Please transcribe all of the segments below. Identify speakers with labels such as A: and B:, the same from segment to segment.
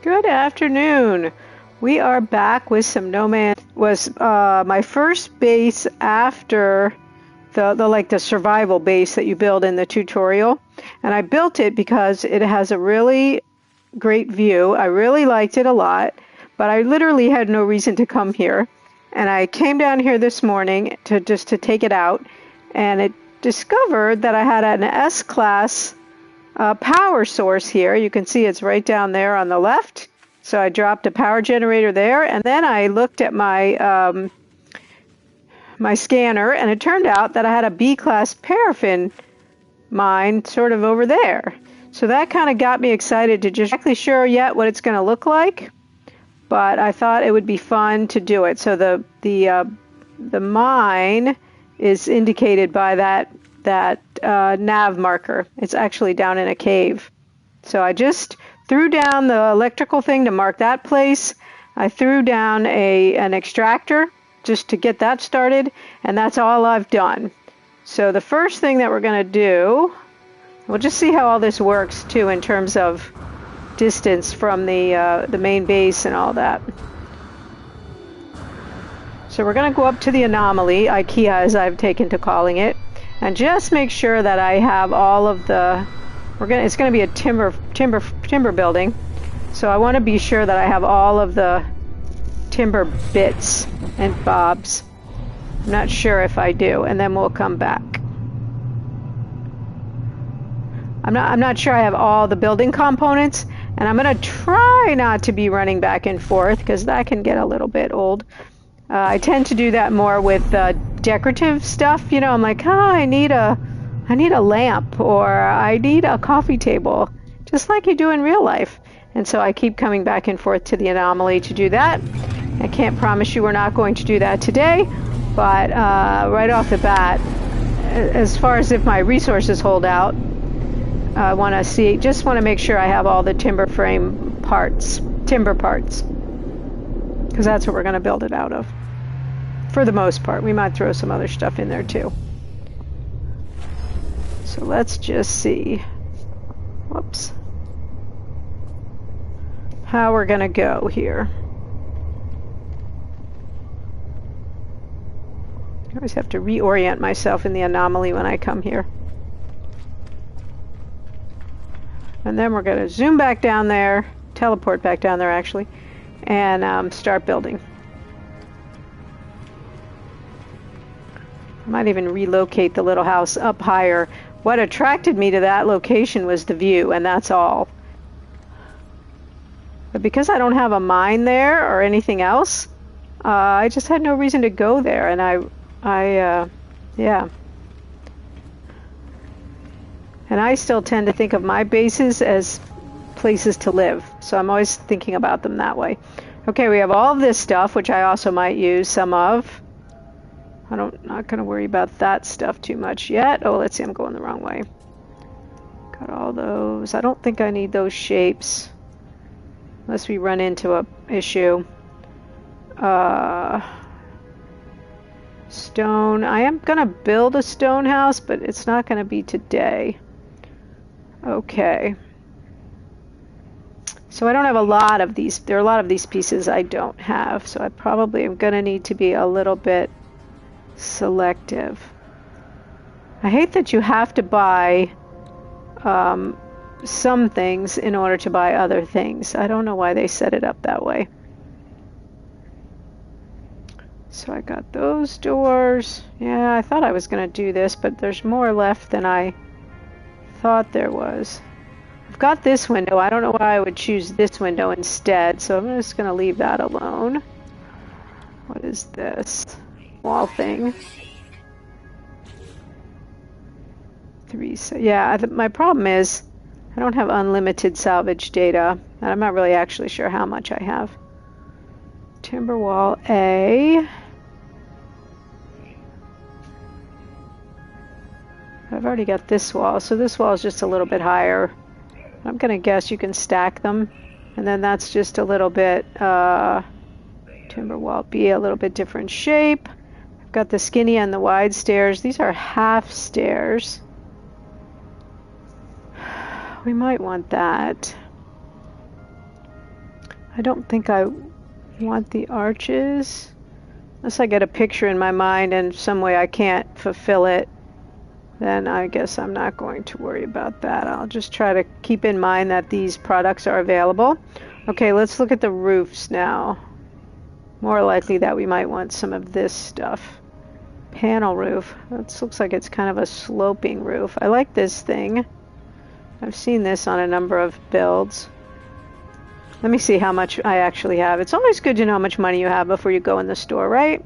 A: Good afternoon. We are back with some No Man. Was my first base after the survival base that you build in the tutorial, and I built it because it has a really great view. I really liked it a lot, but I literally had no reason to come here, and I came down here this morning to take it out, and it discovered that I had an S-class power source here. You can see it's right down there on the left. So I dropped a power generator there, and then I looked at my my scanner, and it turned out that I had a B-class paraffin mine sort of over there. So that kind of got me excited to just exactly sure yet what it's going to look like, but I thought it would be fun to do it. So the mine is indicated by that nav marker. It's actually down in a cave. So I just threw down the electrical thing to mark that place. I threw down an extractor just to get that started, and that's all I've done. So the first thing that we're going to do, we'll just see how all this works too in terms of distance from the main base and all that. So we're going to go up to the anomaly, IKEA as I've taken to calling it, and just make sure that I have all of the. It's going to be a timber building, so I want to be sure that I have all of the timber bits and bobs. I'm not sure if I do, and then we'll come back. I'm not sure I have all the building components, and I'm going to try not to be running back and forth because that can get a little bit old. I tend to do that more with decorative stuff. You know, I'm like, I need a lamp, or I need a coffee table, just like you do in real life. And so I keep coming back and forth to the anomaly to do that. I can't promise you we're not going to do that today, but right off the bat, as far as if my resources hold out, I want to make sure I have all the timber parts, because that's what we're going to build it out of. For the most part, we might throw some other stuff in there too. So let's just see, whoops, how we're going to go here. I always have to reorient myself in the anomaly when I come here. And then we're going to zoom back down there, teleport back down there actually, and start building. I might even relocate the little house up higher. What attracted me to that location was the view, and that's all. But because I don't have a mine there or anything else, I just had no reason to go there, and yeah. And I still tend to think of my bases as places to live, so I'm always thinking about them that way. Okay, we have all of this stuff, which I also might use some of. Not going to worry about that stuff too much yet. Oh, let's see, I'm going the wrong way. Got all those. I don't think I need those shapes, unless we run into a issue. Stone. I am going to build a stone house, but it's not going to be today. Okay. So I don't have a lot of these. There are a lot of these pieces I don't have, so I probably am going to need to be a little bit selective. I hate that you have to buy some things in order to buy other things. I don't know why they set it up that way. So I got those doors. Yeah, I thought I was going to do this, but there's more left than I thought there was. I've got this window. I don't know why I would choose this window instead, so I'm just going to leave that alone. What is this? Wall thing. My problem is I don't have unlimited salvage data, and I'm not really actually sure how much I have. Timber wall A. I've already got this wall, so this wall is just a little bit higher. I'm going to guess you can stack them, and then that's just a little bit timber wall B, a little bit different shape. I've got the skinny and the wide stairs. These are half stairs. We might want that. I don't think I want the arches. Unless I get a picture in my mind and some way I can't fulfill it, then I guess I'm not going to worry about that. I'll just try to keep in mind that these products are available. Okay, let's look at the roofs now. More likely that we might want some of this stuff. Panel roof. That looks like it's kind of a sloping roof. I like this thing. I've seen this on a number of builds. Let me see how much I actually have. It's always good to know how much money you have before you go in the store, right?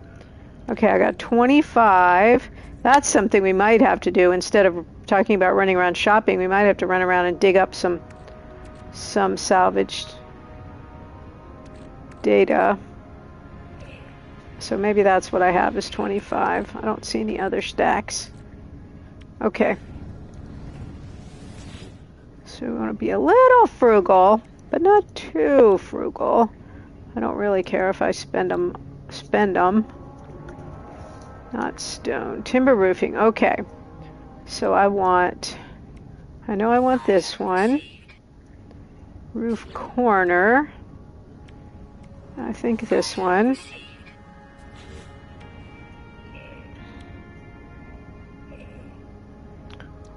A: Okay, I got 25. That's something we might have to do. Instead of talking about running around shopping, we might have to run around and dig up some salvaged data. So maybe that's what I have is 25. I don't see any other stacks. Okay. So we want to be a little frugal, but not too frugal. I don't really care if I spend them. Not stone. Timber roofing. Okay. So I know I want this one. Roof corner. I think this one.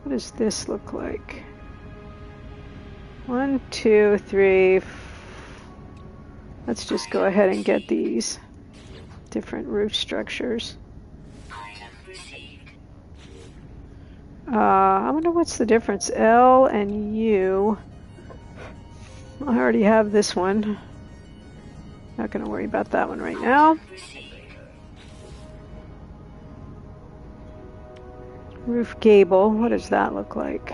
A: What does this look like? 1, 2, 3. Let's just go ahead and get these different roof structures. I wonder what's the difference. L and U. I already have this one. Not going to worry about that one right now. Roof gable. What does that look like?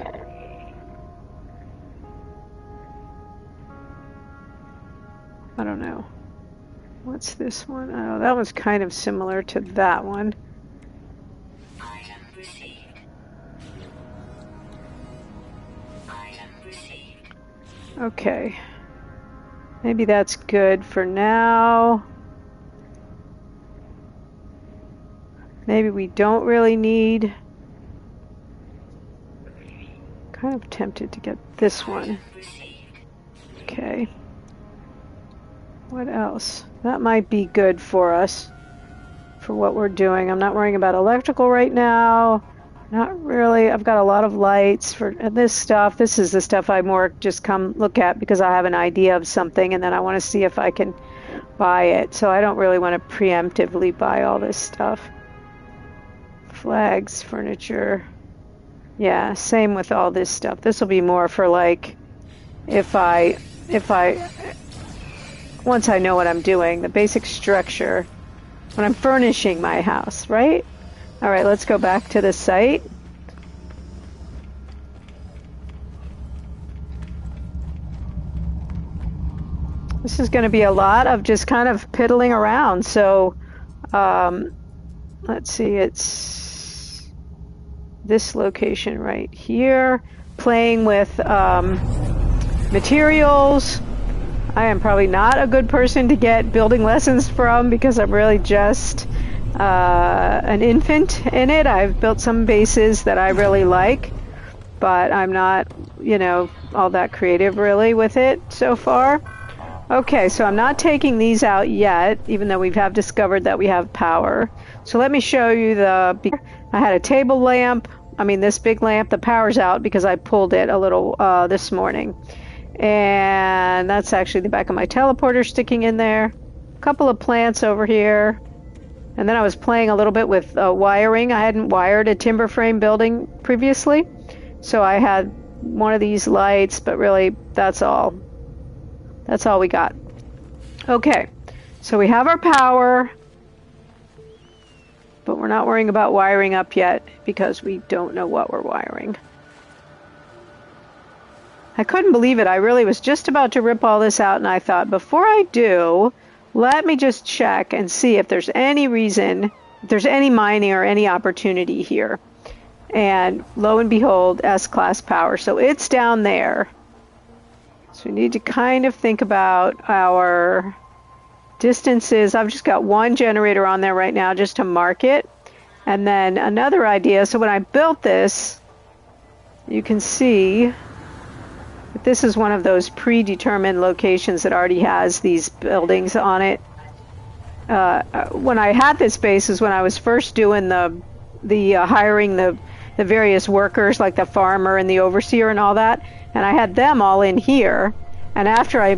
A: I don't know. What's this one? Oh, that one's kind of similar to that one. Okay. Maybe that's good for now. Maybe we don't really need. Kind of tempted to get this one. Okay. What else? That might be good for us for what we're doing. I'm not worrying about electrical right now. Not really. I've got a lot of lights for this stuff. This is the stuff I more just come look at because I have an idea of something and then I want to see if I can buy it. So I don't really want to preemptively buy all this stuff. Flags, furniture. Yeah, same with all this stuff. This will be more for like if I once I know what I'm doing, the basic structure when I'm furnishing my house, right? All right, let's go back to the site. This is going to be a lot of just kind of piddling around. So let's see, it's this location right here, playing with materials. I am probably not a good person to get building lessons from because I'm really just an infant in it. I've built some bases that I really like, but I'm not, all that creative really with it so far. Okay, so I'm not taking these out yet, even though we have discovered that we have power. So let me show you I had a table lamp. This big lamp, the power's out because I pulled it a little this morning. And that's actually the back of my teleporter sticking in there. A couple of plants over here. And then I was playing a little bit with wiring. I hadn't wired a timber frame building previously. So I had one of these lights, but really that's all. That's all we got. Okay, so we have our power, but we're not worrying about wiring up yet because we don't know what we're wiring. I couldn't believe it. I really was just about to rip all this out, and I thought, before I do, let me just check and see if there's any reason, if there's any mining or any opportunity here. And lo and behold, S-class power. So it's down there. So we need to kind of think about our distances. I've just got one generator on there right now just to mark it. And then another idea. So when I built this, you can see the This is one of those predetermined locations that already has these buildings on it. When I had this base is when I was first doing the hiring the various workers, like the farmer and the overseer and all that, and I had them all in here. And after I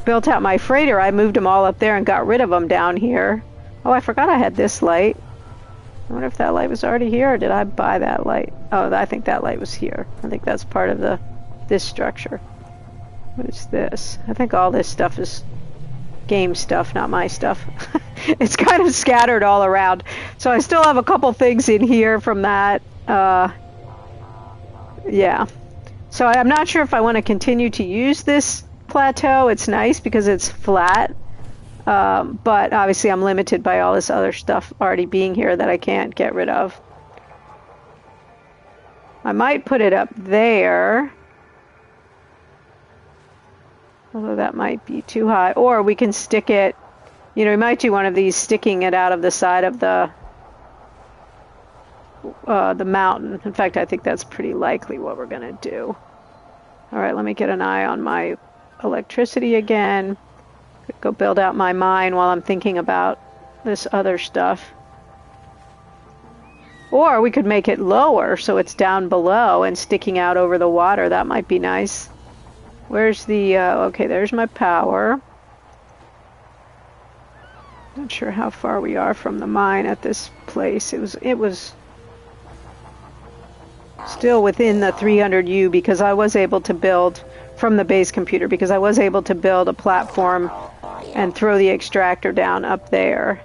A: built out my freighter, I moved them all up there and got rid of them down here. Oh, I forgot I had this light. I wonder if that light was already here, or did I buy that light? Oh, I think that light was here. I think that's part of this structure. What is this? I think all this stuff is game stuff, not my stuff. It's kind of scattered all around. So I still have a couple things in here from that. Yeah. So I'm not sure if I want to continue to use this plateau. It's nice because it's flat. But obviously I'm limited by all this other stuff already being here that I can't get rid of. I might put it up there. Although that might be too high. Or we can stick it, we might do one of these, sticking it out of the side of the mountain. In fact, I think that's pretty likely what we're going to do. All right, let me get an eye on my electricity again. Go build out my mine while I'm thinking about this other stuff. Or we could make it lower so it's down below and sticking out over the water. That might be nice. Where's the, okay, there's my power. Not sure how far we are from the mine at this place. It was still within the 300U because I was able to build from the base computer, because I was able to build a platform and throw the extractor down up there.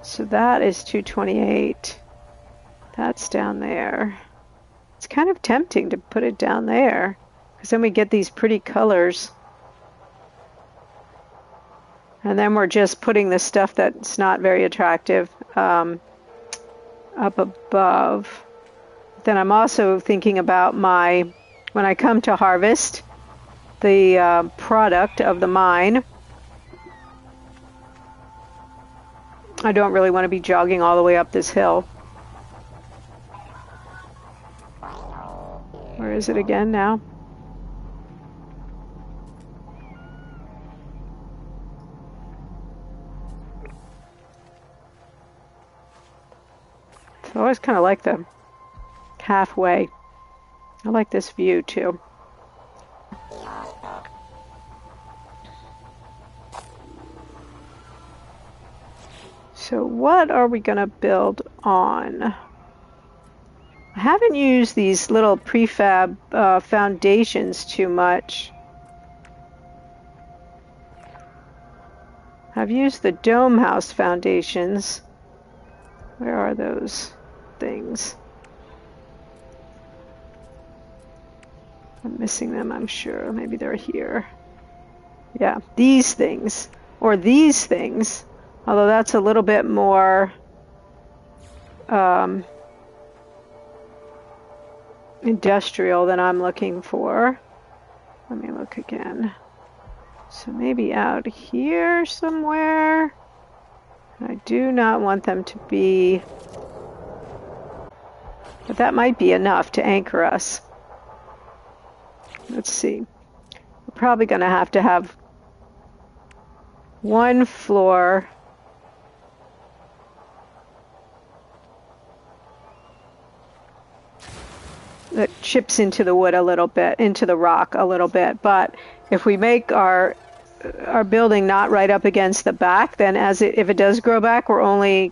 A: So that is 228. That's down there. It's kind of tempting to put it down there, because then we get these pretty colors. And then we're just putting the stuff that's not very attractive up above. Then I'm also thinking about when I come to harvest the product of the mine, I don't really want to be jogging all the way up this hill. Where is it again now? So I always kind of like the halfway. I like this view too. So what are we going to build on? I haven't used these little prefab foundations too much. I've used the dome house foundations. Where are those things? I'm missing them, I'm sure. Maybe they're here. Yeah, these things. Or these things. Although that's a little bit more industrial than I'm looking for. Let me look again. So maybe out here somewhere. I do not want them to be... But that might be enough to anchor us. Let's see. We're probably going to have one floor that chips into the wood a little bit, into the rock a little bit. But if we make our building not right up against the back, then if it does grow back, we're only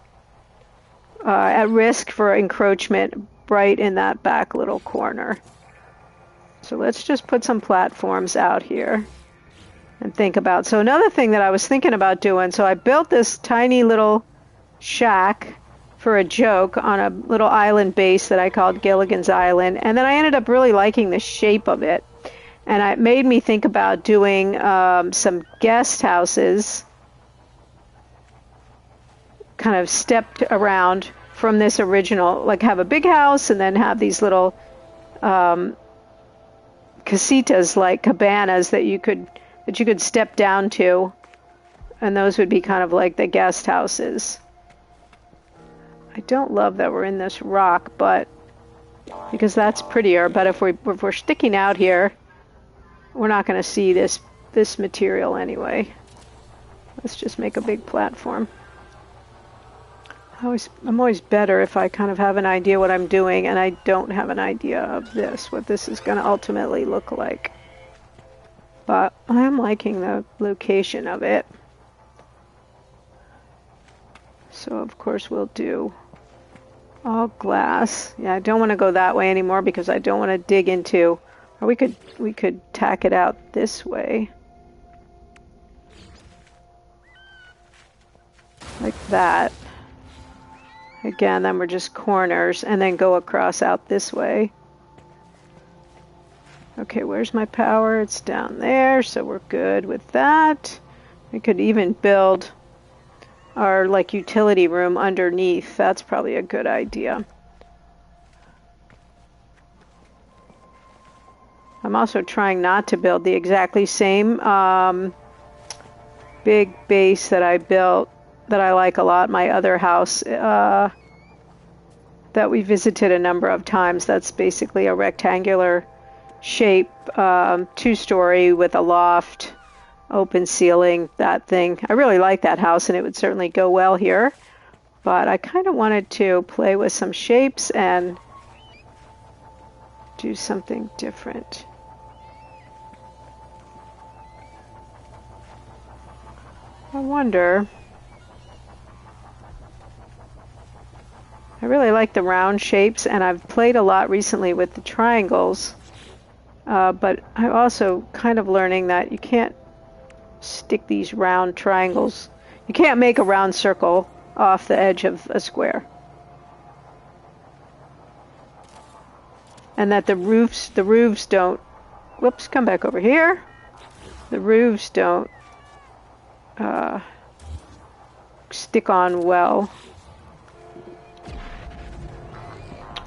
A: at risk for encroachment right in that back little corner. So let's just put some platforms out here and think about. So another thing that I was thinking about doing, so I built this tiny little shack for a joke on a little island base that I called Gilligan's Island, and then I ended up really liking the shape of it, and it made me think about doing some guest houses kind of stepped around from this original, like have a big house and then have these little casitas, like cabanas that you could step down to, and those would be kind of like the guest houses. I don't love that we're in this rock, but because that's prettier. But if we're sticking out here, we're not going to see this material anyway. Let's just make a big platform. I'm always better if I kind of have an idea what I'm doing and I don't have an idea of what this is going to ultimately look like. But I am liking the location of it. So of course we'll do all glass. Yeah, I don't want to go that way anymore because I don't want to dig into, or we could tack it out this way. Like that. Again, then we're just corners, and then go across out this way. Okay, where's my power? It's down there, so we're good with that. We could even build our utility room underneath. That's probably a good idea. I'm also trying not to build the exactly same big base that I built that I like a lot, my other house that we visited a number of times. That's basically a rectangular shape, 2-story with a loft, open ceiling, that thing. I really like that house and it would certainly go well here, but I kind of wanted to play with some shapes and do something different. I wonder, I really like the round shapes, and I've played a lot recently with the triangles, but I'm also kind of learning that you can't stick these round triangles. You can't make a round circle off the edge of a square. And that the roofs don't, whoops, come back over here. The roofs don't stick on well.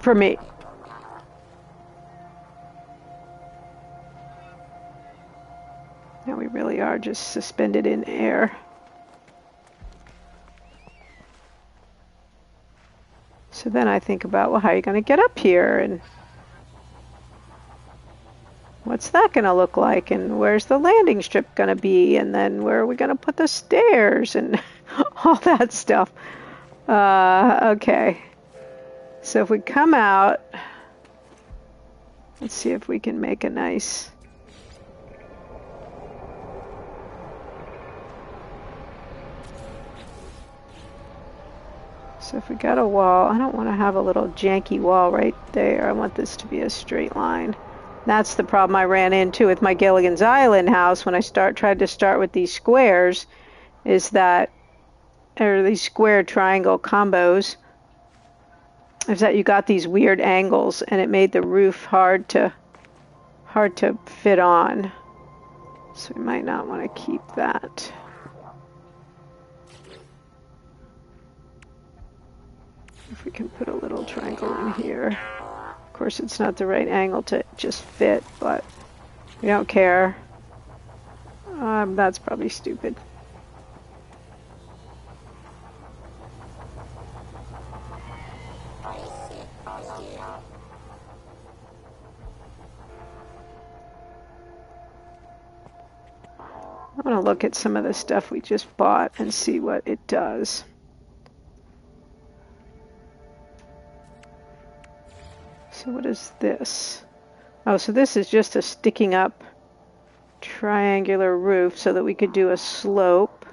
A: For me. Now we really are just suspended in air. So then I think about, well, how are you going to get up here? And what's that going to look like? And where's the landing strip going to be? And then where are we going to put the stairs? And all that stuff. Okay. So if we come out, let's see if we can make a nice... So if we got a wall, I don't want to have a little janky wall right there. I want this to be a straight line. That's the problem I ran into with my Gilligan's Island house when I tried to start with these squares, is that, or these square triangle combos, is that you got these weird angles and it made the roof hard to fit on. So we might not want to keep that. If we can put a little triangle in here. Of course, it's not the right angle to just fit, but we don't care. That's probably stupid. I want to look at some of the stuff we just bought and see what it does. So what is this? Oh, so this is just a sticking up triangular roof so that we could do a slope.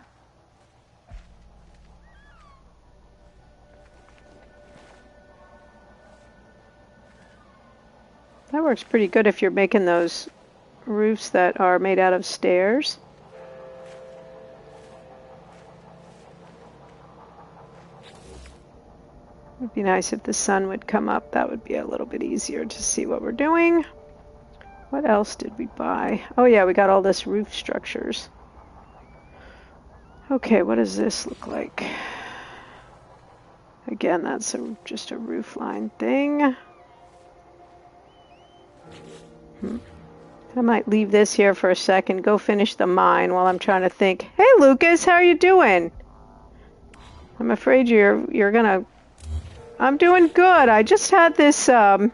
A: That works pretty good if you're making those roofs that are made out of stairs. It would be nice if the sun would come up. That would be a little bit easier to see what we're doing. What else did we buy? Oh yeah, we got all this roof structures. Okay, what does this look like? Again, that's just a roof line thing. I might leave this here for a second, go finish the mine while I'm trying to think. Hey Lucas, how are you doing? I'm afraid you're gonna... I'm doing good. I just had this not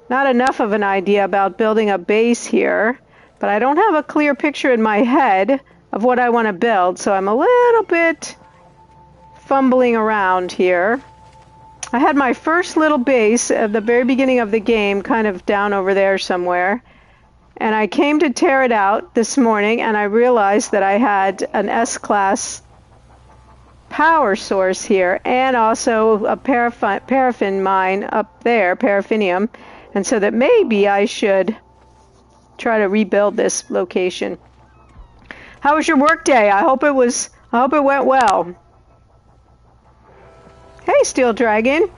A: enough of an idea about building a base here. but I don't have a clear picture in my head of what I want to build, so I'm a little bit fumbling around here. I had my first little base at the very beginning of the game, kind of down over there somewhere, and I came to tear it out this morning, and I realized that I had an S-class power source here, and also a paraffin mine up there, paraffinium, and so that maybe I should try to rebuild this location. How was your work day? I hope it went well. Hey, Steel Dragon.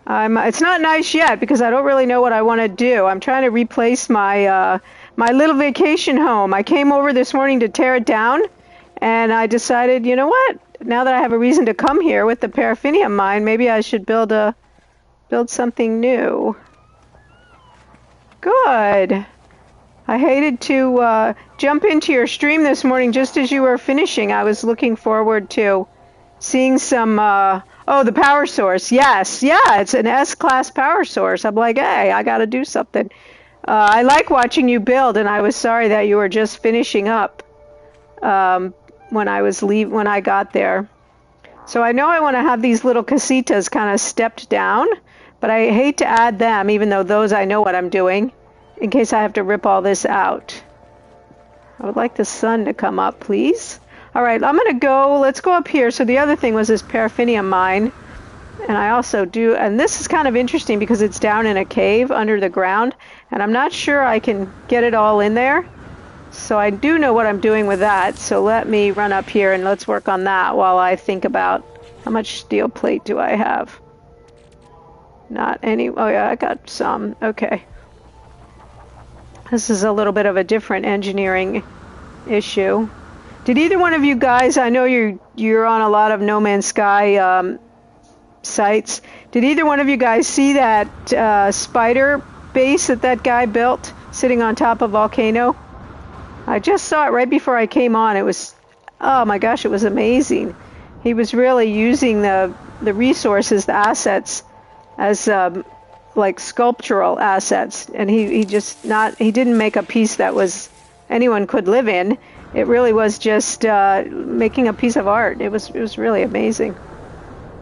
A: It's not nice yet because I don't really know what I want to do. I'm trying to replace my my little vacation home. I came over this morning to tear it down, and I decided, you know what? Now that I have a reason to come here with the paraffinium mine, maybe I should build something new. Good. I hated to jump into your stream this morning just as you were finishing. I was looking forward to seeing some, oh, the power source. Yes, yeah, it's an S-class power source. I'm like, hey, I got to do something. I like watching you build, and I was sorry that you were just finishing up when I got there. So I know I want to have these little casitas kind of stepped down, but I hate to add them, even though those I know what I'm doing, in case I have to rip all this out. I would like the sun to come up, please. All right, let's go up here. So the other thing was this paraffinium mine. And I also do, and this is kind of interesting because it's down in a cave under the ground, and I'm not sure I can get it all in there. So I do know what I'm doing with that. So let me run up here and let's work on that while I think about how much steel plate do I have. Not any, oh yeah, I got some, okay. This is a little bit of a different engineering issue. Did either one of you guys, I know you're on a lot of No Man's Sky sites, did either one of you guys see that spider base that guy built sitting on top of Volcano? I just saw it right before I came on. It was, oh my gosh, it was amazing. He was really using the resources, the assets, as like sculptural assets, and he didn't make a piece that was anyone could live in. It really was just making a piece of art. It was really amazing.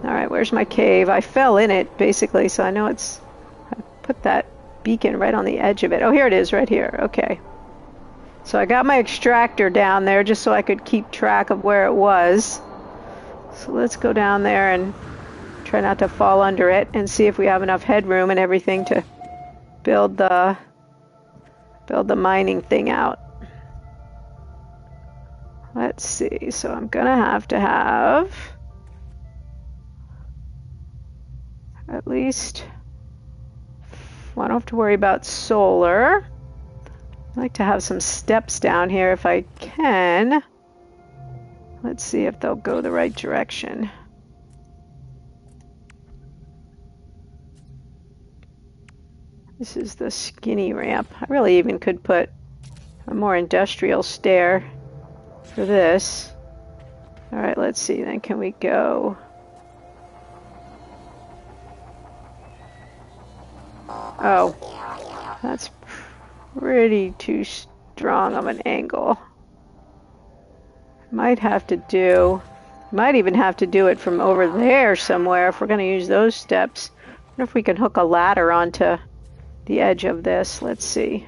A: All right, where's my cave? I fell in it basically, so I know I put that beacon right on the edge of it. Oh, here it is, right here. Okay. So I got my extractor down there just so I could keep track of where it was. So let's go down there and try not to fall under it and see if we have enough headroom and everything to build the mining thing out. Let's see. So I'm gonna have to have at least, well, I don't have to worry about solar. I like to have some steps down here if I can. Let's see if they'll go the right direction. This is the skinny ramp. I really even could put a more industrial stair for this. All right, let's see then. Can we go? Oh, that's pretty too strong of an angle. Might even have to do it from over there somewhere if we're going to use those steps. I wonder if we can hook a ladder onto the edge of this. Let's see.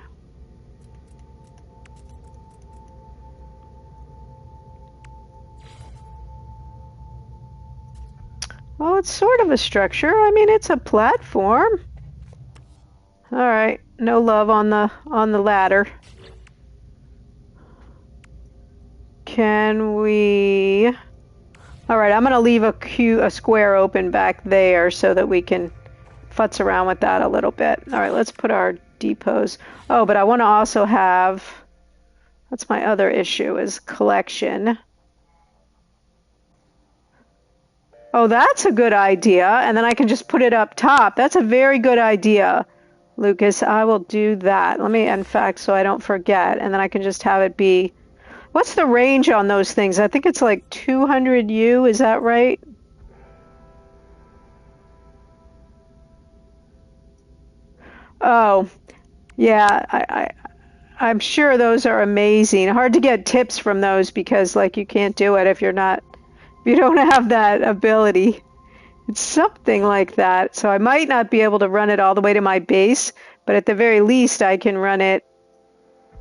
A: Well, it's sort of a structure. I mean, it's a platform. All right, no love on the ladder. Can we? All right, I'm gonna leave a square open back there so that we can futz around with that a little bit. All right, let's put our depots. Oh, but I want to also have. That's my other issue is collection. Oh, that's a good idea, and then I can just put it up top. That's a very good idea, Lucas. I will do that. Let me, in fact, so I don't forget, and then I can just have it be. What's the range on those things? I think it's like 200 U. Is that right? Oh, Yeah, I'm sure those are amazing. Hard to get tips from those because like you can't do it if you don't have that ability. It's something like that. So I might not be able to run it all the way to my base, but at the very least I can run it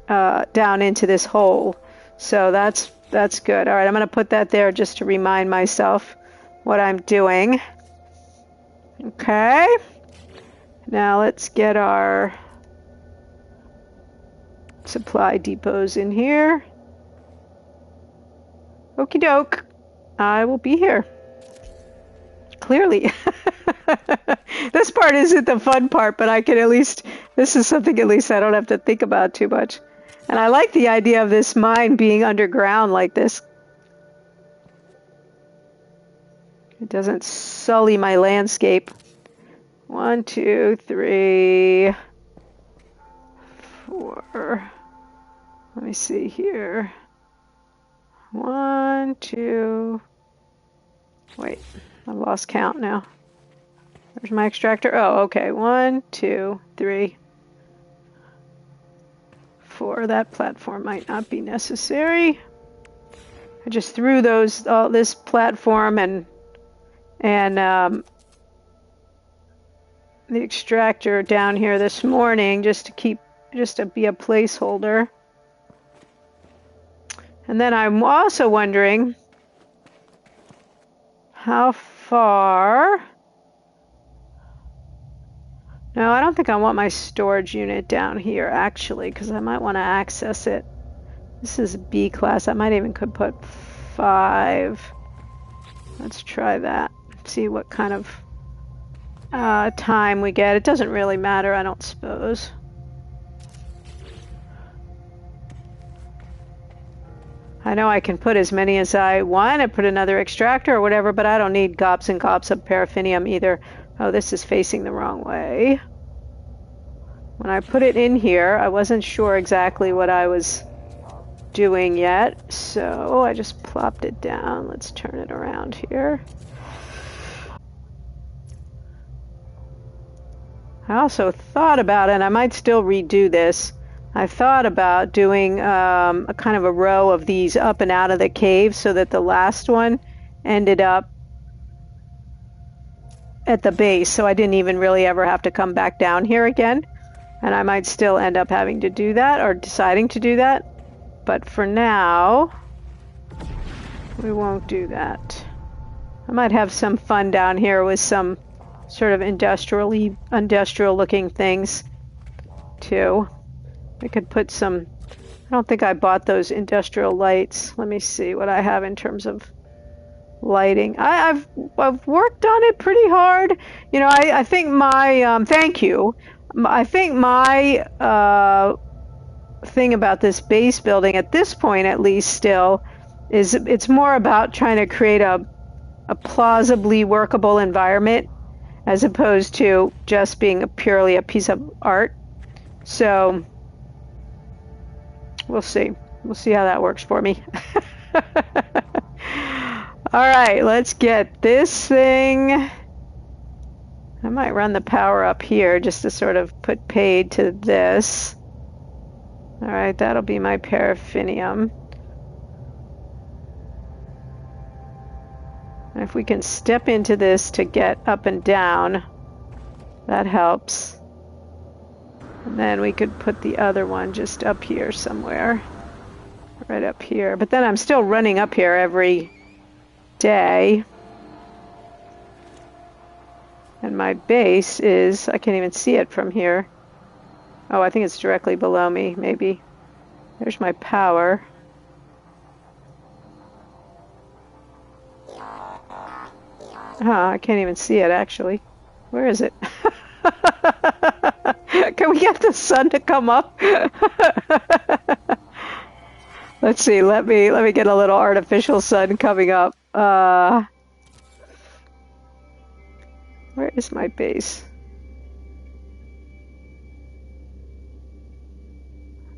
A: down into this hole. So that's good. All right, I'm going to put that there just to remind myself what I'm doing. Okay. Now let's get our supply depots in here. Okie doke. I will be here. Clearly. This part isn't the fun part, but I can at least, this is something at least I don't have to think about too much. And I like the idea of this mine being underground like this. It doesn't sully my landscape. 1, 2, 3, 4. Let me see here. 1, 2. Wait, I've lost count now. Where's my extractor? Oh, okay. 1, 2, 3, 4. That platform might not be necessary. I just threw this platform and the extractor down here this morning just to be a placeholder. And then I'm also wondering how far. No, I don't think I want my storage unit down here actually, because I might want to access it. This is B class. I might even could put 5. Let's try that. See what kind of time we get. It doesn't really matter, I don't suppose. I know I can put as many as I want and put another extractor or whatever, but I don't need gobs and gobs of paraffinium either. Oh, this is facing the wrong way. When I put it in here, I wasn't sure exactly what I was doing yet, so I just plopped it down. Let's turn it around here. I also thought about it, and I might still redo this. I thought about doing a kind of a row of these up and out of the cave so that the last one ended up at the base, so I didn't even really ever have to come back down here again. And I might still end up having to do that or deciding to do that. But for now, we won't do that. I might have some fun down here with some sort of industrial looking things too. I could put some, I don't think I bought those industrial lights. Let me see what I have in terms of lighting. I've worked on it pretty hard. You know, I think my, thank you. I think my thing about this base building at this point, at least still, is it's more about trying to create a plausibly workable environment as opposed to just being purely a piece of art. So we'll see. We'll see how that works for me. All right, let's get this thing. I might run the power up here just to sort of put paid to this. All right, that'll be my paraffinium. And if we can step into this to get up and down, that helps. And then we could put the other one just up here somewhere. Right up here. But then I'm still running up here every day. And my base is, I can't even see it from here. Oh, I think it's directly below me, maybe. There's my power. I can't even see it, actually. Where is it? Can we get the sun to come up? Let's see. Let me get a little artificial sun coming up. Where is my base?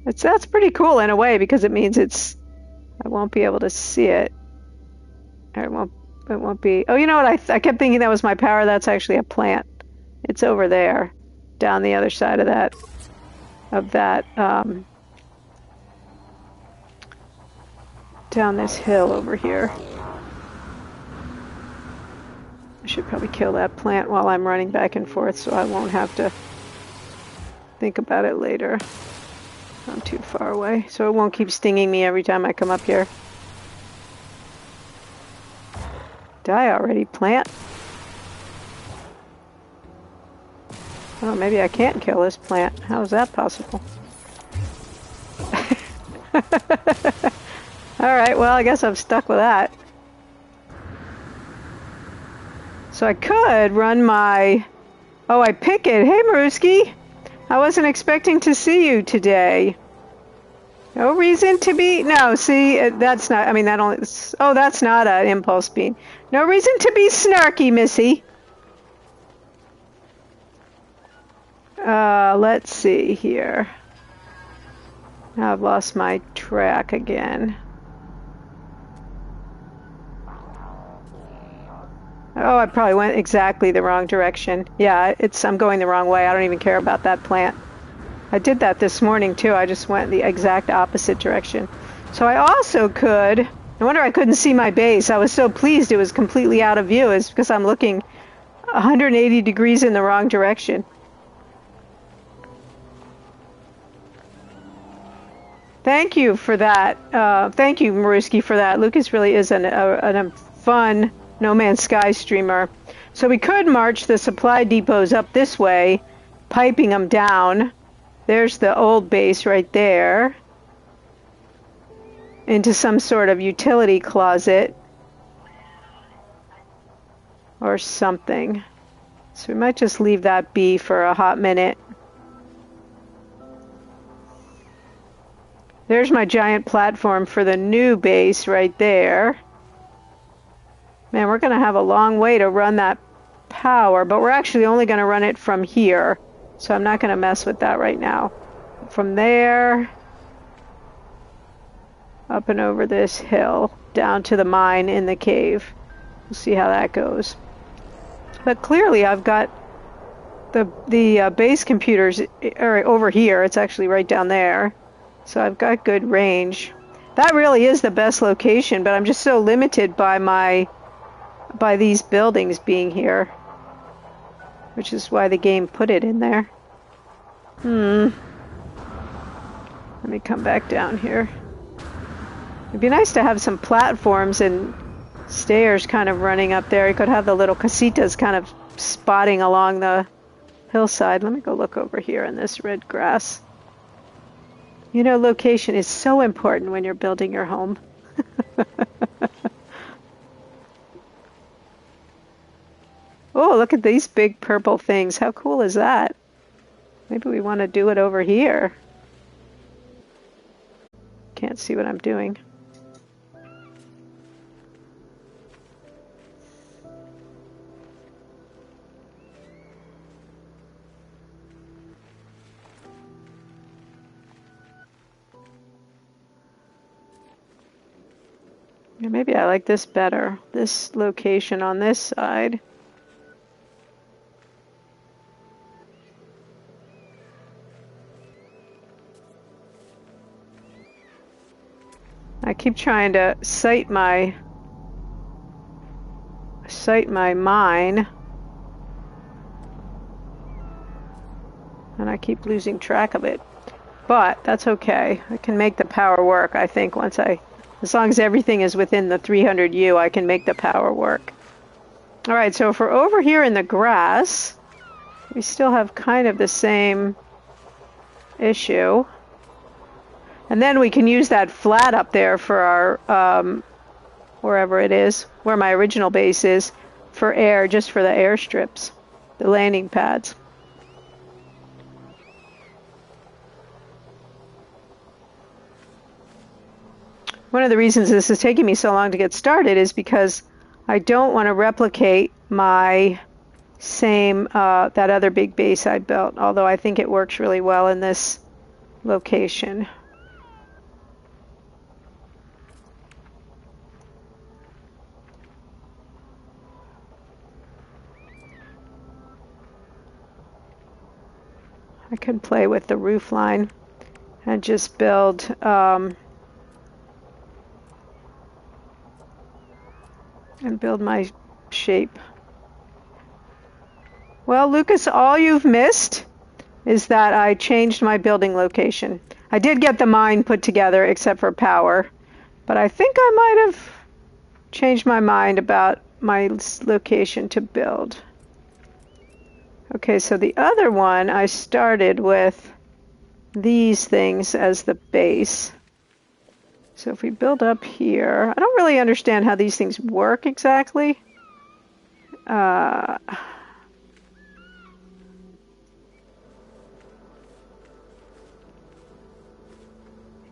A: That's pretty cool in a way because it means I won't be able to see it. Or it won't be. Oh, you know what? I kept thinking that was my power. That's actually a plant. It's over there, down the other side of that of that down this hill over here. I should probably kill that plant while I'm running back and forth so I won't have to think about it later. I'm too far away, so it won't keep stinging me every time I come up here. Die already, plant. Oh, maybe I can't kill this plant. How is that possible? Alright, well, I guess I'm stuck with that. So I could run my... Oh, I pick it. Hey, Maruski! I wasn't expecting to see you today. No reason to be... No, see, that's not... I mean, that only... Oh, that's not an impulse beam. No reason to be snarky, Missy. Let's see here. Now I've lost my track again. Oh, I probably went exactly the wrong direction. Yeah, I'm going the wrong way. I don't even care about that plant. I did that this morning too. I just went the exact opposite direction. So I also could... No wonder I couldn't see my base. I was so pleased it was completely out of view. It's because I'm looking 180 degrees in the wrong direction. Thank you for that. Thank you, Maruski, for that. Lucas really is a fun No Man's Sky streamer. So we could march the supply depots up this way, piping them down. There's the old base right there. Into some sort of utility closet. Or something. So we might just leave that be for a hot minute. There's my giant platform for the new base right there. Man, we're going to have a long way to run that power, but we're actually only going to run it from here. So I'm not going to mess with that right now. From there, up and over this hill, down to the mine in the cave. We'll see how that goes. But clearly I've got the base computers are over here. It's actually right down there. So I've got good range. That really is the best location, but I'm just so limited by these buildings being here. Which is why the game put it in there. Let me come back down here. It'd be nice to have some platforms and stairs kind of running up there. You could have the little casitas kind of spotting along the hillside. Let me go look over here in this red grass. You know, location is so important when you're building your home. Oh, look at these big purple things. How cool is that? Maybe we want to do it over here. Can't see what I'm doing. Maybe I like this better. This location on this side. I keep trying to sight my mine. And I keep losing track of it. But that's okay. I can make the power work, I think, as long as everything is within the 300U, I can make the power work. Alright, so if we're over here in the grass, we still have kind of the same issue. And then we can use that flat up there for our, wherever it is, where my original base is, for air, just for the airstrips, the landing pads. One of the reasons this is taking me so long to get started is because I don't want to replicate my same, that other big base I built, although I think it works really well in this location. I can play with the roof line and just build and build my shape. Well, Lucas, all you've missed is that I changed my building location. I did get the mine put together except for power, but I think I might have changed my mind about my location to build. Okay, so the other one I started with these things as the base. So if we build up here, I don't really understand how these things work exactly.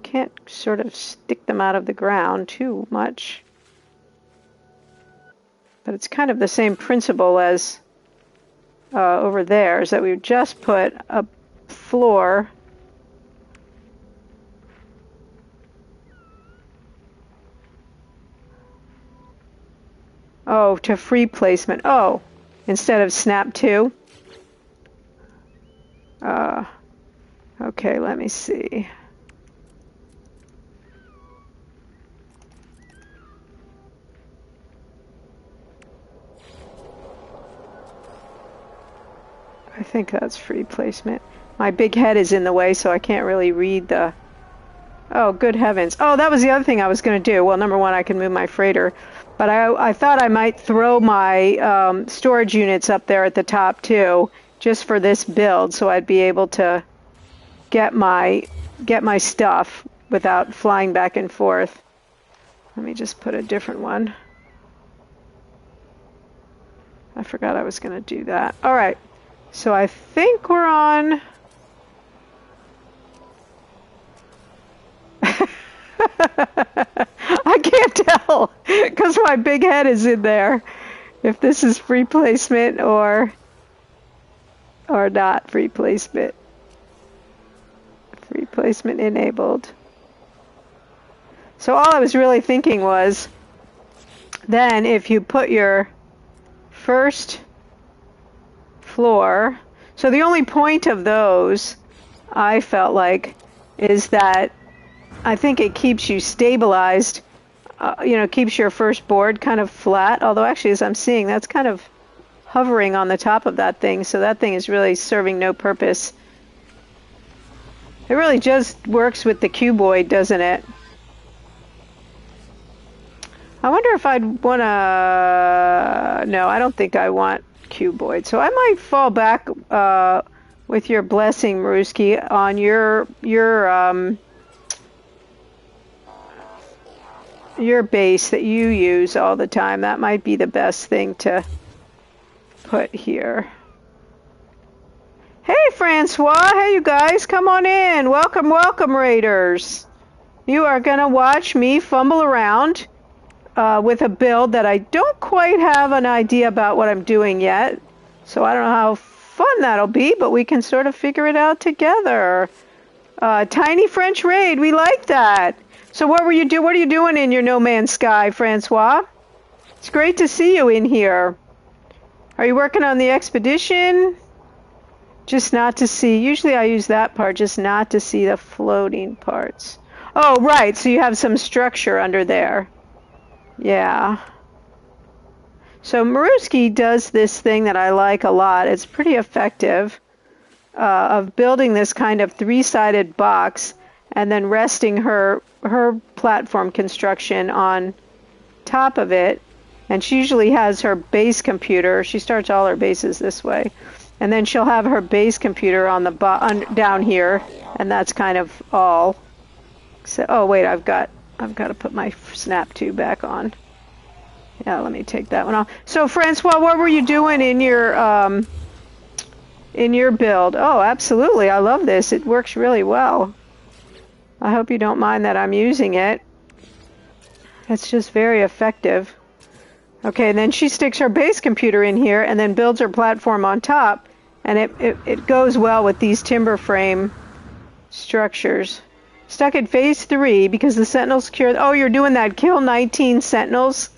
A: Can't sort of stick them out of the ground too much. But it's kind of the same principle as over there, is that we just put a floor to free placement. Oh, instead of snap 2. Okay, let me see. I think that's free placement. My big head is in the way, so I can't really read the... Oh, good heavens. Oh, that was the other thing I was going to do. Well, number one, I can move my freighter. But I thought I might throw my storage units up there at the top, too, just for this build, so I'd be able to get my stuff without flying back and forth. Let me just put a different one. I forgot I was going to do that. All right. So I think we're on... I can't tell because my big head is in there. If this is free placement or not free placement. Free placement enabled. So all I was really thinking was, then if you put your first floor, so the only point of those, I felt like, is that I think it keeps you stabilized, keeps your first board kind of flat, although actually as I'm seeing, that's kind of hovering on the top of that thing, so that thing is really serving no purpose. It really just works with the cuboid, doesn't it? I wonder if I'd want to... No, I don't think I want cuboid. So I might fall back with your blessing, Maruski, on your base that you use all the time. That might be the best thing to put here. Hey, Francois. Hey, you guys. Come on in. Welcome, welcome, Raiders. You are going to watch me fumble around with a build that I don't quite have an idea about what I'm doing yet. So I don't know how fun that'll be, but we can sort of figure it out together. Tiny French raid. We like that. So what are you doing in your No Man's Sky, Francois? It's great to see you in here. Are you working on the expedition? Just not to see. Usually I use that part, just not to see the floating parts. Oh, right. So you have some structure under there. Yeah. So Maruski does this thing that I like a lot. It's pretty effective of building this kind of three-sided box and then resting her platform construction on top of it. And she usually has her base computer. She starts all her bases this way. And then she'll have her base computer on the down here, and that's kind of all. So, oh wait, I've got to put my snap tube back on. Yeah, let me take that one off. So, Francois, what were you doing in your build? Oh, absolutely, I love this. It works really well. I hope you don't mind that I'm using it. It's just very effective. Okay, and then she sticks her base computer in here and then builds her platform on top, and it goes well with these timber frame structures. Stuck at phase 3 because the Sentinels secure... Oh, you're doing that kill 19 Sentinels?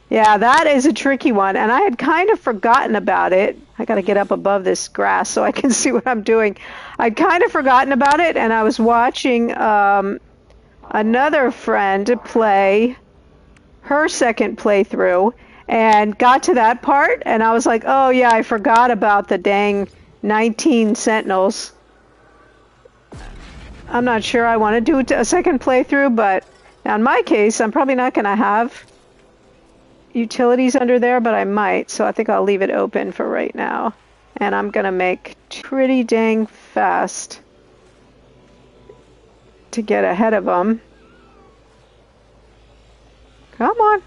A: Yeah, that is a tricky one, and I had kind of forgotten about it. I got to get up above this grass so I can see what I'm doing. I'd kind of forgotten about it, and I was watching another friend play her second playthrough and got to that part, and I was like, oh yeah, I forgot about the dang 19 sentinels. I'm not sure I want to do a second playthrough, but now in my case, I'm probably not going to have utilities under there, but I might, so I think I'll leave it open for right now. And I'm going to make pretty dang fast to get ahead of them. Come on.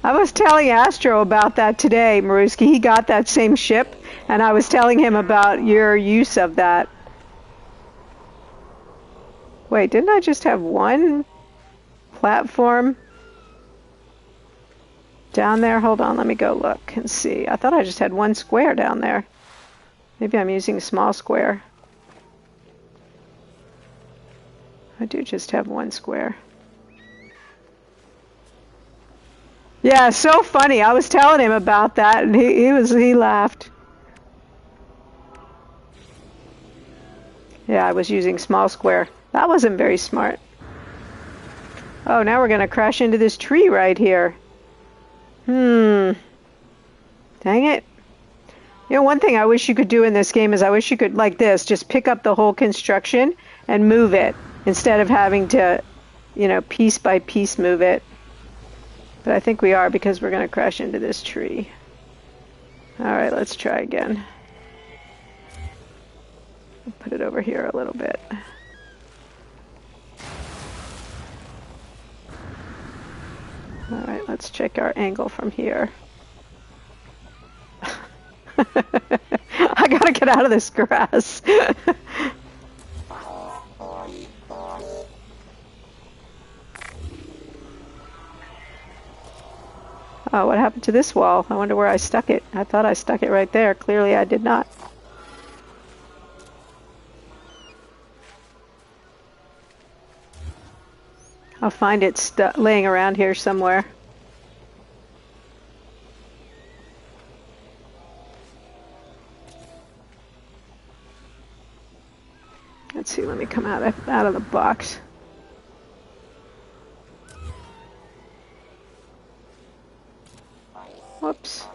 A: I was telling Astro about that today, Maruski. He got that same ship, and I was telling him about your use of that. Wait, didn't I just have one platform down there? Hold on, let me go look and see. I thought I just had one square down there. Maybe I'm using a small square. I do just have one square. Yeah, so funny. I was telling him about that, and he laughed. Yeah, I was using small square. That wasn't very smart. Oh, now we're going to crash into this tree right here. Dang it. You know, one thing I wish you could do in this game is I wish you could, like this, just pick up the whole construction and move it instead of having to, you know, piece by piece move it. But I think we are because we're going to crash into this tree. All right, let's try again. I'll put it over here a little bit. All right, let's check our angle from here. I gotta get out of this grass. Oh, what happened to this wall? I wonder where I stuck it. I thought I stuck it right there. Clearly I did not. I'll find it laying around here somewhere. Let's see, let me come out of the box. Whoops.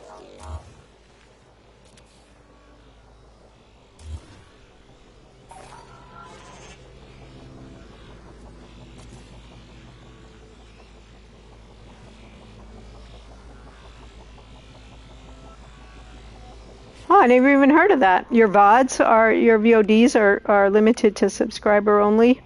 A: Oh, I never even heard of that. Your VODs are limited to subscriber only?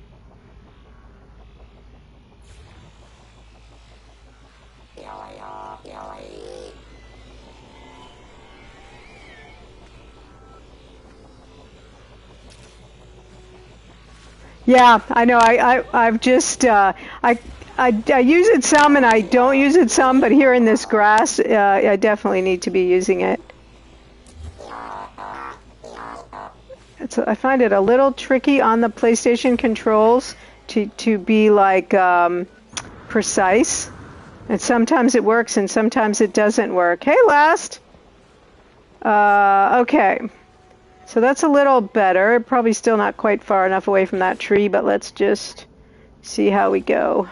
A: Yeah, I know. I've just I use it some and I don't use it some, but here in this grass, I definitely need to be using it. I find it a little tricky on the PlayStation controls to be like precise, and sometimes it works and sometimes it doesn't work. Hey, Last. Okay. So that's a little better. Probably still not quite far enough away from that tree, but let's just see how we go.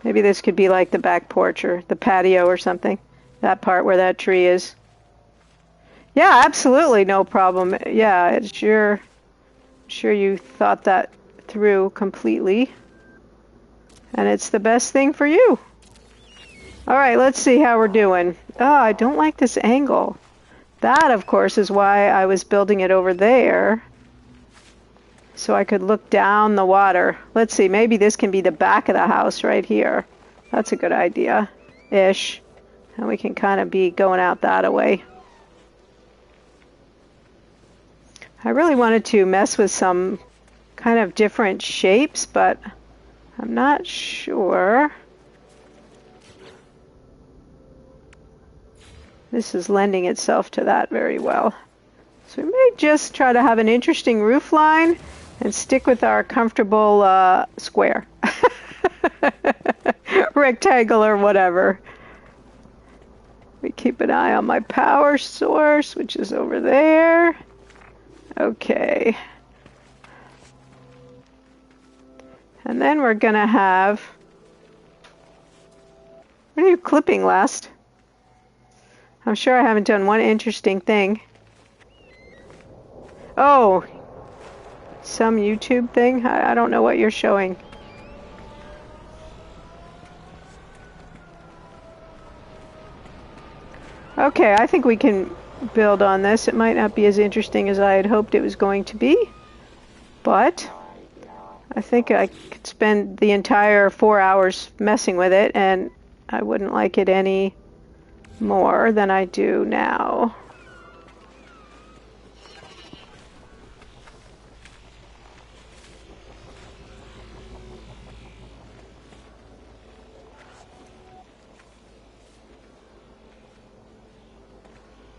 A: Maybe this could be like the back porch or the patio or something. That part where that tree is. Yeah, absolutely, no problem. Yeah, it's sure you thought that through completely. And it's the best thing for you. All right, let's see how we're doing. Oh, I don't like this angle. That, of course, is why I was building it over there, so I could look down the water. Let's see, maybe this can be the back of the house right here. That's a good idea-ish. And we can kind of be going out that way. I really wanted to mess with some kind of different shapes, but I'm not sure. This is lending itself to that very well. So we may just try to have an interesting roof line and stick with our comfortable square. Rectangle or whatever. We keep an eye on my power source, which is over there. Okay. And then we're going to have... What are you clipping last? I'm sure I haven't done one interesting thing. Oh, some YouTube thing? I don't know what you're showing. Okay, I think we can build on this. It might not be as interesting as I had hoped it was going to be, but I think I could spend the entire 4 hours messing with it, and I wouldn't like it any more than I do now.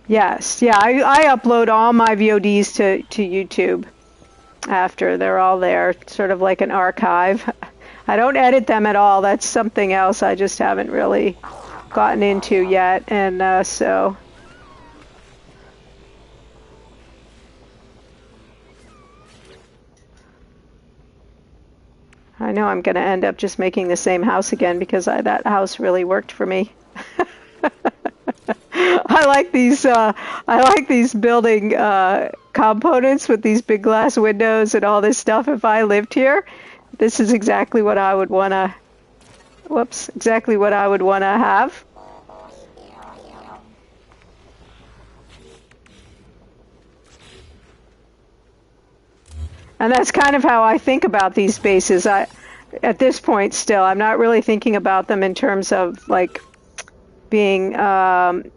A: Yes, yeah, I upload all my VODs to YouTube after. They're all there, sort of like an archive. I don't edit them at all. That's something else I just haven't really gotten into yet, and so... I know I'm going to end up just making the same house again because that house really worked for me. I like these building components with these big glass windows and all this stuff. If I lived here, this is exactly what I would want to. Whoops! Exactly what I would want to have. And that's kind of how I think about these bases. At this point, still, I'm not really thinking about them in terms of like being,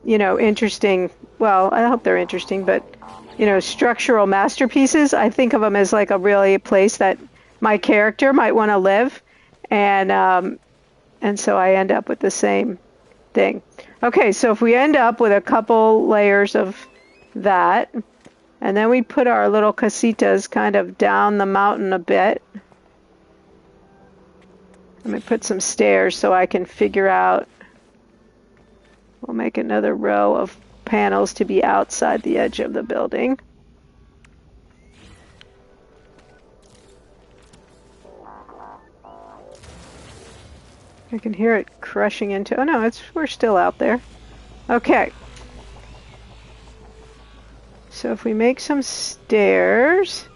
A: interesting. Well, I hope they're interesting, but, structural masterpieces. I think of them as like a place that my character might want to live. And so I end up with the same thing. Okay, so if we end up with a couple layers of that, and then we put our little casitas kind of down the mountain a bit. Let me put some stairs so I can figure out. We'll make another row of panels to be outside the edge of the building. I can hear it crushing into... Oh no, we're still out there. Okay. So if we make some stairs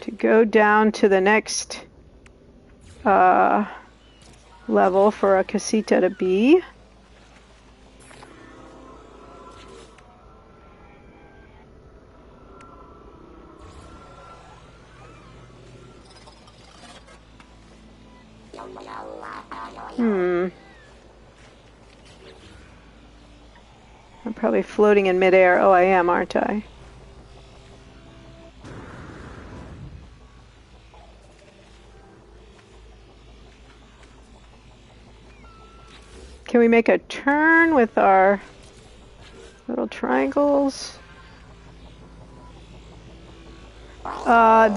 A: to go down to the next level for a casita to be. I'm probably floating in midair. Oh, I am, aren't I? Can we make a turn with our little triangles?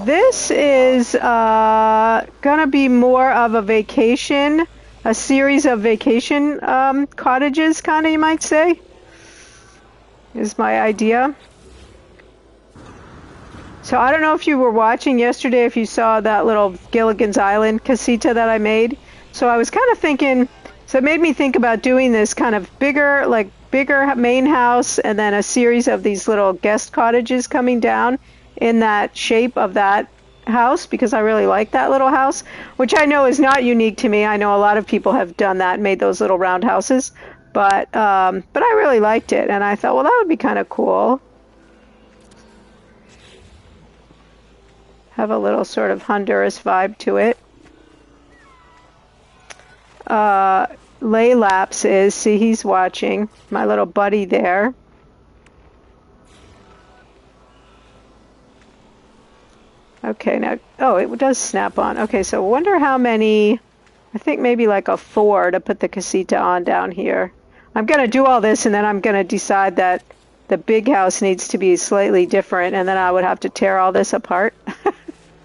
A: This is gonna be more of a vacation, a series of vacation cottages, kind of, you might say, is my idea. So I don't know if you were watching yesterday, if you saw that little Gilligan's Island casita that I made. So I was kind of thinking, so it made me think about doing this kind of bigger main house and then a series of these little guest cottages coming down in that shape of that house, because I really like that little house, which I know is not unique to me. I know a lot of people have done that and made those little round houses, but I really liked it, and I thought, well, that would be kind of cool. Have a little sort of Honduras vibe to it. Laylaps is, see, he's watching, my little buddy there. Okay, now, oh, it does snap on. Okay, so I wonder how many, I think maybe like a 4 to put the casita on down here. I'm going to do all this and then I'm going to decide that the big house needs to be slightly different, and then I would have to tear all this apart.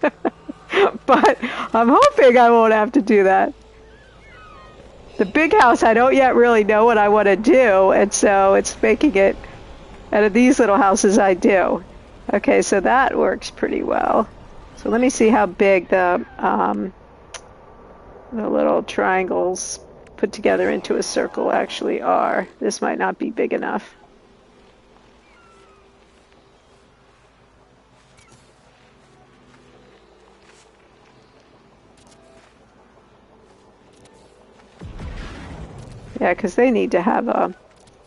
A: But I'm hoping I won't have to do that. The big house, I don't yet really know what I want to do, and so it's making it, out of these little houses I do. Okay, so that works pretty well. So let me see how big the little triangles put together into a circle actually are. This might not be big enough. Yeah, because they need to have a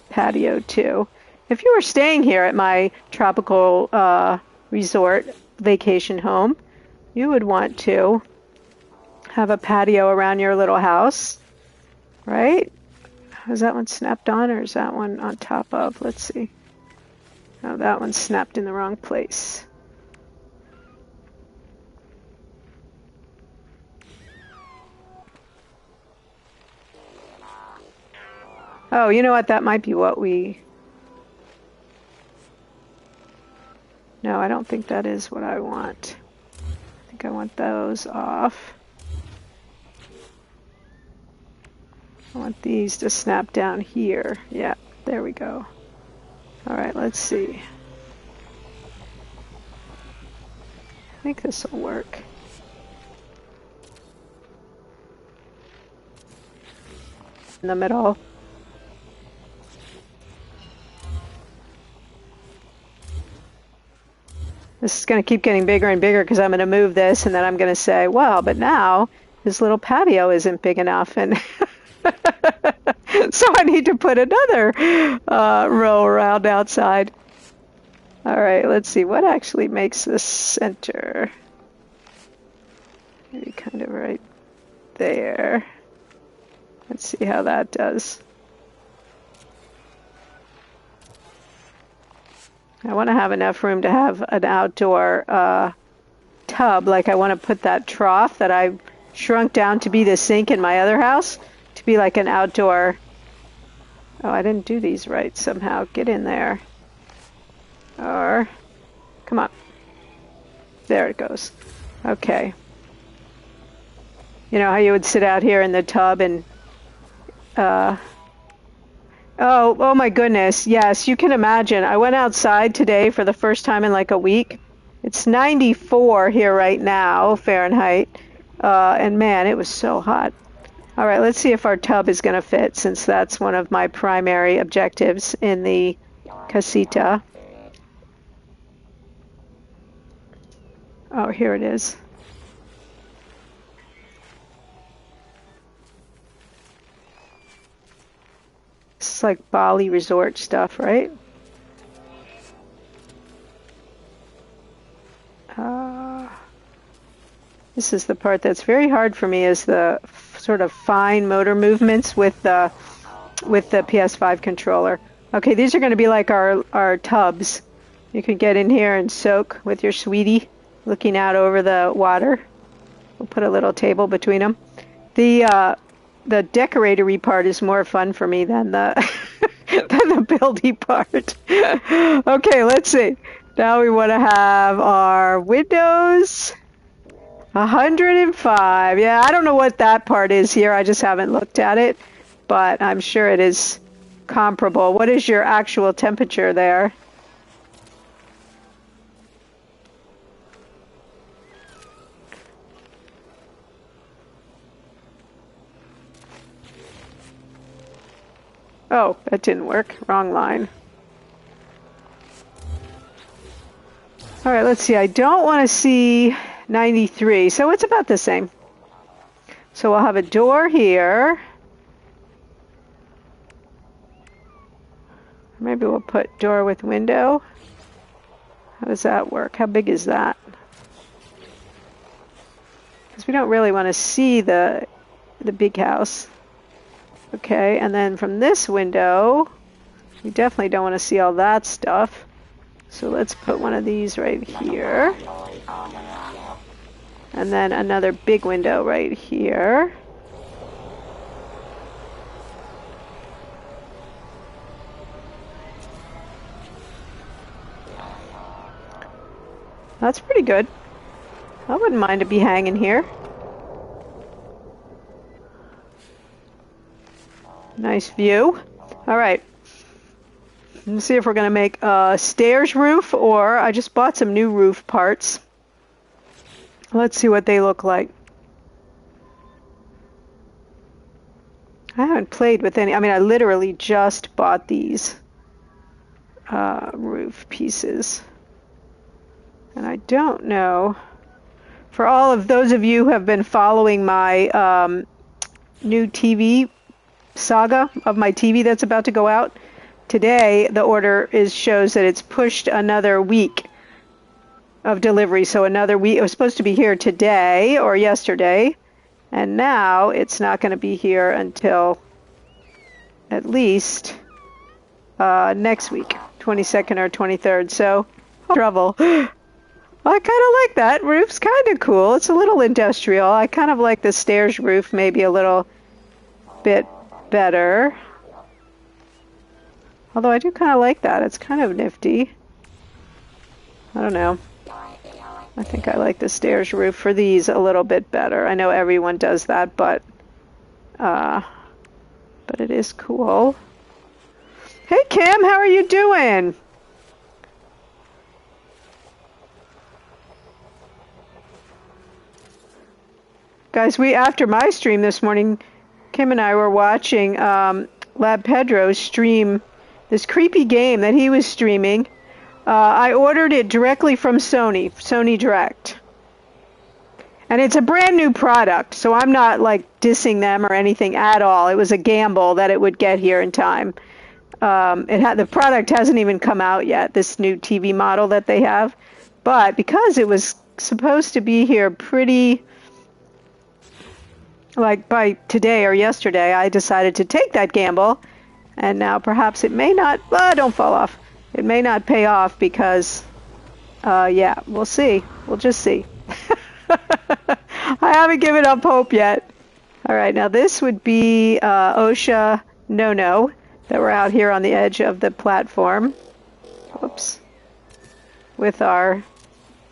A: patio too. If you were staying here at my tropical resort vacation home, you would want to have a patio around your little house, right? Is that one snapped on, or is that one on top of? Let's see. Oh, that one snapped in the wrong place. Oh, you know what? That might be what we... No, I don't think that is what I want. I think I want those off. I want these to snap down here. Yeah, there we go. All right, let's see. I think this will work. In the middle. This is going to keep getting bigger and bigger because I'm going to move this, and then I'm going to say, well, but now this little patio isn't big enough, and so I need to put another row around outside. All right, let's see. What actually makes this center? Maybe kind of right there. Let's see how that does. I want to have enough room to have an outdoor tub. Like I want to put that trough that I shrunk down to be the sink in my other house to be like an outdoor... Oh, I didn't do these right somehow. Get in there. Or... Come on. There it goes. Okay. You know how you would sit out here in the tub and... Oh my goodness. Yes, you can imagine. I went outside today for the first time in like a week. It's 94 here right now, Fahrenheit. And man, it was so hot. All right, let's see if our tub is going to fit, since that's one of my primary objectives in the casita. Oh, here it is. It's like Bali resort stuff, right? This is the part that's very hard for me, is the sort of fine motor movements with the PS5 controller. Okay, these are going to be like our tubs. You can get in here and soak with your sweetie, looking out over the water. We'll put a little table between them. The decoratory part is more fun for me than the than the buildy part. Okay, let's see. Now we want to have our windows. 105. Yeah, I don't know what that part is here. I just haven't looked at it, but I'm sure it is comparable. What is your actual temperature there? Oh, that didn't work. Wrong line. All right, let's see. I don't want to see 93, so it's about the same. So we'll have a door here. Maybe we'll put door with window. How does that work? How big is that? Because we don't really want to see the big house. Okay, and then from this window, we definitely don't want to see all that stuff. So let's put one of these right here. And then another big window right here. That's pretty good. I wouldn't mind to be hanging here. Nice view. All right. Let's see if we're going to make a stairs roof, or I just bought some new roof parts. Let's see what they look like. I haven't played with any. I mean, I literally just bought these roof pieces. And I don't know. For all of those of you who have been following my new TV saga of my TV that's about to go out, today the order shows that it's pushed another week of delivery. So another week. It was supposed to be here today or yesterday, and now it's not going to be here until at least next week, 22nd or 23rd. So trouble. I kind of like that. Roof's kind of cool. It's a little industrial. I kind of like the stairs roof maybe a little bit better. Although I do kind of like that. It's kind of nifty. I don't know. I think I like the stairs roof for these a little bit better. I know everyone does that, but it is cool. Hey Kim, how are you doing? Guys, after my stream this morning, Kim and I were watching Lab Pedro stream this creepy game that he was streaming. I ordered it directly from Sony Direct. And it's a brand new product, so I'm not like dissing them or anything at all. It was a gamble that it would get here in time. The product hasn't even come out yet, this new TV model that they have. But because it was supposed to be here pretty, like by today or yesterday, I decided to take that gamble. And now perhaps it may not, don't fall off. It may not pay off because, yeah, we'll see. We'll just see. I haven't given up hope yet. All right, now this would be OSHA no-no that we're out here on the edge of the platform. Whoops. With our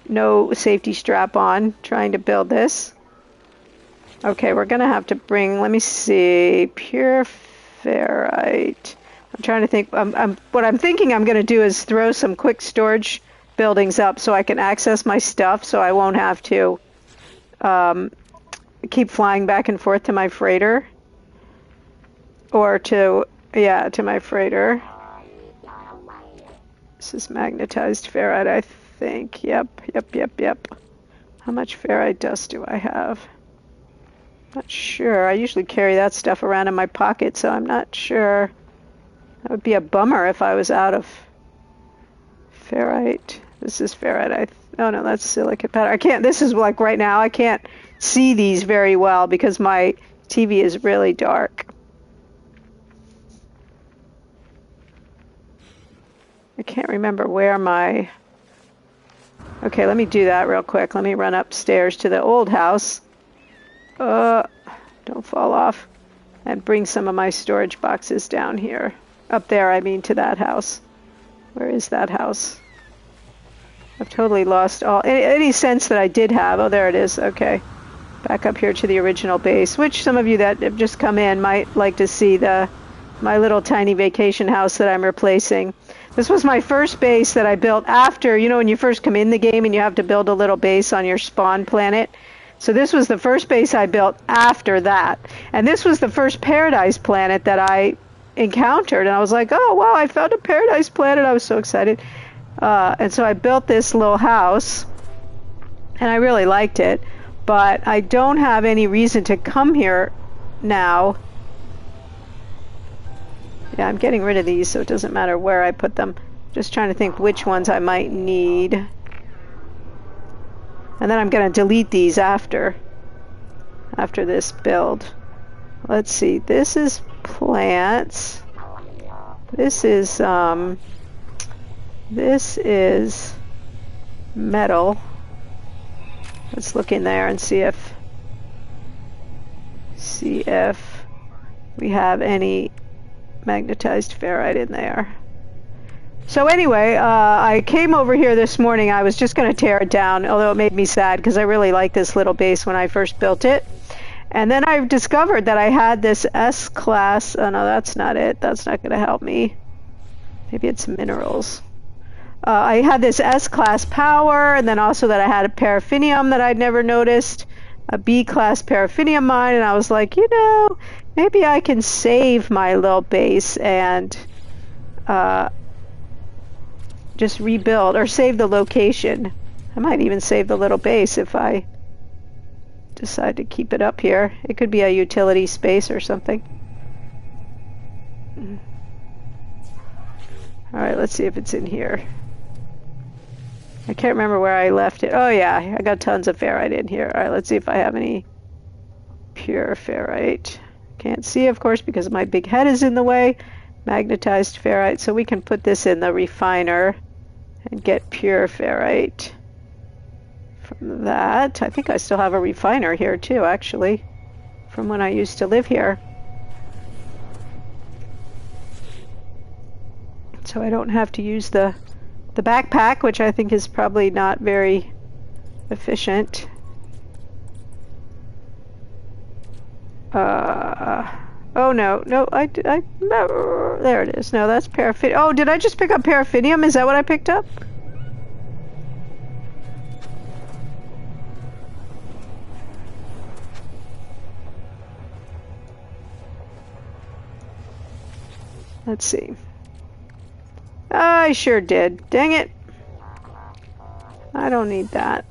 A: no safety strap on, trying to build this. Okay, we're going to have to bring, let me see, pure ferrite. I'm trying to think. What I'm thinking I'm going to do is throw some quick storage buildings up so I can access my stuff, so I won't have to keep flying back and forth to my freighter. Or to my freighter. This is magnetized ferrite, I think. Yep. How much ferrite dust do I have? Not sure. I usually carry that stuff around in my pocket, so I'm not sure. That would be a bummer if I was out of ferrite. This is ferrite. Oh no, that's silicate powder. I can't. This is like right now. I can't see these very well because my TV is really dark. I can't remember where my. Okay, let me do that real quick. Let me run upstairs to the old house. Don't fall off. And bring some of my storage boxes down here. Up there, I mean, to that house. Where is that house? I've totally lost any sense that I did have. Oh, there it is. Okay. Back up here to the original base, which some of you that have just come in might like to see my little tiny vacation house that I'm replacing. This was my first base that I built after, when you first come in the game and you have to build a little base on your spawn planet. So this was the first base I built after that. And this was the first paradise planet that I encountered. And I was like, oh, wow, I found a paradise planet. I was so excited. And so I built this little house. And I really liked it. But I don't have any reason to come here now. Yeah, I'm getting rid of these so it doesn't matter where I put them. Just trying to think which ones I might need. And then I'm going to delete these after this build. Let's see. This is plants. This is metal. Let's look in there and see if we have any magnetized ferrite in there. So anyway, I came over here this morning. I was just going to tear it down, although it made me sad because I really liked this little base when I first built it. And then I discovered that I had this S-class. Oh, no, that's not it. That's not going to help me. Maybe it's minerals. I had this S-class power, and then also that I had a paraffinium that I'd never noticed, a B-class paraffinium mine, and I was like, you know, maybe I can save my little base and just rebuild, or save the location. I might even save the little base if I decide to keep it up here. It could be a utility space or something. Alright, let's see if it's in here. I can't remember where I left it. Oh yeah, I got tons of ferrite in here. Alright, let's see if I have any pure ferrite. Can't see, of course, because my big head is in the way. Magnetized ferrite, so we can put this in the refiner and get pure ferrite from that. I think I still have a refiner here too, actually, from when I used to live here. So I don't have to use the backpack, which I think is probably not very efficient. Oh no, no, no, there it is. No, that's paraffinium. Oh, did I just pick up paraffinium? Is that what I picked up? Let's see. I sure did. Dang it. I don't need that.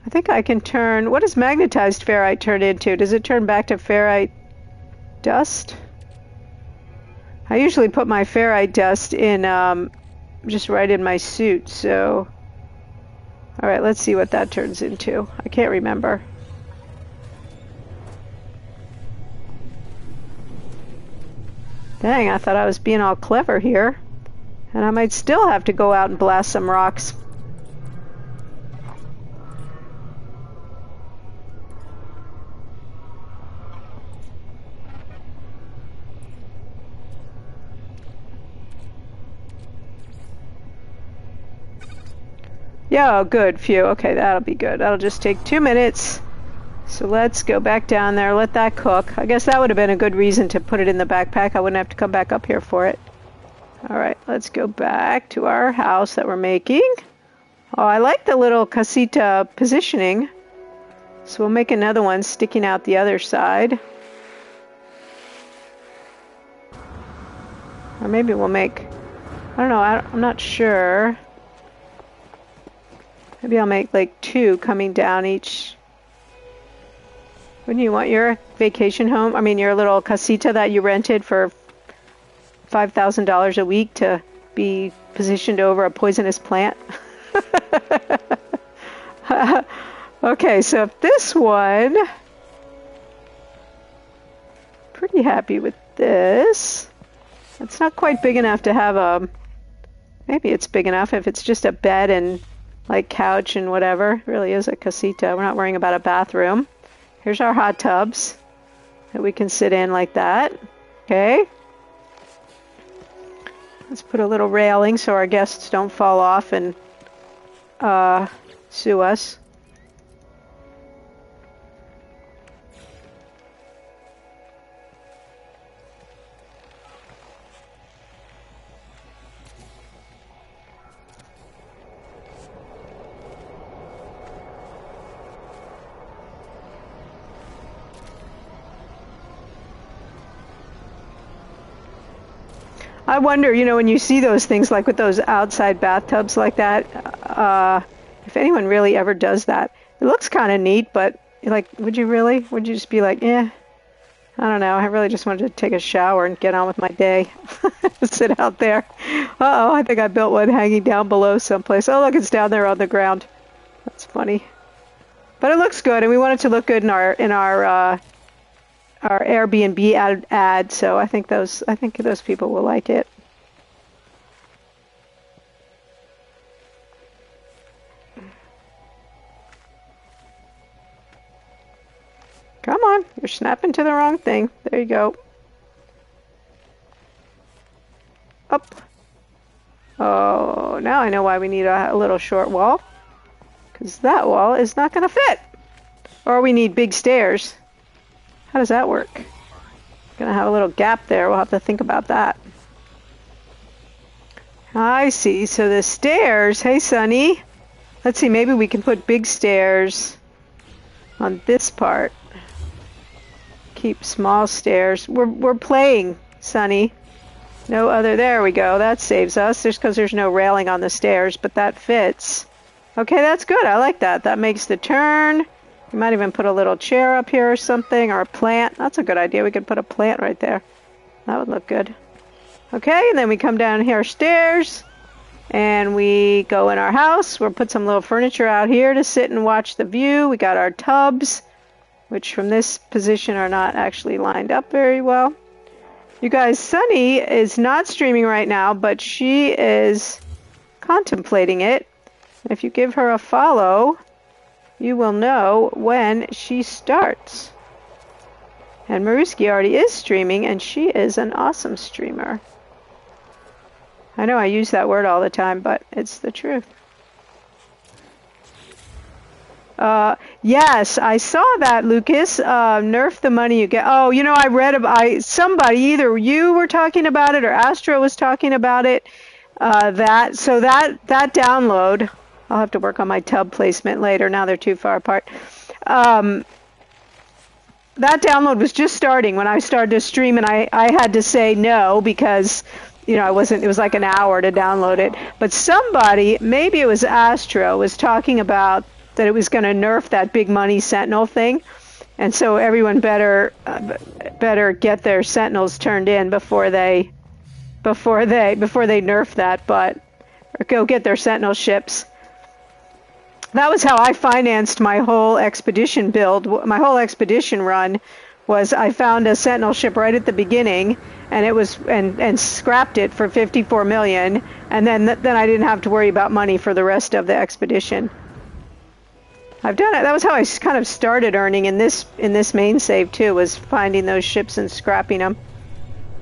A: I think I can turn... What does magnetized ferrite turn into? Does it turn back to ferrite dust? I usually put my ferrite dust in, just right in my suit, so... Alright, let's see what that turns into. I can't remember. Dang, I thought I was being all clever here. And I might still have to go out and blast some rocks. Yeah, oh, good. Phew. Okay, that'll be good. That'll just take 2 minutes. So let's go back down there, let that cook. I guess that would have been a good reason to put it in the backpack. I wouldn't have to come back up here for it. Alright, let's go back to our house that we're making. Oh, I like the little casita positioning. So we'll make another one sticking out the other side. Or maybe we'll make... I don't know, I'm not sure. Maybe I'll make like 2 coming down each... Wouldn't you want your vacation home, I mean your little casita that you rented for $5,000 a week to be positioned over a poisonous plant? Okay, so if this one, pretty happy with this. It's not quite big enough to have a, maybe it's big enough if it's just a bed and like couch and whatever. It really is a casita. We're not worrying about a bathroom. Here's our hot tubs that we can sit in like that. Okay. Let's put a little railing so our guests don't fall off and sue us. I wonder, you know, when you see those things like with those outside bathtubs like that, if anyone really ever does that. It looks kind of neat, but like, would you really? Would you just be like, I don't know. I really just wanted to take a shower and get on with my day. Sit out there. Uh-oh, I think I built one hanging down below someplace. Oh, look, it's down there on the ground. That's funny. But it looks good, and we want it to look good in our Airbnb ad, so I think those people will like it. Come on, you're snapping to the wrong thing. There you go. Up. Oh, now I know why we need a little short wall. Because that wall is not going to fit. Or we need big stairs. How does that work? Gonna have a little gap there. We'll have to think about that. I see. So the stairs. Hey, Sunny. Let's see. Maybe we can put big stairs on this part. Keep small stairs. We're playing, Sunny. No other. There we go. That saves us. Just because there's no railing on the stairs, but that fits. Okay, that's good. I like that. That makes the turn. You might even put a little chair up here or something, or a plant. That's a good idea. We could put a plant right there. That would look good. Okay, and then we come down here stairs, and we go in our house. We'll put some little furniture out here to sit and watch the view. We got our tubs, which from this position are not actually lined up very well. You guys, Sunny is not streaming right now, but she is contemplating it. If you give her a follow, you will know when she starts. And Maruski already is streaming, and she is an awesome streamer. I know I use that word all the time, but it's the truth. Yes, I saw that, Lucas. Nerf the money you get. Oh, you know, I read about somebody, either you were talking about it or Astro was talking about it. That download. I'll have to work on my tub placement later. Now they're too far apart. That download was just starting when I started to stream, and I had to say no because, you know, it was like an hour to download it. But somebody, maybe it was Astro, was talking about that it was going to nerf that big money Sentinel thing. And so everyone better get their Sentinels turned in before they nerf that, or go get their Sentinel ships. That was how I financed my whole expedition build. My whole expedition run was I found a Sentinel ship right at the beginning, and it was and scrapped it for 54 million, and then I didn't have to worry about money for the rest of the expedition. I've done it. That was how I kind of started earning in this main save too, was finding those ships and scrapping them.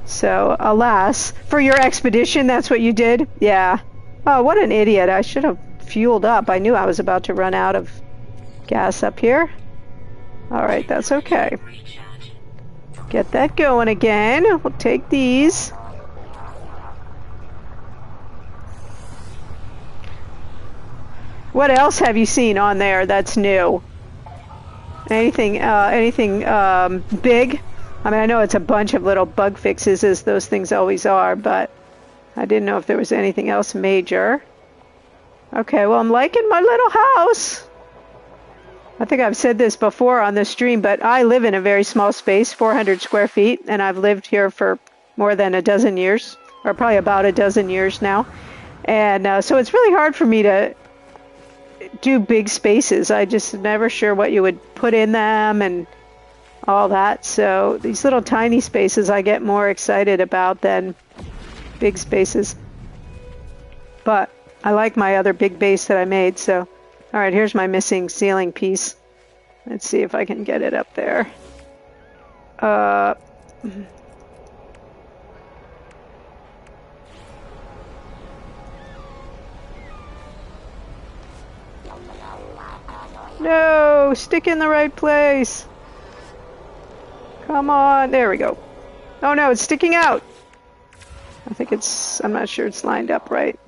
A: So, alas, for your expedition, that's what you did? Yeah. Oh, what an idiot. I should have fueled up. I knew I was about to run out of gas up here. Alright, that's okay. Get that going again. We'll take these. What else have you seen on there that's new? Anything big? I mean, I know it's a bunch of little bug fixes, as those things always are, but I didn't know if there was anything else major. Okay, well, I'm liking my little house. I think I've said this before on this stream, but I live in a very small space, 400 square feet, and I've lived here for more than a dozen years, or probably about a dozen years now. And so it's really hard for me to do big spaces. I just never sure what you would put in them and all that. So these little tiny spaces I get more excited about than big spaces. But I like my other big base that I made. So, all right, here's my missing ceiling piece. Let's see if I can get it up there. No, stick in the right place. Come on, there we go. Oh no, it's sticking out. I'm not sure it's lined up right.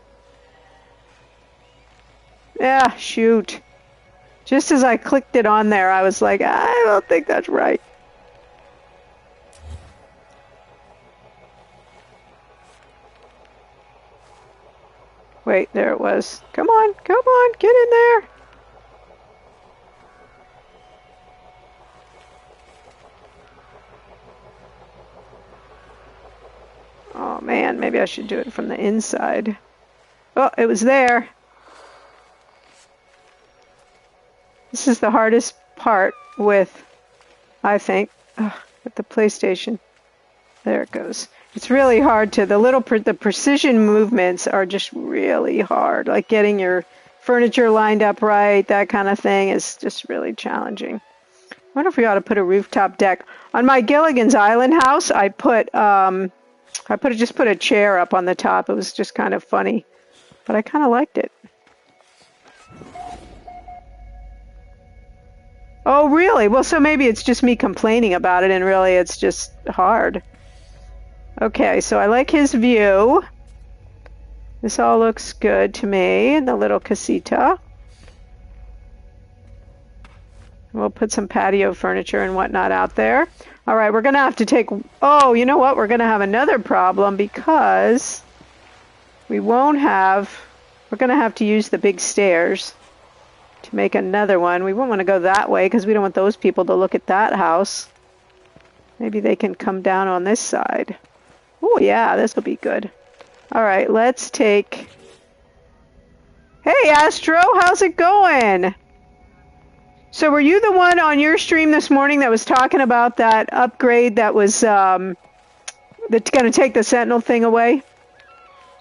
A: Yeah, shoot. Just as I clicked it on there, I was like, I don't think that's right. Wait, there it was. Come on, get in there. Oh man, maybe I should do it from the inside. Oh, it was there. This is the hardest part with, I think, with the PlayStation. There it goes. It's really hard to, the precision movements are just really hard. Like getting your furniture lined up right, that kind of thing is just really challenging. I wonder if we ought to put a rooftop deck. On my Gilligan's Island house, I put I just put a chair up on the top. It was just kind of funny, but I kind of liked it. Oh, really? Well, so maybe it's just me complaining about it, and really it's just hard. Okay, so I like his view. This all looks good to me, the little casita. We'll put some patio furniture and whatnot out there. All right, we're going to have to take... Oh, you know what? We're going to have another problem because we won't have... We're going to have to use the big stairs to make another one. We won't want to go that way because we don't want those people to look at that house. Maybe they can come down on this side. Oh, yeah, this will be good. All right, let's take... Hey, Astro, how's it going? So were you the one on your stream this morning that was talking about that upgrade that was that's going to take the Sentinel thing away?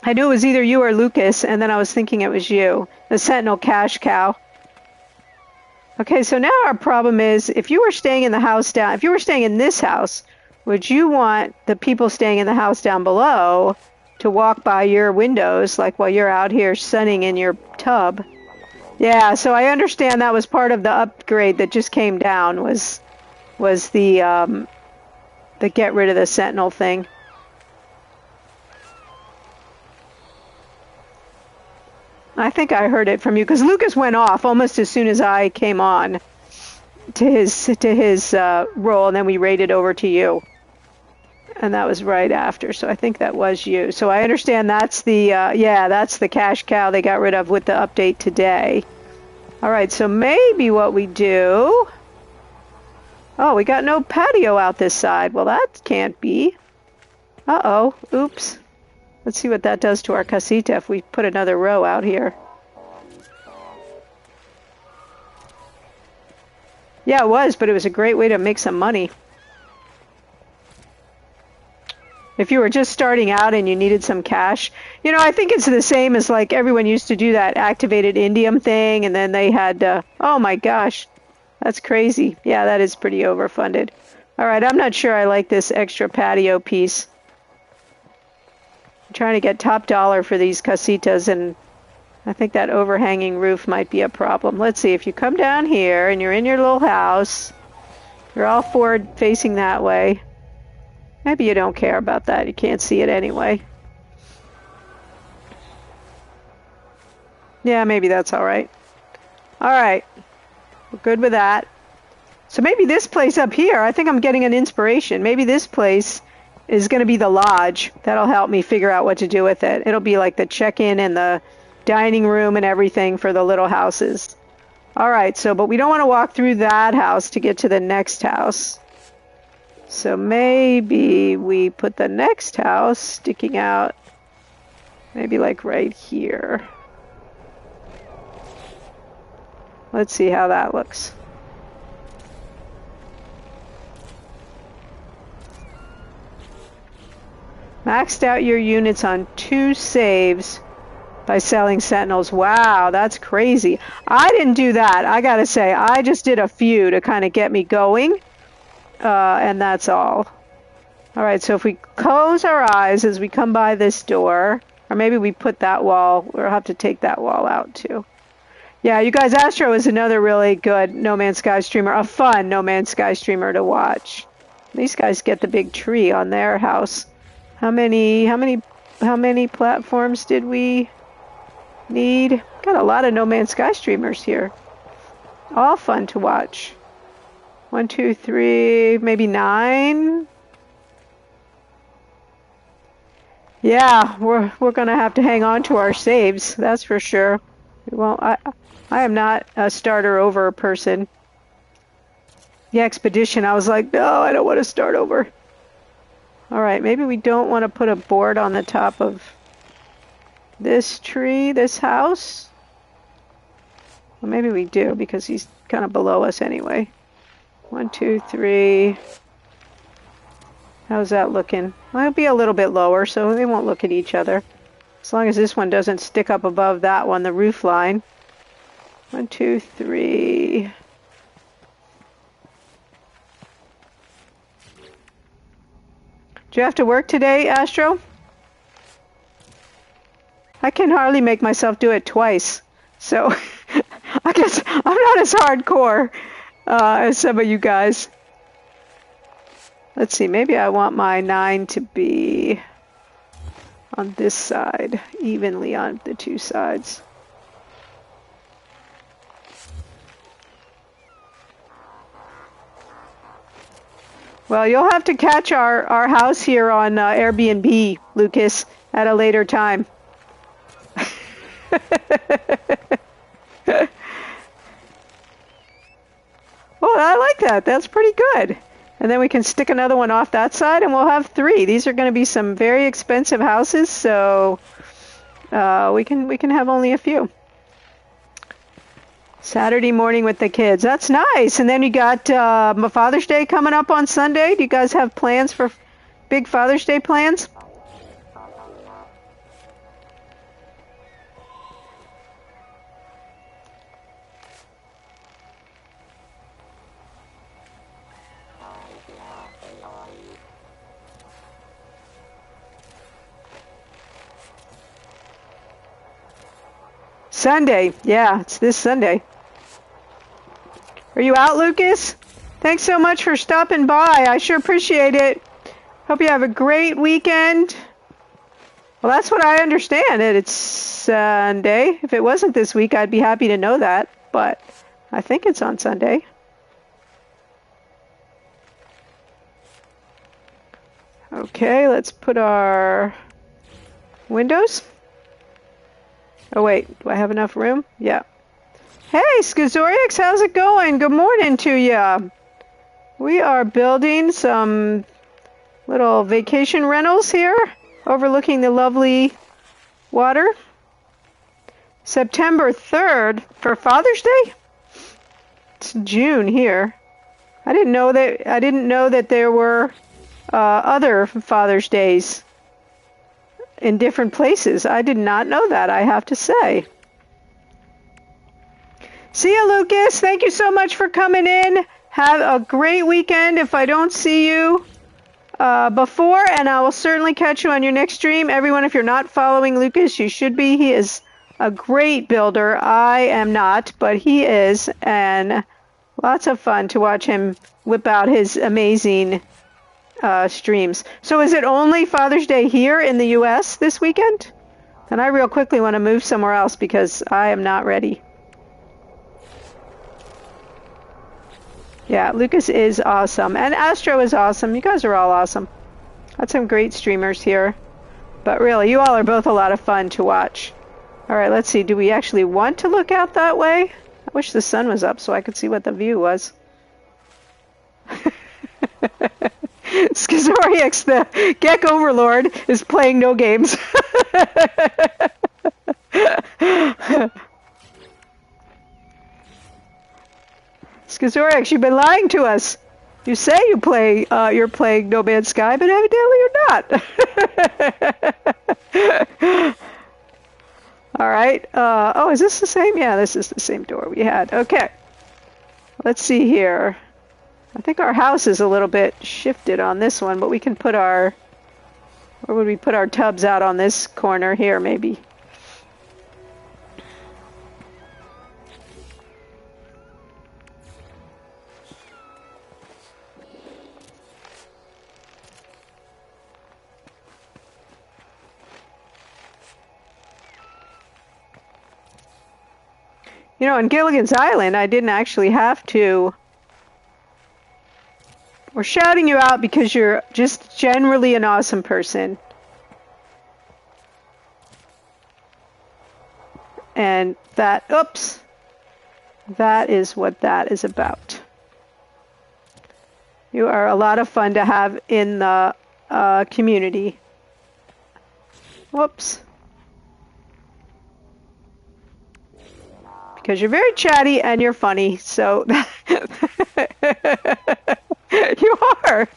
A: I knew it was either you or Lucas, and then I was thinking it was you. The Sentinel cash cow. Okay, so now our problem is, if you were staying in the house down... If you were staying in this house, would you want the people staying in the house down below to walk by your windows, like while you're out here sunning in your tub? Yeah, so I understand that was part of the upgrade that just came down, was the get rid of the Sentinel thing. I think I heard it from you, because Lucas went off almost as soon as I came on to his role, and then we raided over to you. And that was right after, so I think that was you. So I understand that's the, that's the cash cow they got rid of with the update today. All right, so maybe what we do... Oh, we got no patio out this side. Well, that can't be. Uh-oh, oops. Let's see what that does to our casita if we put another row out here. Yeah, it was, but it was a great way to make some money. If you were just starting out and you needed some cash. You know, I think it's the same as like everyone used to do that activated indium thing, and then they had, oh my gosh, that's crazy. Yeah, that is pretty overfunded. All right, I'm not sure I like this extra patio piece. I'm trying to get top dollar for these casitas, and I think that overhanging roof might be a problem. Let's see, if you come down here and you're in your little house, you're all forward facing that way. Maybe you don't care about that. You can't see it anyway. Yeah, maybe that's all right. All right. We're good with that. So maybe this place up here, I think I'm getting an inspiration. Maybe this place is going to be the lodge. That'll help me figure out what to do with it. It'll be like the check-in and the dining room and everything for the little houses. All right, so, but we don't want to walk through that house to get to the next house. So maybe we put the next house sticking out, maybe like right here. Let's see how that looks. Maxed out your units on 2 saves by selling Sentinels. Wow, that's crazy. I didn't do that. I gotta say, I just did a few to kind of get me going. And that's all. All right, so if we close our eyes as we come by this door, or maybe we put that wall, we'll have to take that wall out too. Yeah, you guys, Astro is another really good No Man's Sky streamer, a fun No Man's Sky streamer to watch. These guys get the big tree on their house. How many platforms did we need? Got a lot of No Man's Sky streamers here. All fun to watch. 1, 2, 3, maybe 9. Yeah, we're gonna have to hang on to our saves. That's for sure. Well, I am not a starter over person. The expedition, I was like, no, I don't want to start over. All right, maybe we don't want to put a board on the top of this tree, this house. Well, maybe we do because he's kind of below us anyway. 1, 2, 3. How's that looking? Well, it'll be a little bit lower, so they won't look at each other. As long as this one doesn't stick up above that one, the roof line. 1, 2, 3. Do you have to work today, Astro? I can hardly make myself do it twice. So I guess I'm not as hardcore as some of you guys. Let's see, maybe I want my 9 to be on this side, evenly on the two sides. Well, you'll have to catch our house here on Airbnb, Lucas, at a later time. Well, I like that. That's pretty good. And then we can stick another one off that side, and we'll have 3. These are going to be some very expensive houses, so we can have only a few. Saturday morning with the kids. That's nice. And then you got Father's Day coming up on Sunday. Do you guys have plans for big Father's Day plans? Sunday. Yeah, it's this Sunday. Are you out, Lucas? Thanks so much for stopping by. I sure appreciate it. Hope you have a great weekend. Well, that's what I understand. It's Sunday. If it wasn't this week, I'd be happy to know that. But I think it's on Sunday. Okay, let's put our windows. Oh, wait. Do I have enough room? Yeah. Hey, Skazorix, how's it going? Good morning to ya. We are building some little vacation rentals here, overlooking the lovely water. September 3rd for Father's Day? It's June here. I didn't know that there were other Father's Days in different places. I did not know that, I have to say. See ya, Lucas. Thank you so much for coming in. Have a great weekend if I don't see you before, and I will certainly catch you on your next stream. Everyone, if you're not following Lucas, you should be. He is a great builder. I am not, but he is, and lots of fun to watch him whip out his amazing streams. So is it only Father's Day here in the U.S. this weekend? And I real quickly want to move somewhere else because I am not ready. Yeah, Lucas is awesome. And Astro is awesome. You guys are all awesome. Got some great streamers here. But really, you all are both a lot of fun to watch. Alright, let's see. Do we actually want to look out that way? I wish the sun was up so I could see what the view was. Skazorix, the Gek Overlord, is playing no games. Skazorix, you've been lying to us. You say you're playing No Man's Sky, but evidently you're not. All right. Oh, is this the same? Yeah, this is the same door we had. Okay. Let's see here. I think our house is a little bit shifted on this one, but we can put our... Where would we put our tubs out on this corner here, maybe? You know, on Gilligan's Island, I didn't actually have to... We're shouting you out because you're just generally an awesome person. And that... Oops! That is what that is about. You are a lot of fun to have in the community. Whoops. Because you're very chatty and you're funny, so you are.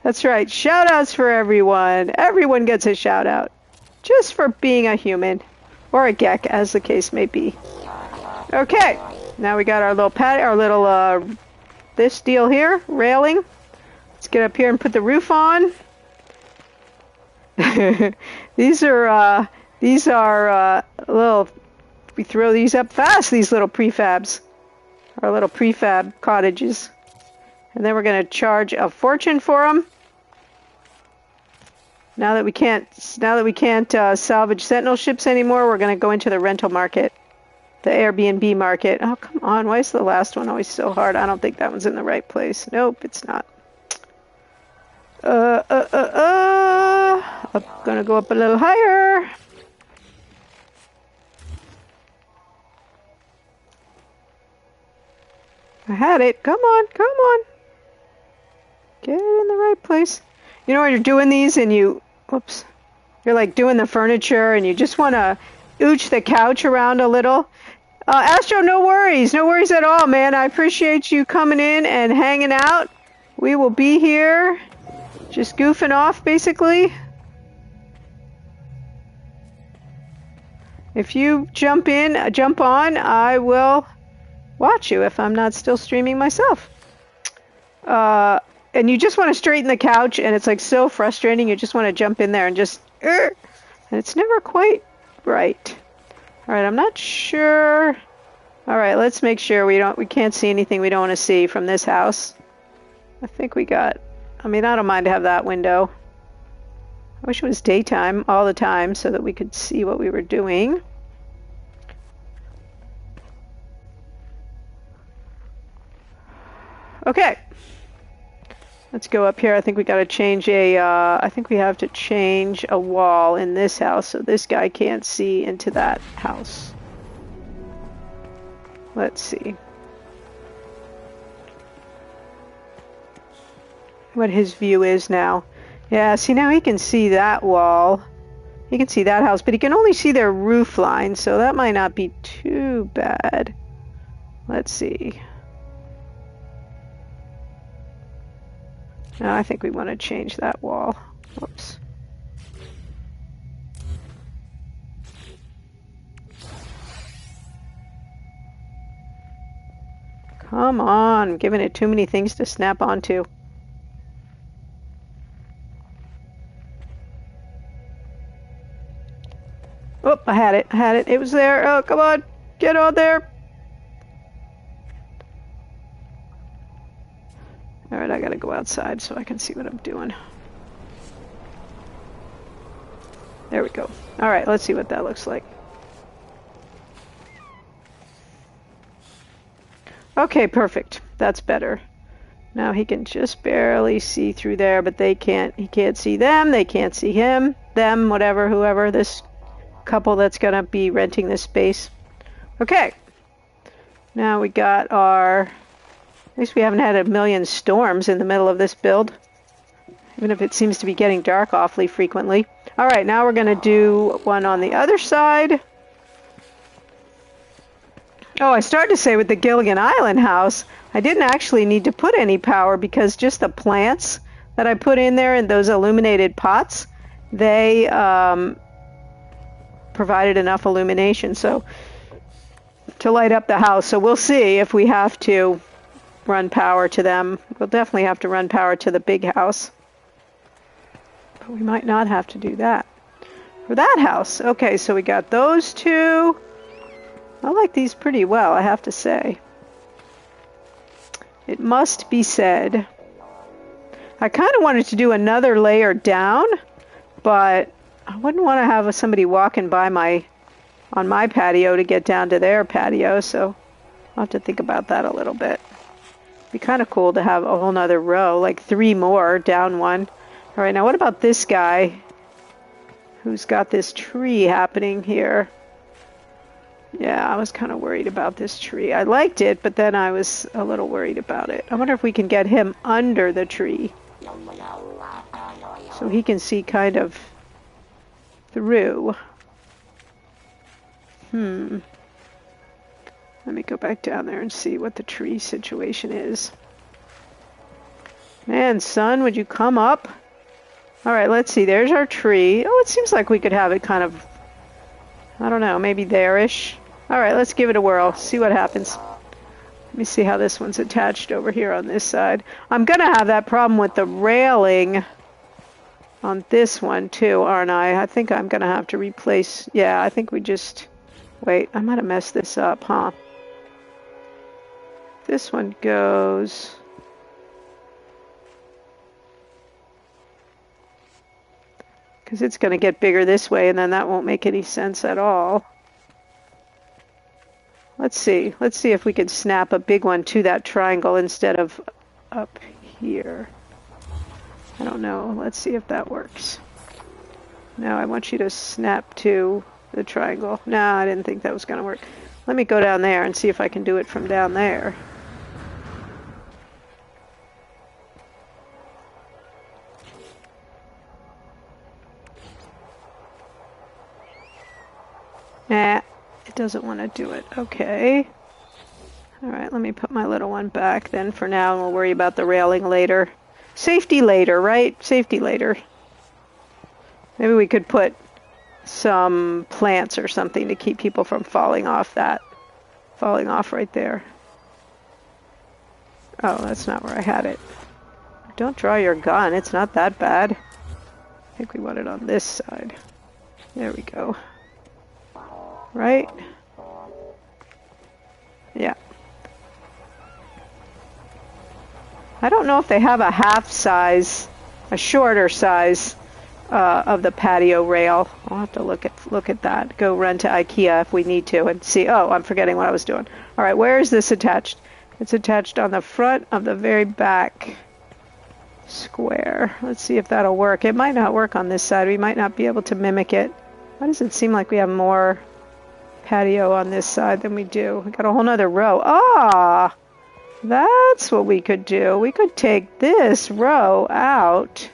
A: That's right. Shout outs for everyone. Everyone gets a shout out. Just for being a human. Or a Gek, as the case may be. Okay. Now we got our little this deal here, railing. Let's get up here and put the roof on. These are little, we throw these up fast, these little prefabs. Our little prefab cottages. And then we're going to charge a fortune for them. Now that we can't salvage Sentinel ships anymore, we're going to go into the rental market. The Airbnb market. Oh, come on. Why is the last one always so hard? I don't think that one's in the right place. Nope, it's not. I'm gonna go up a little higher. I had it. Come on, come on. Get it in the right place. You know when you're doing these and you're like doing the furniture and you just want to ooch the couch around a little. Astro, no worries at all, man. I appreciate you coming in and hanging out. We will be here, just goofing off, basically. If you jump on, I will watch you if I'm not still streaming myself. And you just want to straighten the couch, and it's like so frustrating. You just want to jump in there and just, and it's never quite right. All right, I'm not sure. All right, let's make sure we can't see anything we don't want to see from this house. I think we got, I don't mind to have that window. I wish it was daytime all the time so that we could see what we were doing. Okay. Let's go up here. I think we got to change I think we have to change a wall in this house so this guy can't see into that house. Let's see what his view is now. Yeah, see, now he can see that wall. He can see that house, but he can only see their roof line, so that might not be too bad. Let's see. No, I think we want to change that wall. Whoops. Come on, I'm giving it too many things to snap onto. Oh, I had it. It was there. Oh, come on. Get on there. Alright, I gotta go outside so I can see what I'm doing. There we go. Alright, let's see what that looks like. Okay, perfect. That's better. Now he can just barely see through there, but he can't see them, they can't see him, them, whatever, whoever, this couple that's gonna be renting this space. Okay. Now we got our, at least we haven't had a million storms in the middle of this build, even if it seems to be getting dark awfully frequently. Alright, now we're gonna do one on the other side. Oh, I started to say with the Gilligan Island house, I didn't actually need to put any power because just the plants that I put in there in those illuminated pots, they provided enough illumination to light up the house. So we'll see if we have to run power to them. We'll definitely have to run power to the big house. But we might not have to do that for that house. Okay, so we got those two. I like these pretty well, I have to say. It must be said. I kind of wanted to do another layer down, but I wouldn't want to have somebody walking by on my patio to get down to their patio, so I'll have to think about that a little bit. It'd be kind of cool to have a whole nother row, like 3 more, down one. All right, now what about this guy who's got this tree happening here? Yeah, I was kind of worried about this tree. I liked it, but then I was a little worried about it. I wonder if we can get him under the tree so he can see kind of through. Let me go back down there and see what the tree situation is. Man, son, would you come up? All right, let's see. There's our tree. Oh, it seems like we could have it kind of, I don't know, maybe there-ish. All right, let's give it a whirl. See what happens. Let me see how this one's attached over here on this side. I'm going to have that problem with the railing on this one too, aren't I? I think I'm going to have to replace... Yeah, I think we just... Wait, I might have messed this up, huh? This one goes... Because it's going to get bigger this way, and then that won't make any sense at all. Let's see. Let's see if we can snap a big one to that triangle instead of up here. I don't know. Let's see if that works. No, I want you to snap to the triangle. No, I didn't think that was going to work. Let me go down there and see if I can do it from down there. Nah, it doesn't want to do it. Okay. All right, let me put my little one back then for now, and we'll worry about the railing later. Safety later, right? Safety later. Maybe we could put some plants or something to keep people from falling off that. Falling off right there. Oh, that's not where I had it. Don't draw your gun. It's not that bad. I think we want it on this side. There we go. Right? Yeah. I don't know if they have a half size, a shorter size of the patio rail. I'll have to look at that. Go run to IKEA if we need to and see. Oh, I'm forgetting what I was doing. All right, where is this attached? It's attached on the front of the very back square. Let's see if that'll work. It might not work on this side. We might not be able to mimic it. Why does it seem like we have more patio on this side than we do? We got a whole nother row. Ah, that's what we could do. We could take this row out.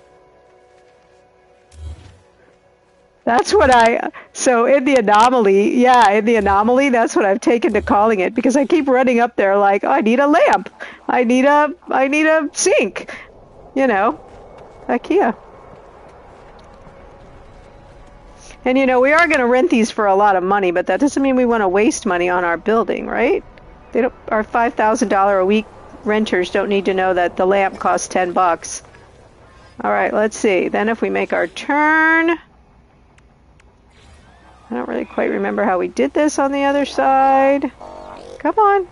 A: That's what so in the anomaly, yeah, in the anomaly, that's what I've taken to calling it, because I keep running up there like, oh, I need a lamp. I need a sink. You know, IKEA. And you know, we are going to rent these for a lot of money, but that doesn't mean we want to waste money on our building, right? Our $5,000 a week renters don't need to know that the lamp costs $10. All right, let's see. Then if we make our turn, I don't really quite remember how we did this on the other side. Come on.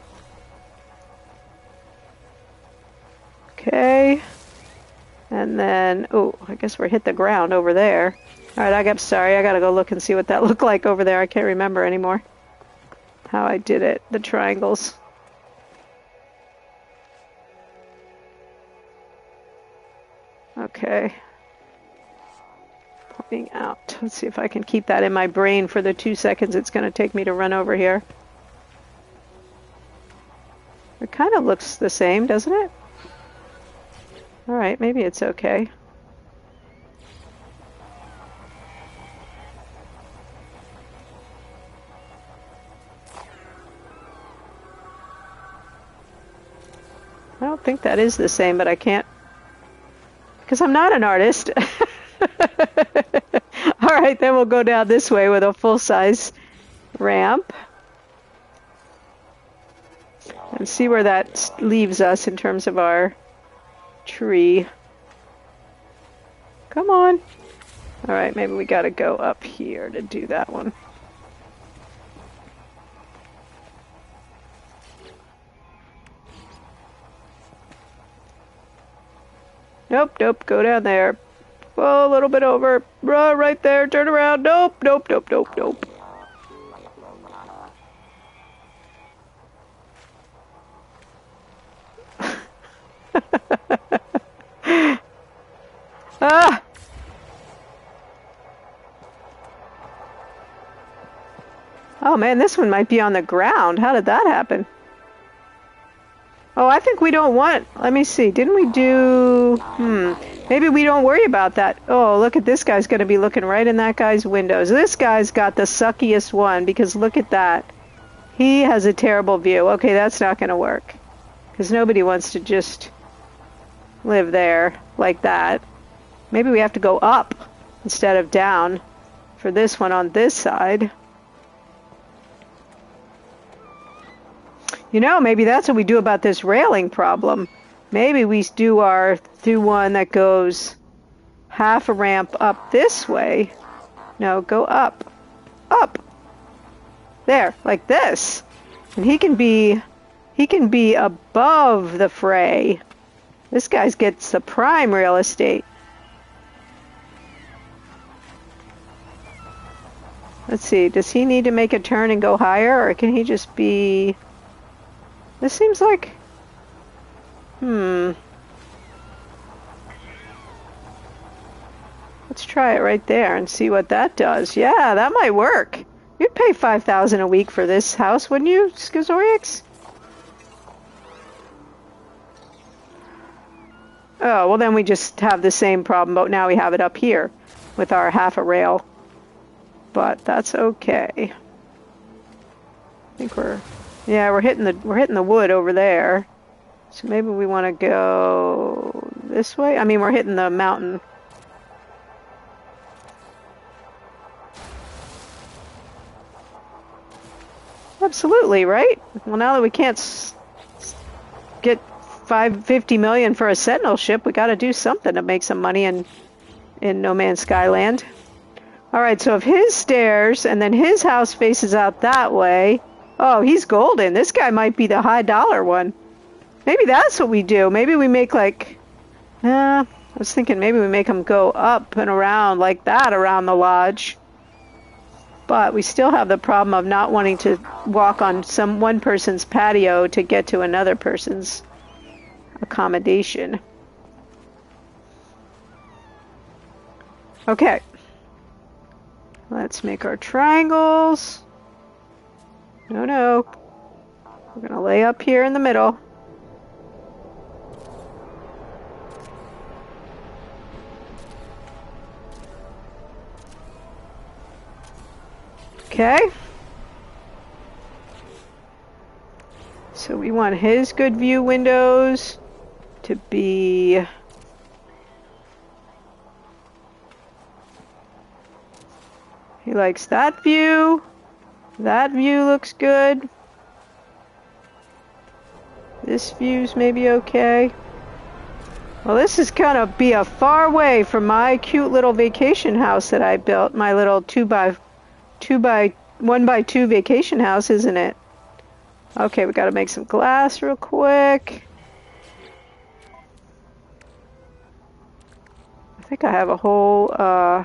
A: Okay. And then, oh, I guess we're hit the ground over there. All right, I'm sorry. I got to go look and see what that looked like over there. I can't remember anymore how I did it, the triangles. Okay. Pointing out. Let's see if I can keep that in my brain for the 2 seconds it's going to take me to run over here. It kind of looks the same, doesn't it? All right, maybe it's okay. I don't think that is the same, but I can't, because I'm not an artist. All right, then we'll go down this way with a full-size ramp and see where that leaves us in terms of our tree. Come on. All right, maybe we got to go up here to do that one. Nope, nope, go down there. Oh, a little bit over. Right there, turn around. Nope, nope, nope, nope, nope. Ah! Oh man, this one might be on the ground. How did that happen? Oh, I think we don't want... Let me see. Didn't we do... Maybe we don't worry about that. Oh, look at this guy's going to be looking right in that guy's windows. This guy's got the suckiest one, because look at that. He has a terrible view. Okay, that's not going to work. Because nobody wants to just live there like that. Maybe we have to go up instead of down for this one on this side. You know, maybe that's what we do about this railing problem. Maybe we do one that goes half a ramp up this way. No, go up. Up. There, like this. And he can be above the fray. This guy gets the prime real estate. Let's see, does he need to make a turn and go higher, or can he just be... This seems like... Let's try it right there and see what that does. Yeah, that might work. You'd pay $5,000 a week for this house, wouldn't you, Schizoryx? Oh, well then we just have the same problem, but now we have it up here with our half a rail. But that's okay. I think we're hitting the wood over there. So maybe we want to go this way. I mean, we're hitting the mountain. Absolutely, right? Well, now that we can't get $50 million for a Sentinel ship, we got to do something to make some money in No Man's Sky land. All right, so if his stairs and then his house faces out that way, oh, he's golden. This guy might be the high dollar one. Maybe that's what we do. Maybe we make like, I was thinking maybe we make him go up and around like that around the lodge. But we still have the problem of not wanting to walk on one person's patio to get to another person's accommodation. Okay. Let's make our triangles. No. We're going to lay up here in the middle. Okay. So we want his good view windows to be... He likes that view. That view looks good. This view's maybe okay. Well, this is gonna be a far way from my cute little vacation house that I built. My little 1x2 vacation house, isn't it? Okay, we gotta make some glass real quick. I think I have a whole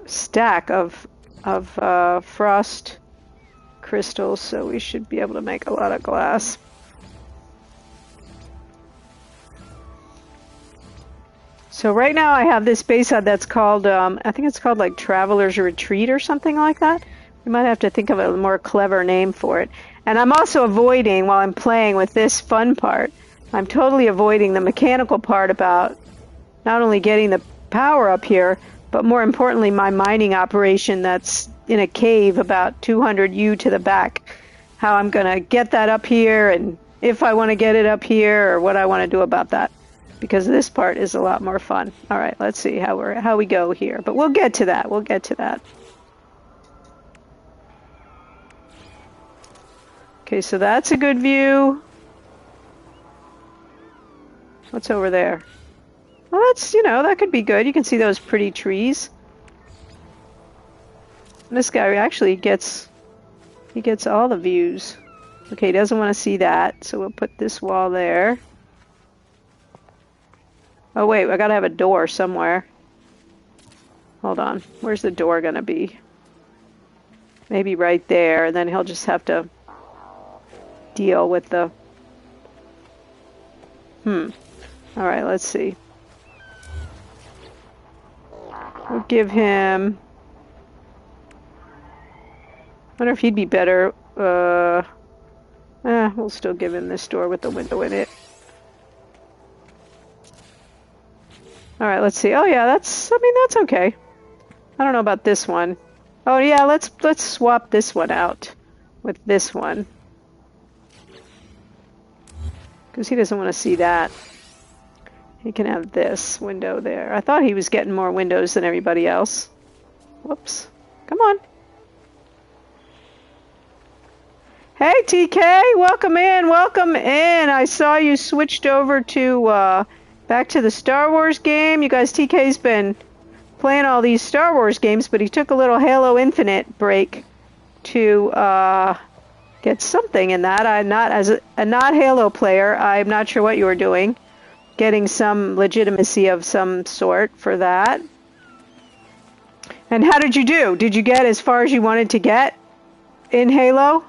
A: stack of frost crystals, so we should be able to make a lot of glass. So right now I have this base that's called, I think it's called like Traveler's Retreat or something like that. We might have to think of a more clever name for it. And I'm also avoiding, while I'm playing with this fun part, I'm totally avoiding the mechanical part about not only getting the power up here, but more importantly, my mining operation that's in a cave about 200 U to the back. How I'm going to get that up here, and if I want to get it up here, or what I want to do about that. Because this part is a lot more fun. All right, let's see how we go here. But we'll get to that. We'll get to that. Okay, so that's a good view. What's over there? Well, that's, that could be good. You can see those pretty trees. And this guy actually gets all the views. Okay, he doesn't want to see that, so we'll put this wall there. Oh wait, I gotta have a door somewhere. Hold on, where's the door gonna be? Maybe right there, and then he'll just have to deal with the... Alright, let's see. We'll give him... I wonder if he'd be better. We'll still give him this door with the window in it. Alright, let's see. Oh yeah, that's okay. I don't know about this one. Oh yeah, let's swap this one out with this one. Because he doesn't want to see that. He can have this window there. I thought he was getting more windows than everybody else. Whoops. Come on. Hey TK, welcome in, welcome in. I saw you switched over to back to the Star Wars game. You guys, TK's been playing all these Star Wars games, but he took a little Halo Infinite break to get something in that. I'm not as a not Halo player. I'm not sure what you were doing. Getting some legitimacy of some sort for that. And how did you do? Did you get as far as you wanted to get in Halo?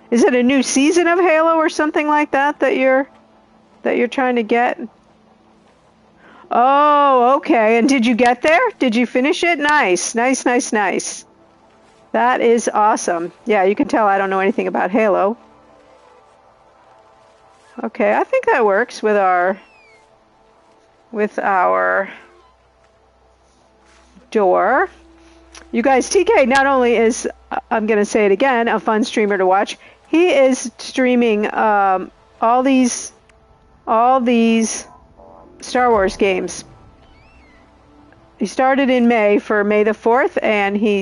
A: Is it a new season of Halo or something like that that you're trying to get? Oh, okay. And did you get there? Did you finish it? Nice. Nice, nice, nice. That is awesome. Yeah, you can tell I don't know anything about Halo. Okay, I think that works with our door. You guys, TK not only is, I'm going to say it again, a fun streamer to watch, he is streaming all these Star Wars games. He started in May for May the 4th, and he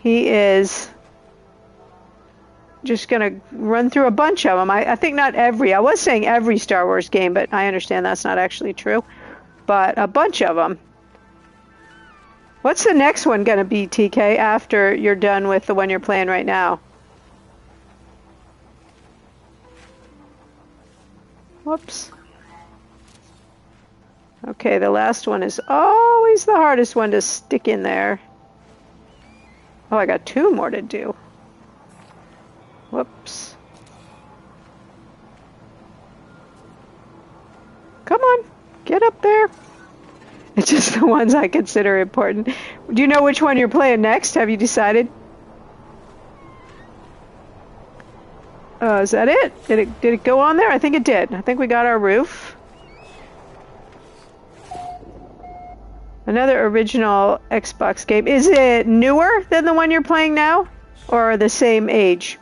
A: is just going to run through a bunch of them. I think not every. I was saying every Star Wars game, but I understand that's not actually true. But a bunch of them. What's the next one going to be, TK, after you're done with the one you're playing right now? Whoops. Okay, the last one is always the hardest one to stick in there. Oh, I got 2 more to do. Whoops. Come on, get up there. It's just the ones I consider important. Do you know which one you're playing next? Have you decided? Is that it? Did it go on there? I think it did. I think we got our roof. Another original Xbox game. Is it newer than the one you're playing now? Or the same age?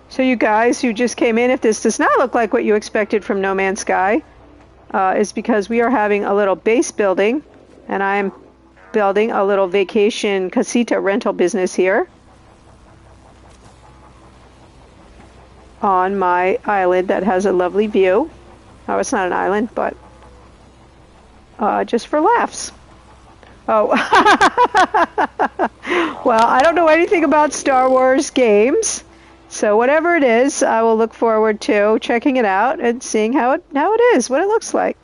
A: So you guys who just came in, if this does not look like what you expected from No Man's Sky, is because we are having a little base building, and I'm building a little vacation casita rental business here on my island that has a lovely view. Oh, it's not an island, but just for laughs. Oh, well, I don't know anything about Star Wars games. So whatever it is, I will look forward to checking it out and seeing how it is, what it looks like.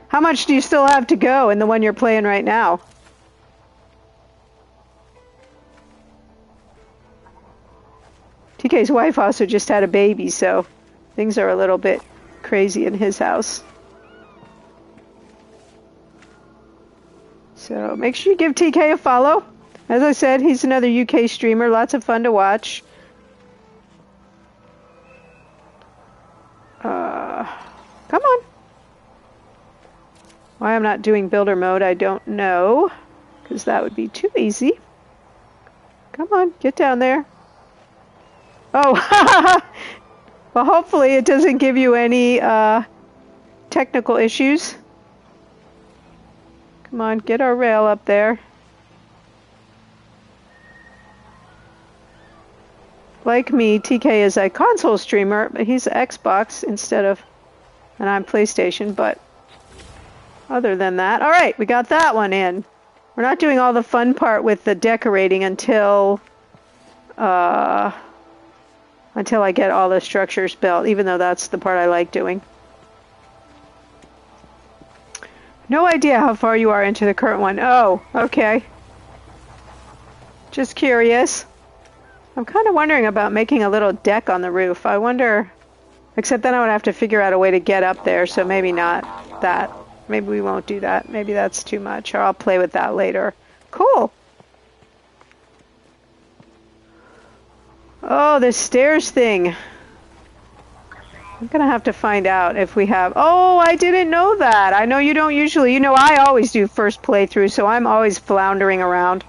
A: How much do you still have to go in the one you're playing right now? TK's wife also just had a baby, so things are a little bit crazy in his house. So make sure you give TK a follow. As I said, he's another UK streamer, lots of fun to watch. Come on. Why I'm not doing builder mode, I don't know, because that would be too easy. Come on, get down there. Oh, well, hopefully it doesn't give you any technical issues. Come on, get our rail up there. Like me, TK is a console streamer, but he's Xbox instead of, and I'm PlayStation, but other than that, all right, we got that one in. We're not doing all the fun part with the decorating until I get all the structures built, even though that's the part I like doing. No idea how far you are into the current one. Oh, okay. Just curious. I'm kind of wondering about making a little deck on the roof. I wonder, except then I would have to figure out a way to get up there, so maybe not that. Maybe we won't do that. Maybe that's too much, or I'll play with that later. Cool. Oh, this stairs thing. I'm going to have to find out if we have... Oh, I didn't know that. I know you don't usually... You know, I always do first playthrough, so I'm always floundering around.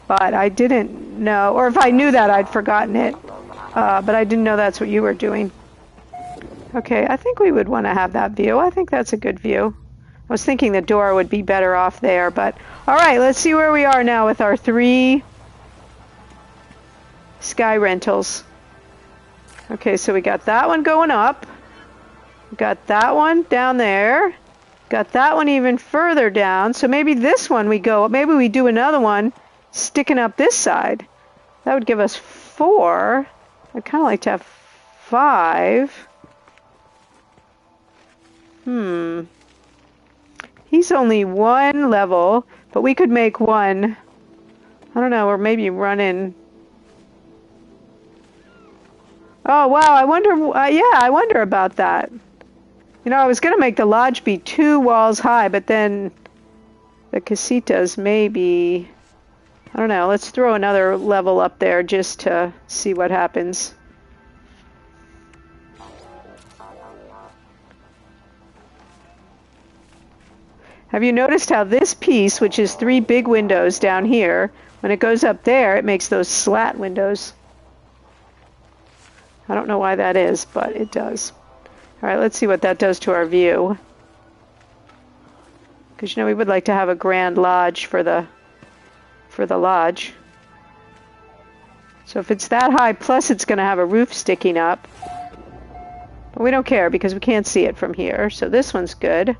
A: But I didn't know, or if I knew that, I'd forgotten it. but I didn't know that's what you were doing. Okay, I think we would want to have that view. I think that's a good view. I was thinking the door would be better off there, but all right, let's see where we are now with our 3 sky rentals. Okay, so we got that one going up. We got that one down there. Got that one even further down. So maybe this one maybe we do another one sticking up this side. That would give us 4. I'd kind of like to have 5. He's only 1 level, but we could make 1. I don't know, or maybe run in. Oh, wow, I wonder, yeah, I wonder about that. You know, I was going to make the lodge be 2 walls high, but then the casitas maybe, I don't know, let's throw another level up there just to see what happens. Have you noticed how this piece, which is 3 big windows down here, when it goes up there, it makes those slat windows? I don't know why that is, but it does. All right, let's see what that does to our view. Because, you know, we would like to have a grand lodge for the lodge. So if it's that high, plus it's going to have a roof sticking up. But we don't care because we can't see it from here. So this one's good.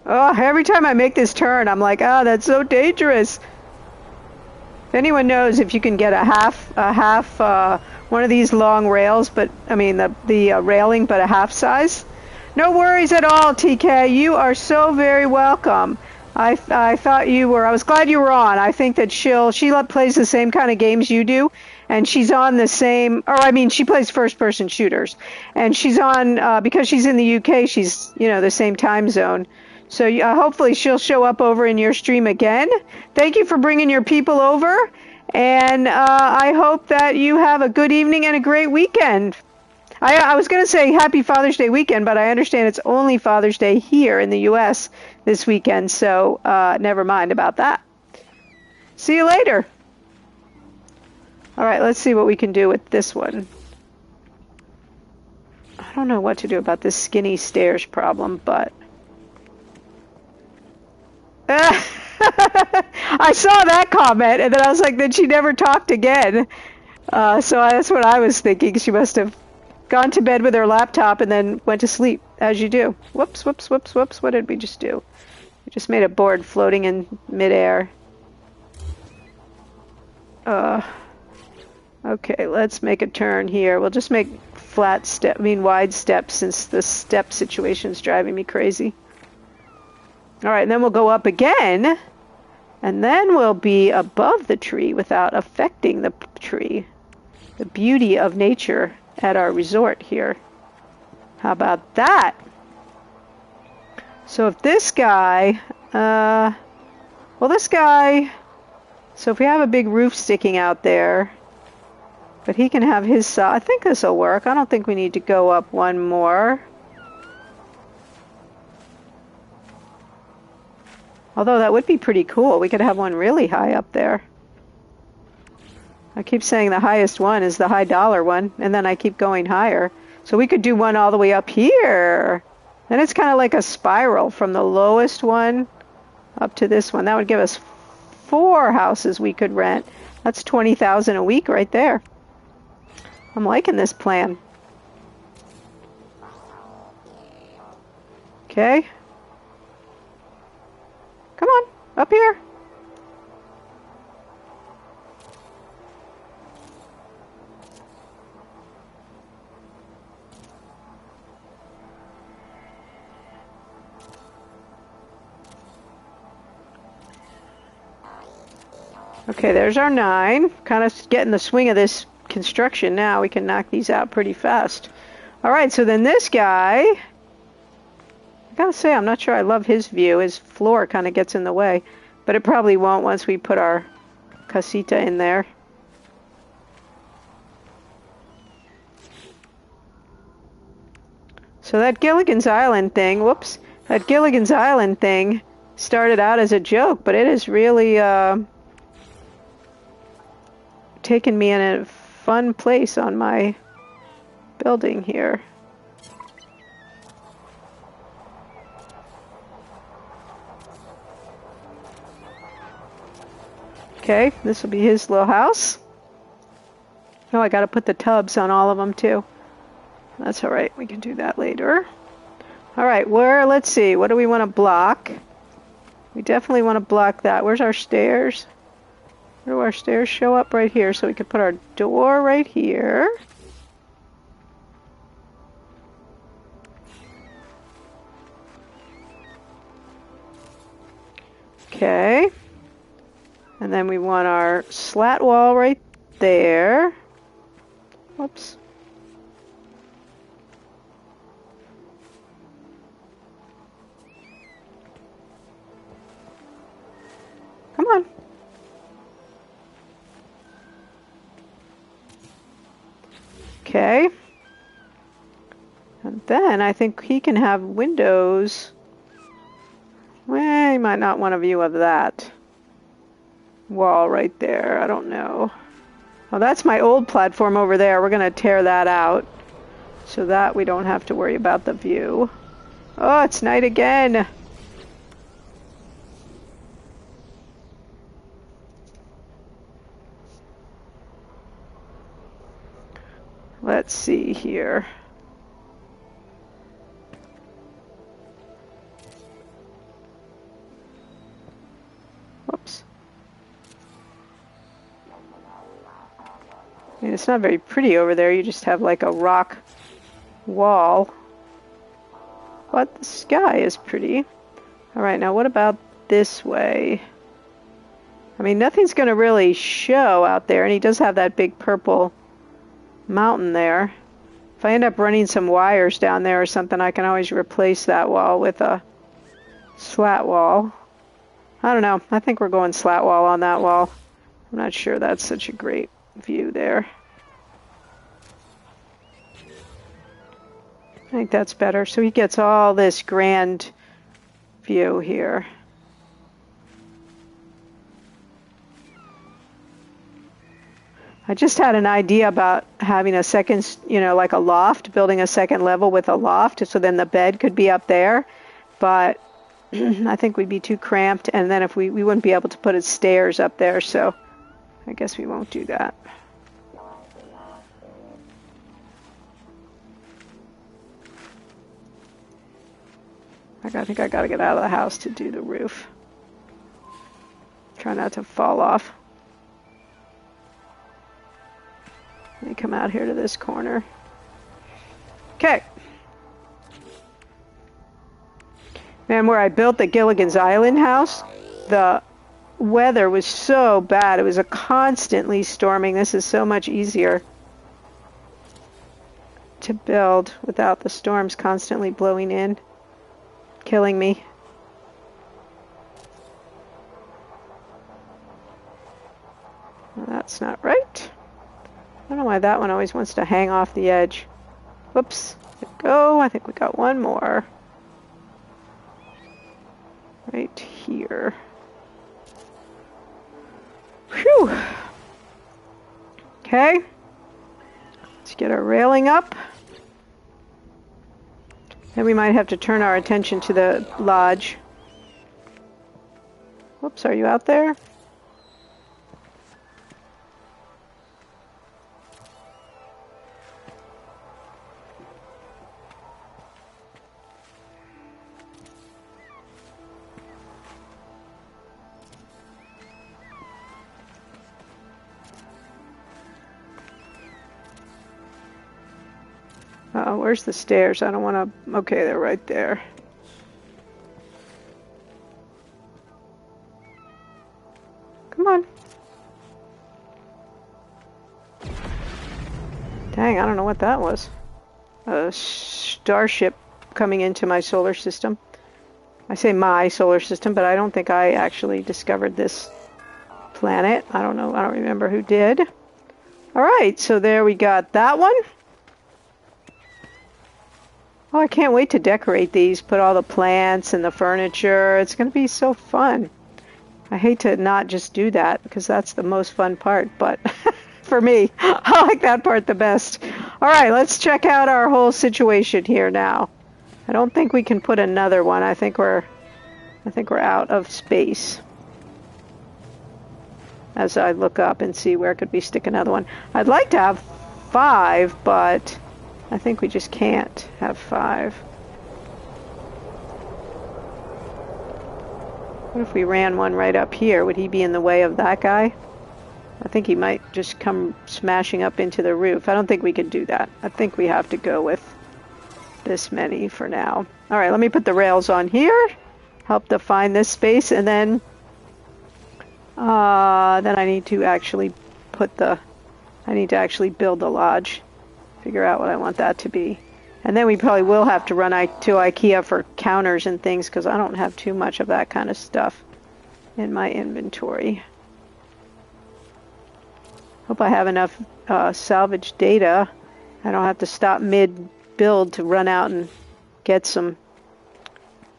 A: Oh, every time I make this turn, I'm like, oh, that's so dangerous. If anyone knows if you can get a half one of these long rails, but I mean the railing, but a half size. No worries at all, TK. You are so very welcome. I thought you were. I was glad you were on. I think that she plays the same kind of games you do, and she's on the same. Or I mean, she plays first-person shooters, and she's on because she's in the UK. She's the same time zone. So hopefully she'll show up over in your stream again. Thank you for bringing your people over. And I hope that you have a good evening and a great weekend. I was going to say Happy Father's Day weekend, but I understand it's only Father's Day here in the U.S. this weekend. So never mind about that. See you later. All right, let's see what we can do with this one. I don't know what to do about this skinny stairs problem, but... I saw that comment, and then I was like, then she never talked again. So that's what I was thinking. She must have gone to bed with her laptop and then went to sleep, as you do. Whoops, whoops, whoops, whoops. What did we just do? We just made a board floating in midair. Okay, let's make a turn here. We'll just make wide steps, since the step situation's driving me crazy. All right, and then we'll go up again, and then we'll be above the tree without affecting the tree. The beauty of nature at our resort here. How about that? So if this guy, so if we have a big roof sticking out there, but he can have his, I think this will work. I don't think we need to go up one more. Although that would be pretty cool. We could have one really high up there. I keep saying the highest one is the high dollar one, and then I keep going higher. So we could do one all the way up here. Then it's kind of like a spiral from the lowest one up to this one. That would give us 4 houses we could rent. That's $20,000 a week right there. I'm liking this plan. Okay. Come on, up here. Okay, there's our 9. Kind of getting the swing of this construction now. We can knock these out pretty fast. All right, so then this guy, I gotta say, I'm not sure I love his view. His floor kind of gets in the way, but it probably won't once we put our casita in there. So that Gilligan's Island thing, that Gilligan's Island thing started out as a joke, but it is really taken me in a fun place on my building here. Okay, this will be his little house. Oh, I gotta put the tubs on all of them too. That's alright, we can do that later. Alright, let's see, what do we want to block? We definitely want to block that. Where's our stairs? Where do our stairs show up? Right here, so we could put our door right here. Okay. And then we want our slat wall right there. Whoops. Come on. Okay. And then I think he can have windows. Well, he might not want a view of that wall right there. I don't know. Oh, that's my old platform over there. We're going to tear that out so that we don't have to worry about the view. Oh, it's night again. Let's see here. Whoops. I mean, it's not very pretty over there. You just have like a rock wall. But the sky is pretty. Alright, now what about this way? I mean, nothing's going to really show out there. And he does have that big purple mountain there. If I end up running some wires down there or something, I can always replace that wall with a slat wall. I don't know. I think we're going slat wall on that wall. I'm not sure that's such a great view there. I think that's better. So he gets all this grand view here. I just had an idea about having a second, like a loft, building a second level with a loft, so then the bed could be up there. But I think we'd be too cramped, and then if we wouldn't be able to put stairs up there, so I guess we won't do that. I think I gotta get out of the house to do the roof. Try not to fall off. Let me come out here to this corner. Okay. Man, where I built the Gilligan's Island house, the weather was so bad. It was a constantly storming. This is so much easier to build without the storms constantly blowing in, killing me. Well, that's not right. I don't know why that one always wants to hang off the edge. Whoops. There we go. I think we got one more. Right here. Whew. Okay. Let's get our railing up. Then we might have to turn our attention to the lodge. Whoops, are you out there? Uh-oh, where's the stairs? I don't want to... Okay, they're right there. Come on. Dang, I don't know what that was. A starship coming into my solar system. I say my solar system, but I don't think I actually discovered this planet. I don't know. I don't remember who did. All right, so there we got that one. Oh, I can't wait to decorate these, put all the plants and the furniture. It's going to be so fun. I hate to not just do that because that's the most fun part, but for me. I like that part the best. All right, let's check out our whole situation here now. I don't think we can put another one. I think we're out of space. As I look up and see where could we stick another one. I'd like to have 5, but I think we just can't have 5. What if we ran one right up here? Would he be in the way of that guy? I think he might just come smashing up into the roof. I don't think we could do that. I think we have to go with this many for now. All right, let me put the rails on here. Help define this space, and then I need to actually build the lodge. Figure out what I want that to be. And then we probably will have to run to IKEA for counters and things, because I don't have too much of that kind of stuff in my inventory. Hope I have enough salvage data. I don't have to stop mid-build to run out and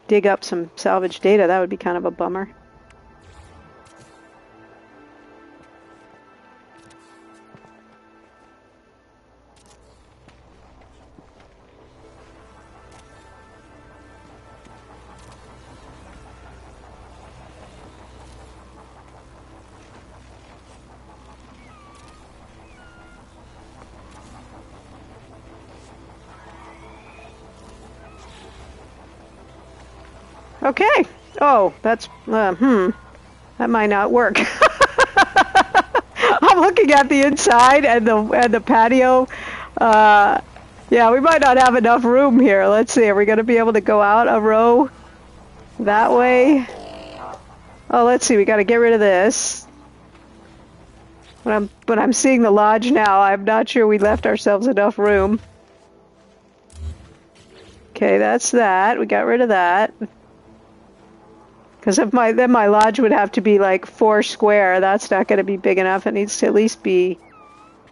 A: dig up some salvage data. That would be kind of a bummer. Okay. Oh, that's, that might not work. I'm looking at the inside and the patio. Yeah, we might not have enough room here. Let's see. Are we going to be able to go out a row that way? Oh, let's see. We got to get rid of this. When I'm seeing the lodge now, I'm not sure we left ourselves enough room. Okay, that's that. We got rid of that. Because then my lodge would have to be like 4 square. That's not going to be big enough. It needs to at least be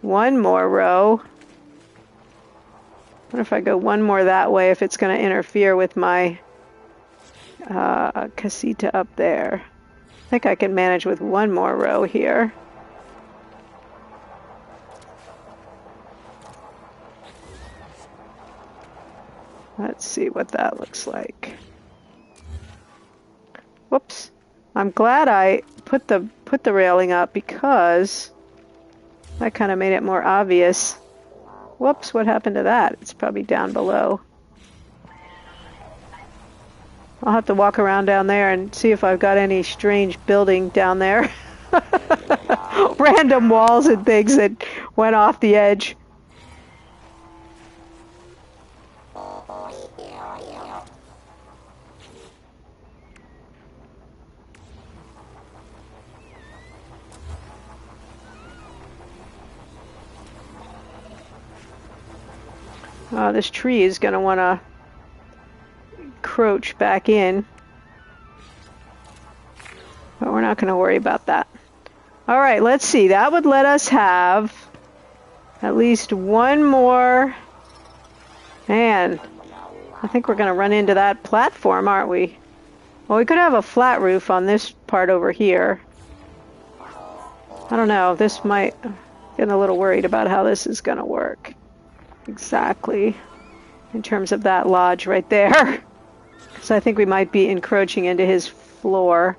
A: 1 more row. What if I go 1 more that way, if it's going to interfere with my casita up there? I think I can manage with 1 more row here. Let's see what that looks like. Whoops. I'm glad I put the railing up, because that kind of made it more obvious. Whoops, what happened to that? It's probably down below. I'll have to walk around down there and see if I've got any strange building down there. Random walls and things that went off the edge. This tree is going to want to encroach back in. But we're not going to worry about that. All right, let's see. That would let us have at least 1 more. Man, I think we're going to run into that platform, aren't we? Well, we could have a flat roof on this part over here. I don't know. This might... Getting a little worried about how this is going to work. Exactly. In terms of that lodge right there. So I think we might be encroaching into his floor.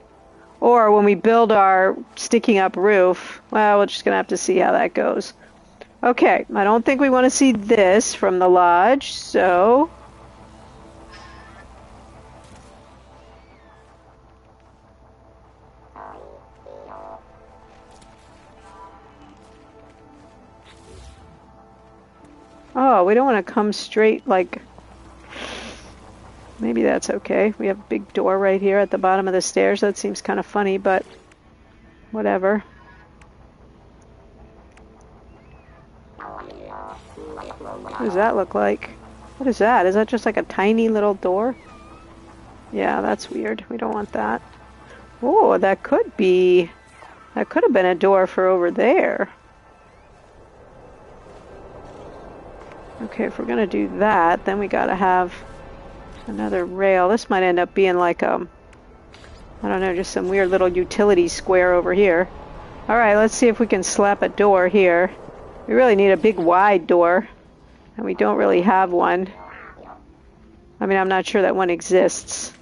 A: Or when we build our sticking up roof, well, we're just going to have to see how that goes. Okay, I don't think we want to see this from the lodge, so... Oh, we don't want to come straight, like... Maybe that's okay. We have a big door right here at the bottom of the stairs. That seems kind of funny, but whatever. What does that look like? What is that? Is that just like a tiny little door? Yeah, that's weird. We don't want that. Oh, that could have been a door for over there. Okay, if we're going to do that, then we got to have another rail. This might end up being like I don't know, just some weird little utility square over here. All right, let's see if we can slap a door here. We really need a big wide door, and we don't really have one. I mean, I'm not sure that one exists.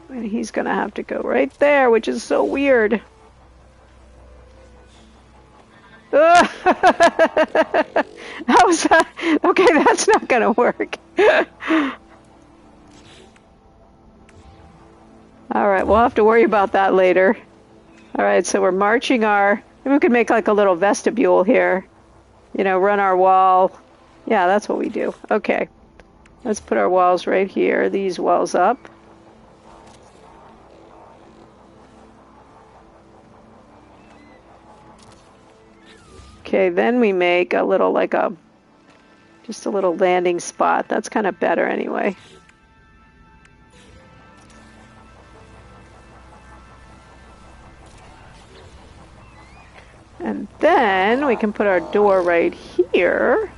A: And he's going to have to go right there, which is so weird. How was that? Okay, that's not going to work. All right, we'll have to worry about that later. All right, so we're marching our... Maybe we could make like a little vestibule here. You know, run our wall. Yeah, that's what we do. Okay. Let's put our walls right here. These walls up. Okay, then we make a little, like a... just a little landing spot. That's kind of better anyway. And then we can put our door right here.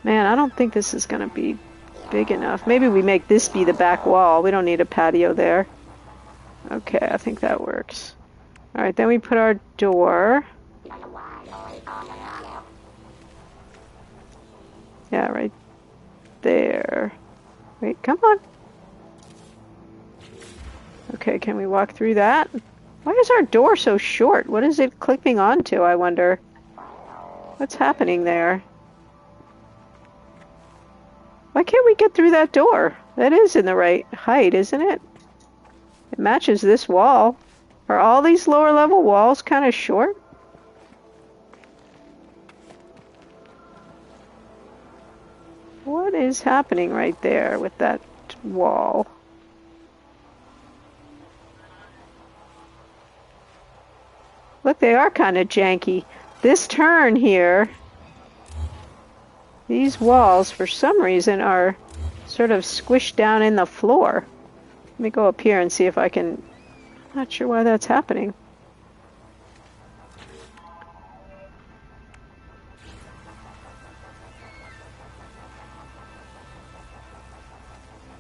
A: Man, I don't think this is going to be big enough. Maybe we make this be the back wall. We don't need a patio there. Okay, I think that works. All right, then we put our door. Yeah, right there. Wait, come on. Okay, can we walk through that? Why is our door so short? What is it clipping onto, I wonder? What's happening there? Why can't we get through that door? That is in the right height, isn't it? It matches this wall. Are all these lower level walls kind of short? What is happening right there with that wall? Look, they are kind of janky. This turn here, these walls, for some reason, are sort of squished down in the floor. Let me go up here and see if I can... I'm not sure why that's happening.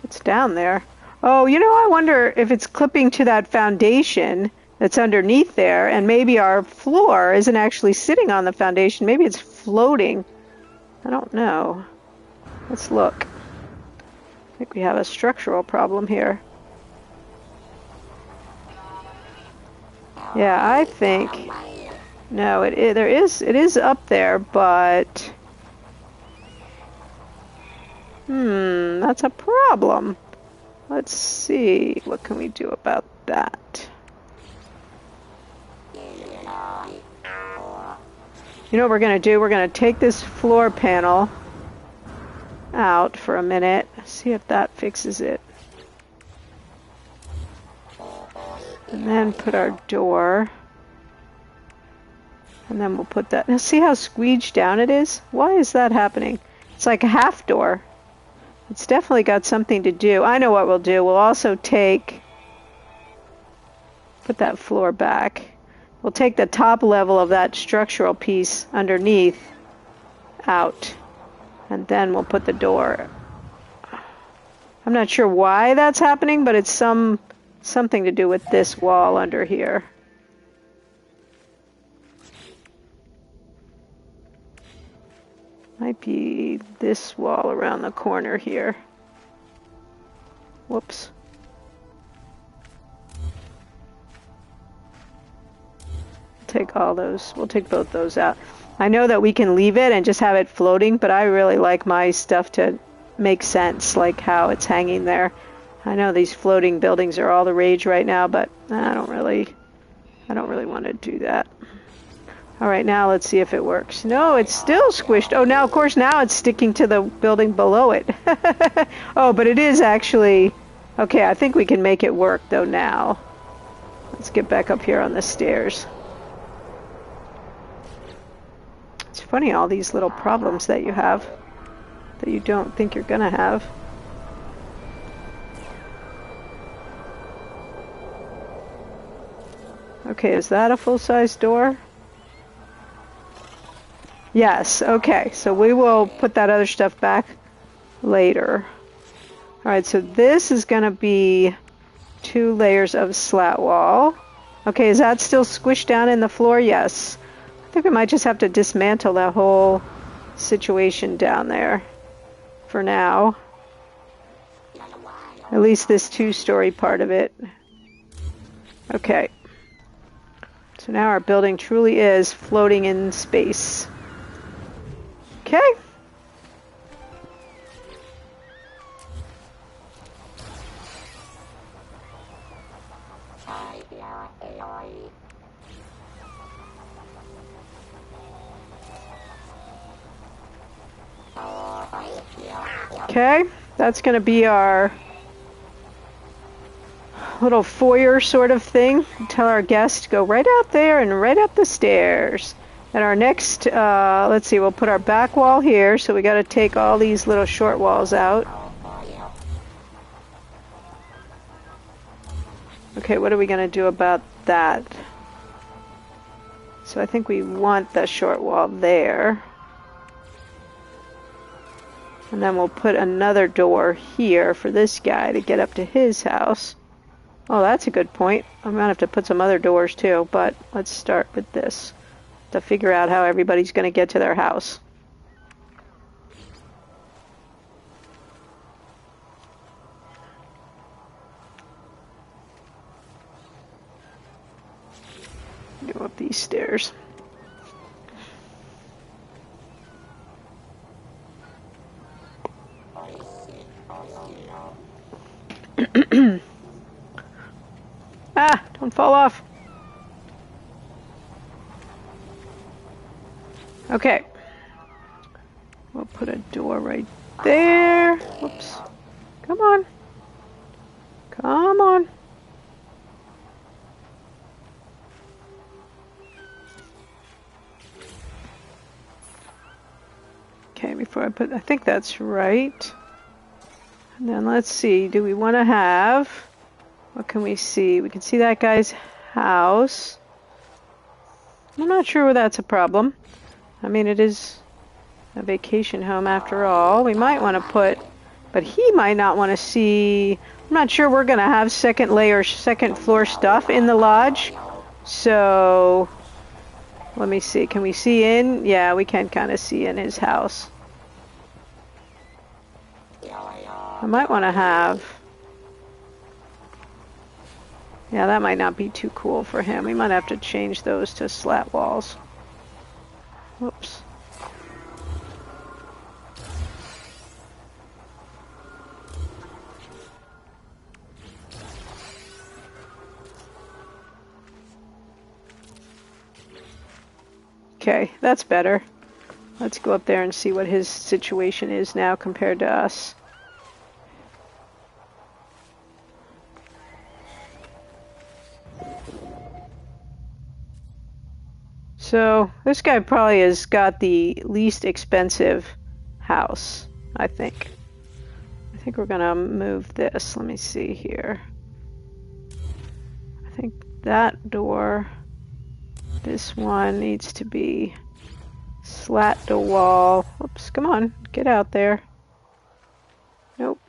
A: It's down there. Oh, you know, I wonder if it's clipping to that foundation that's underneath there, and maybe our floor isn't actually sitting on the foundation. Maybe it's floating. I don't know. Let's look. I think we have a structural problem here. Yeah, I think... No, it is up there, but... that's a problem. Let's see. What can we do about that? You know what we're going to do? We're going to take this floor panel out for a minute. See if that fixes it. And then put our door. And then we'll put that. Now see how squeeged down it is? Why is that happening? It's like a half door. It's definitely got something to do. I know what we'll do. We'll also put that floor back. We'll take the top level of that structural piece underneath out, and then we'll put the door. I'm not sure why that's happening, but it's something to do with this wall under here. Might be this wall around the corner here. Whoops. Take all those. We'll take both those out. I know that we can leave it and just have it floating, but I really like my stuff to make sense, like how it's hanging there. I know these floating buildings are all the rage right now, but I don't really want to do that. All right, now let's see if it works. No, it's still squished. Oh, now, of course, now it's sticking to the building below it. Oh, but it is actually... Okay, I think we can make it work, though, now. Let's get back up here on the stairs. It's funny, all these little problems that you have that you don't think you're gonna have. Okay, is that a full-size door? Yes, okay, so we will put that other stuff back later. Alright, so this is gonna be 2 layers of slat wall. Okay, is that still squished down in the floor? Yes. I think we might just have to dismantle that whole situation down there for now. At least this 2-story part of it. Okay. So now our building truly is floating in space. Okay. Okay, that's going to be our little foyer sort of thing. Tell our guests to go right out there and right up the stairs. And our next, let's see, we'll put our back wall here, so we got to take all these little short walls out. Okay, what are we going to do about that? So I think we want the short wall there. And then we'll put another door here for this guy to get up to his house. Oh, that's a good point. I'm going to have to put some other doors too, but let's start with this to figure out how everybody's going to get to their house. Go up these stairs. Ah, don't fall off. Okay. We'll put a door right there. Whoops. Come on. Come on. Okay, before I think that's right. And then let's see, do we want to have, what can we see? We can see that guy's house. I'm not sure whether that's a problem. I mean, it is a vacation home after all. We might want to put, but he might not want to see, I'm not sure we're going to have second floor stuff in the lodge. So, let me see, can we see in? Yeah, we can kind of see in his house. I might want to have, yeah, that might not be too cool for him. We might have to change those to slat walls. Whoops. Okay, that's better. Let's go up there and see what his situation is now compared to us. So this guy probably has got the least expensive house, I think. I think we're gonna move this. Let me see here. I think that door, this one needs to be slat to wall. Oops, come on, get out there. Nope.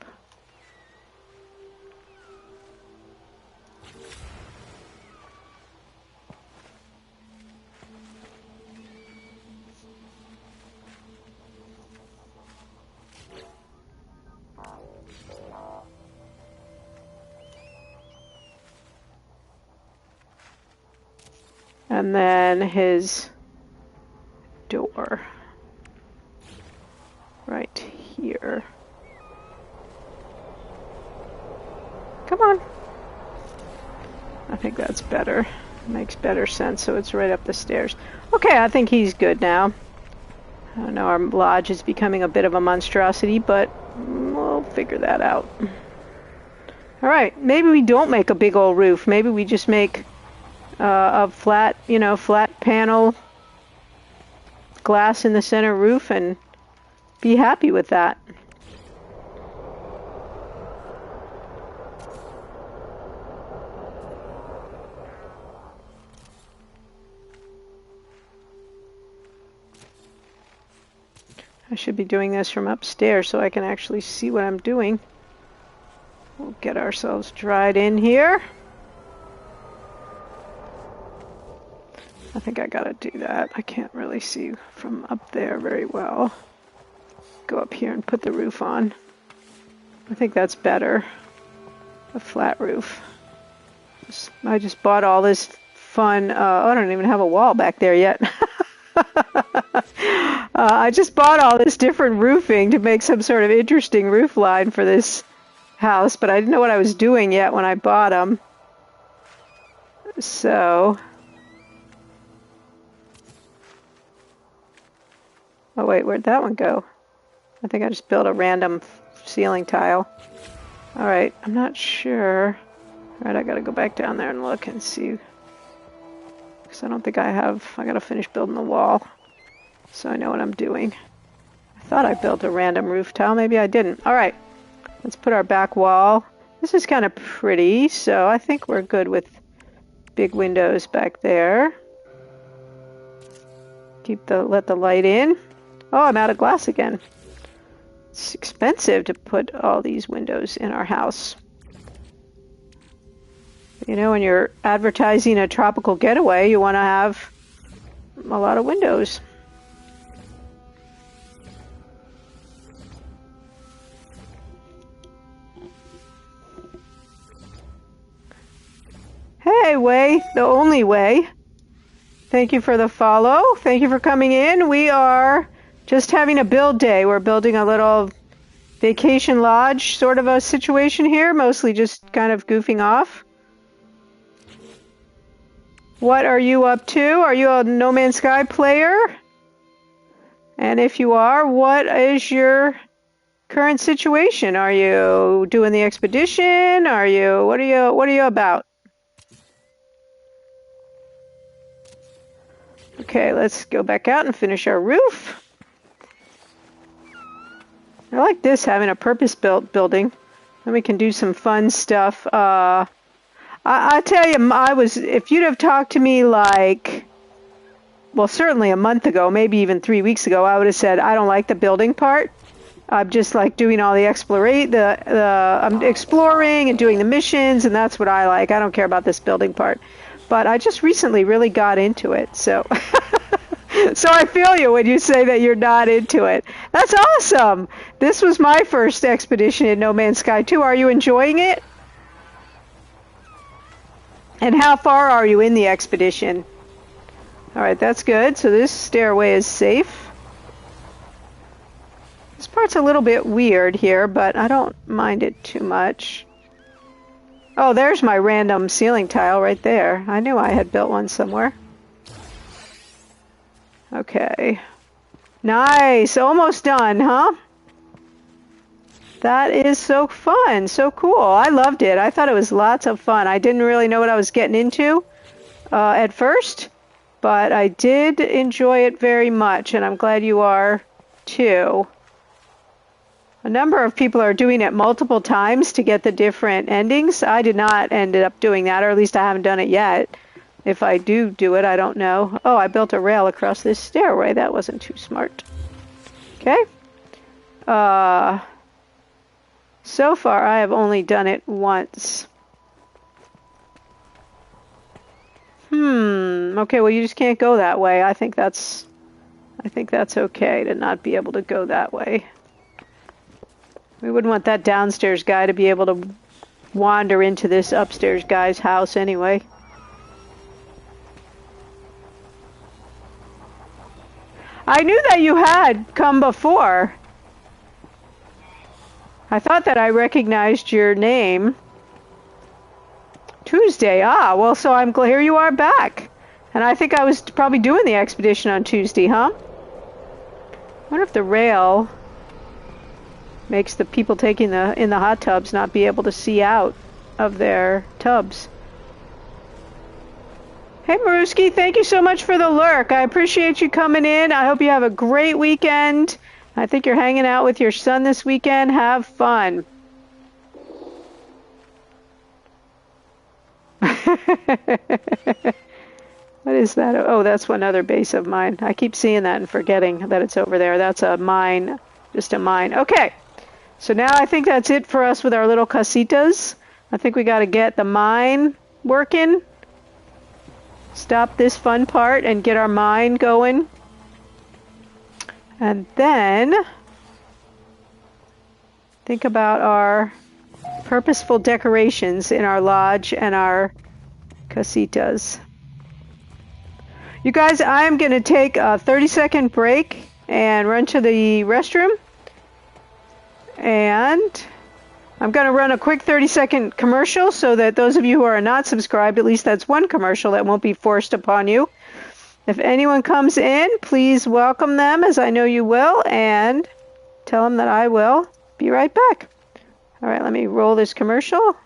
A: And then his door right here. Come on. I think that's better. Makes better sense, so it's right up the stairs. Okay, I think he's good now. I don't know, our lodge is becoming a bit of a monstrosity, but we'll figure that out. Alright, maybe we don't make a big old roof. Maybe we just make a flat, flat panel glass in the center roof and be happy with that. I should be doing this from upstairs so I can actually see what I'm doing. We'll get ourselves dried in here. I think I gotta do that. I can't really see from up there very well. Go up here and put the roof on. I think that's better. A flat roof. I just bought all this fun, I don't even have a wall back there yet. I just bought all this different roofing to make some sort of interesting roof line for this house, but I didn't know what I was doing yet when I bought them. So... oh wait, where'd that one go? I think I just built a random ceiling tile. Alright, I'm not sure. Alright, I gotta go back down there and look and see. Because I don't think I gotta finish building the wall. So I know what I'm doing. I thought I built a random roof tile, maybe I didn't. Alright, let's put our back wall. This is kind of pretty, so I think we're good with big windows back there. Let the light in. Oh, I'm out of glass again. It's expensive to put all these windows in our house. You know, when you're advertising a tropical getaway, you want to have a lot of windows. Hey, Way, the only way. Thank you for the follow. Thank you for coming in. We are just having a build day. We're building a little vacation lodge sort of a situation here, mostly just kind of goofing off. What are you up to? Are you a No Man's Sky player? And if you are, what is your current situation? Are you doing the expedition? What are you about? Okay, let's go back out and finish our roof. I like this, having a purpose-built building. Then we can do some fun stuff. I tell you, if you'd have talked to me like, well, certainly a month ago, maybe even 3 weeks ago, I would have said, I don't like the building part. I'm just like doing all the I'm exploring and doing the missions, and that's what I like. I don't care about this building part. But I just recently really got into it, so... So I feel you when you say that you're not into it. That's awesome! This was my first expedition in No Man's Sky 2. Are you enjoying it? And how far are you in the expedition? Alright, that's good. So this stairway is safe. This part's a little bit weird here, but I don't mind it too much. Oh, there's my random ceiling tile right there. I knew I had built one somewhere. Okay. Nice! Almost done, huh? That is so fun, so cool. I loved it. I thought it was lots of fun. I didn't really know what I was getting into at first, but I did enjoy it very much, and I'm glad you are too. A number of people are doing it multiple times to get the different endings. I did not end up doing that, or at least I haven't done it yet. If I do it, I don't know. Oh, I built a rail across this stairway. That wasn't too smart. Okay. So far, I have only done it once. Okay, well, you just can't go that way. I think that's okay to not be able to go that way. We wouldn't want that downstairs guy to be able to wander into this upstairs guy's house anyway. I knew that you had come before. I thought that I recognized your name. Tuesday, well, so I'm glad here you are back. And I think I was probably doing the expedition on Tuesday, huh? I wonder if the rail makes the people taking in the hot tubs not be able to see out of their tubs. Hey Maruski, thank you so much for the lurk. I appreciate you coming in. I hope you have a great weekend. I think you're hanging out with your son this weekend. Have fun. What is that? Oh, that's one other base of mine. I keep seeing that and forgetting that it's over there. That's a mine. Just a mine. Okay. So now I think that's it for us with our little casitas. I think we got to get the mine working. Stop this fun part and get our mine going. And then think about our purposeful decorations in our lodge and our casitas. You guys, I'm going to take a 30-second break and run to the restroom. And I'm going to run a quick 30-second commercial so that those of you who are not subscribed, at least that's one commercial that won't be forced upon you. If anyone comes in, please welcome them, as I know you will, and tell them that I will be right back. All right, let me roll this commercial.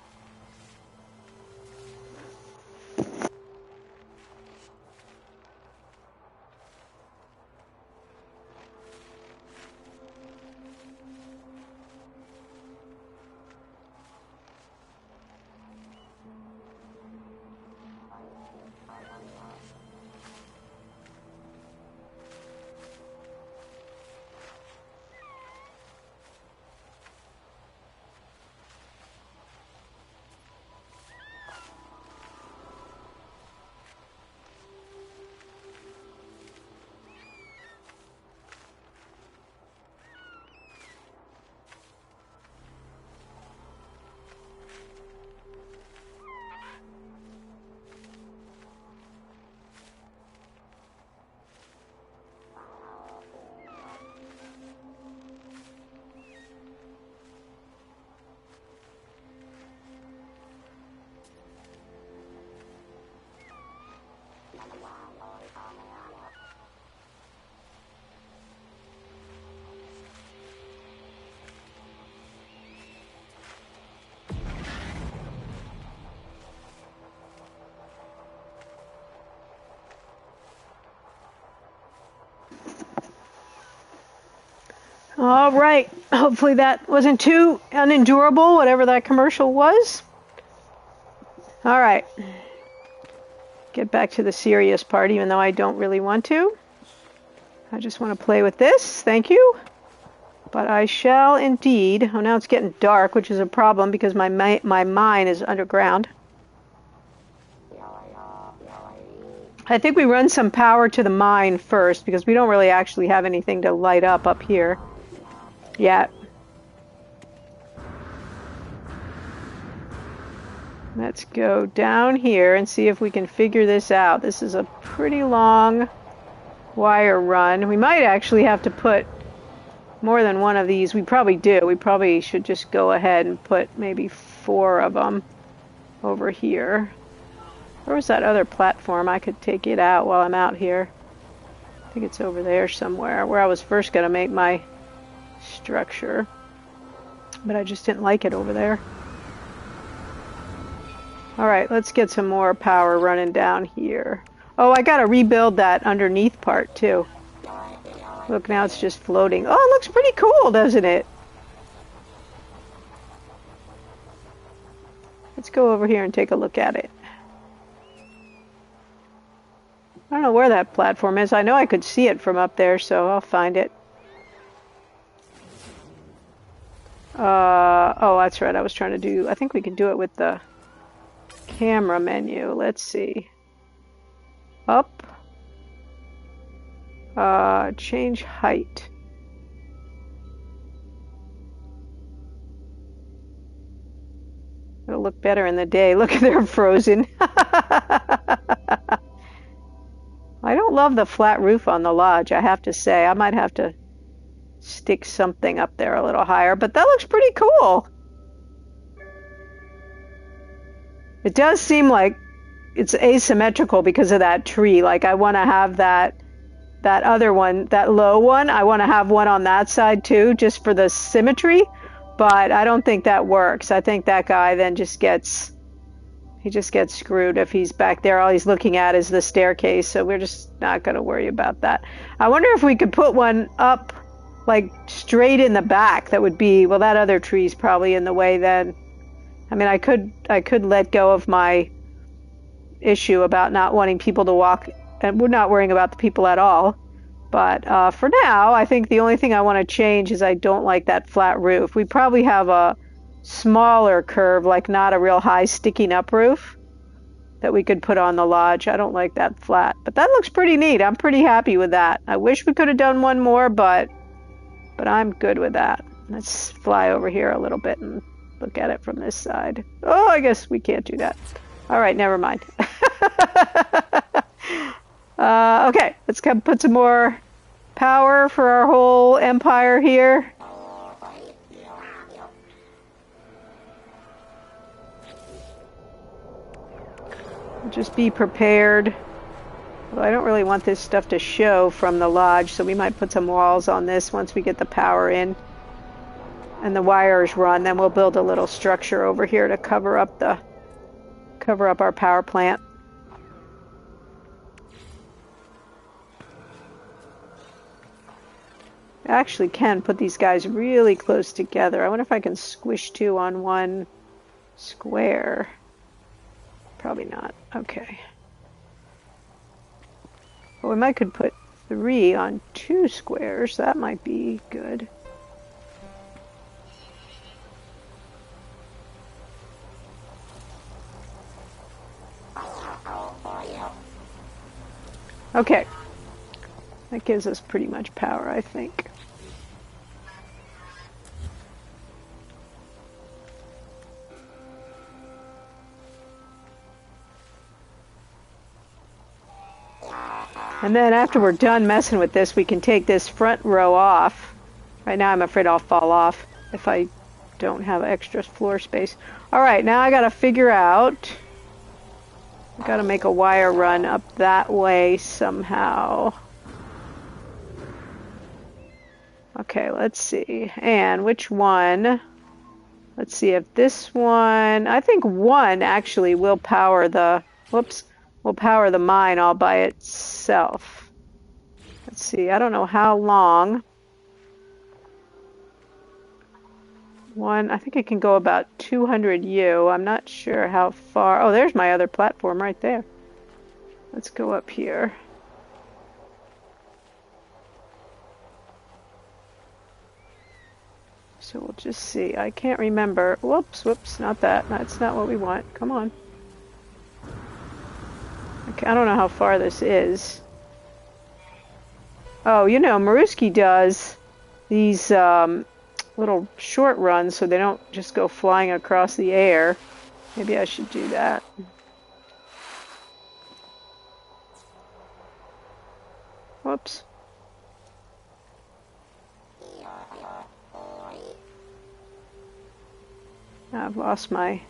A: All right, hopefully that wasn't too unendurable, whatever that commercial was. All right, get back to the serious part, even though I don't really want to. I just want to play with this, thank you. But I shall indeed. Oh, now it's getting dark, which is a problem because my mine is underground. I think we run some power to the mine first because we don't really actually have anything to light up here yet. Let's go down here and see if we can figure this out. This is a pretty long wire run. We might actually have to put more than one of these. We probably do. We probably should just go ahead and put maybe 4 of them over here. Where was that other platform? I could take it out while I'm out here. I think it's over there somewhere, where I was first going to make my structure. But I just didn't like it over there. Alright, let's get some more power running down here. Oh, I gotta rebuild that underneath part too. Look, now it's just floating. Oh, it looks pretty cool, doesn't it? Let's go over here and take a look at it. I don't know where that platform is. I know I could see it from up there, so I'll find it. Oh, that's right. I was trying to do... I think we can do it with the camera menu. Let's see. Up. Change height. It'll look better in the day. Look, they're frozen. I don't love the flat roof on the lodge, I have to say. I might have to stick something up there a little higher, but that looks pretty cool. It does seem like it's asymmetrical because of that tree. Like, I want to have that other one, that low one, I want to have one on that side too, just for the symmetry, but I don't think that works. I think that guy then just gets screwed if he's back there. All he's looking at is the staircase, so we're just not going to worry about that. I wonder if we could put one up, like, straight in the back. That would be, well, that other tree's probably in the way then. I mean, I could let go of my issue about not wanting people to walk, and we're not worrying about the people at all. But for now, I think the only thing I want to change is I don't like that flat roof. We probably have a smaller curve, like not a real high sticking up roof that we could put on the lodge. I don't like that flat, but that looks pretty neat. I'm pretty happy with that. I wish we could have done one more, but I'm good with that. Let's fly over here a little bit and look at it from this side. Oh, I guess we can't do that. All right, never mind. Okay, let's come put some more power for our whole empire here. Just be prepared. Well, I don't really want this stuff to show from the lodge, so we might put some walls on this once we get the power in and the wires run. Then we'll build a little structure over here to cover up our power plant. I actually can put these guys really close together. I wonder if I can squish two on one square. Probably not. Okay. Well, we might could put 3 on 2 squares. That might be good. Okay. That gives us pretty much power, I think. And then after we're done messing with this, we can take this front row off. Right now I'm afraid I'll fall off if I don't have extra floor space. Alright, now I gotta figure out... I've gotta make a wire run up that way somehow. Okay, let's see. And which one? Let's see if this one... I think one actually will power the... Whoops. Will power the mine all by itself. Let's see, I don't know how long. One, I think it can go about 200 U. I'm not sure how far. Oh, there's my other platform right there. Let's go up here. So we'll just see. I can't remember. Whoops, not that. That's not what we want. Come on. Okay, I don't know how far this is. Oh, you know, Maruski does these little short runs so they don't just go flying across the air. Maybe I should do that. Whoops. I've lost my...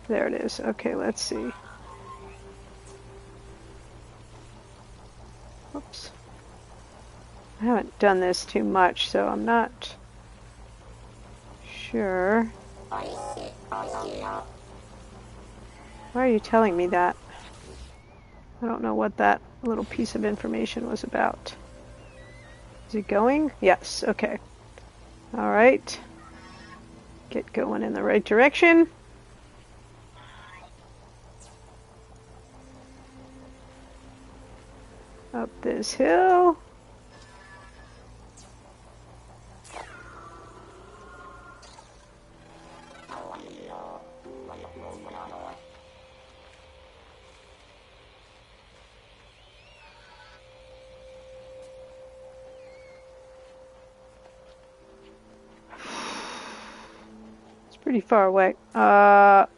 A: There it is. Okay, let's see. Oops. I haven't done this too much, so I'm not sure. Why are you telling me that? I don't know what that little piece of information was about. Is it going? Yes, okay. Alright. Get going in the right direction. Up this hill. It's pretty far away. How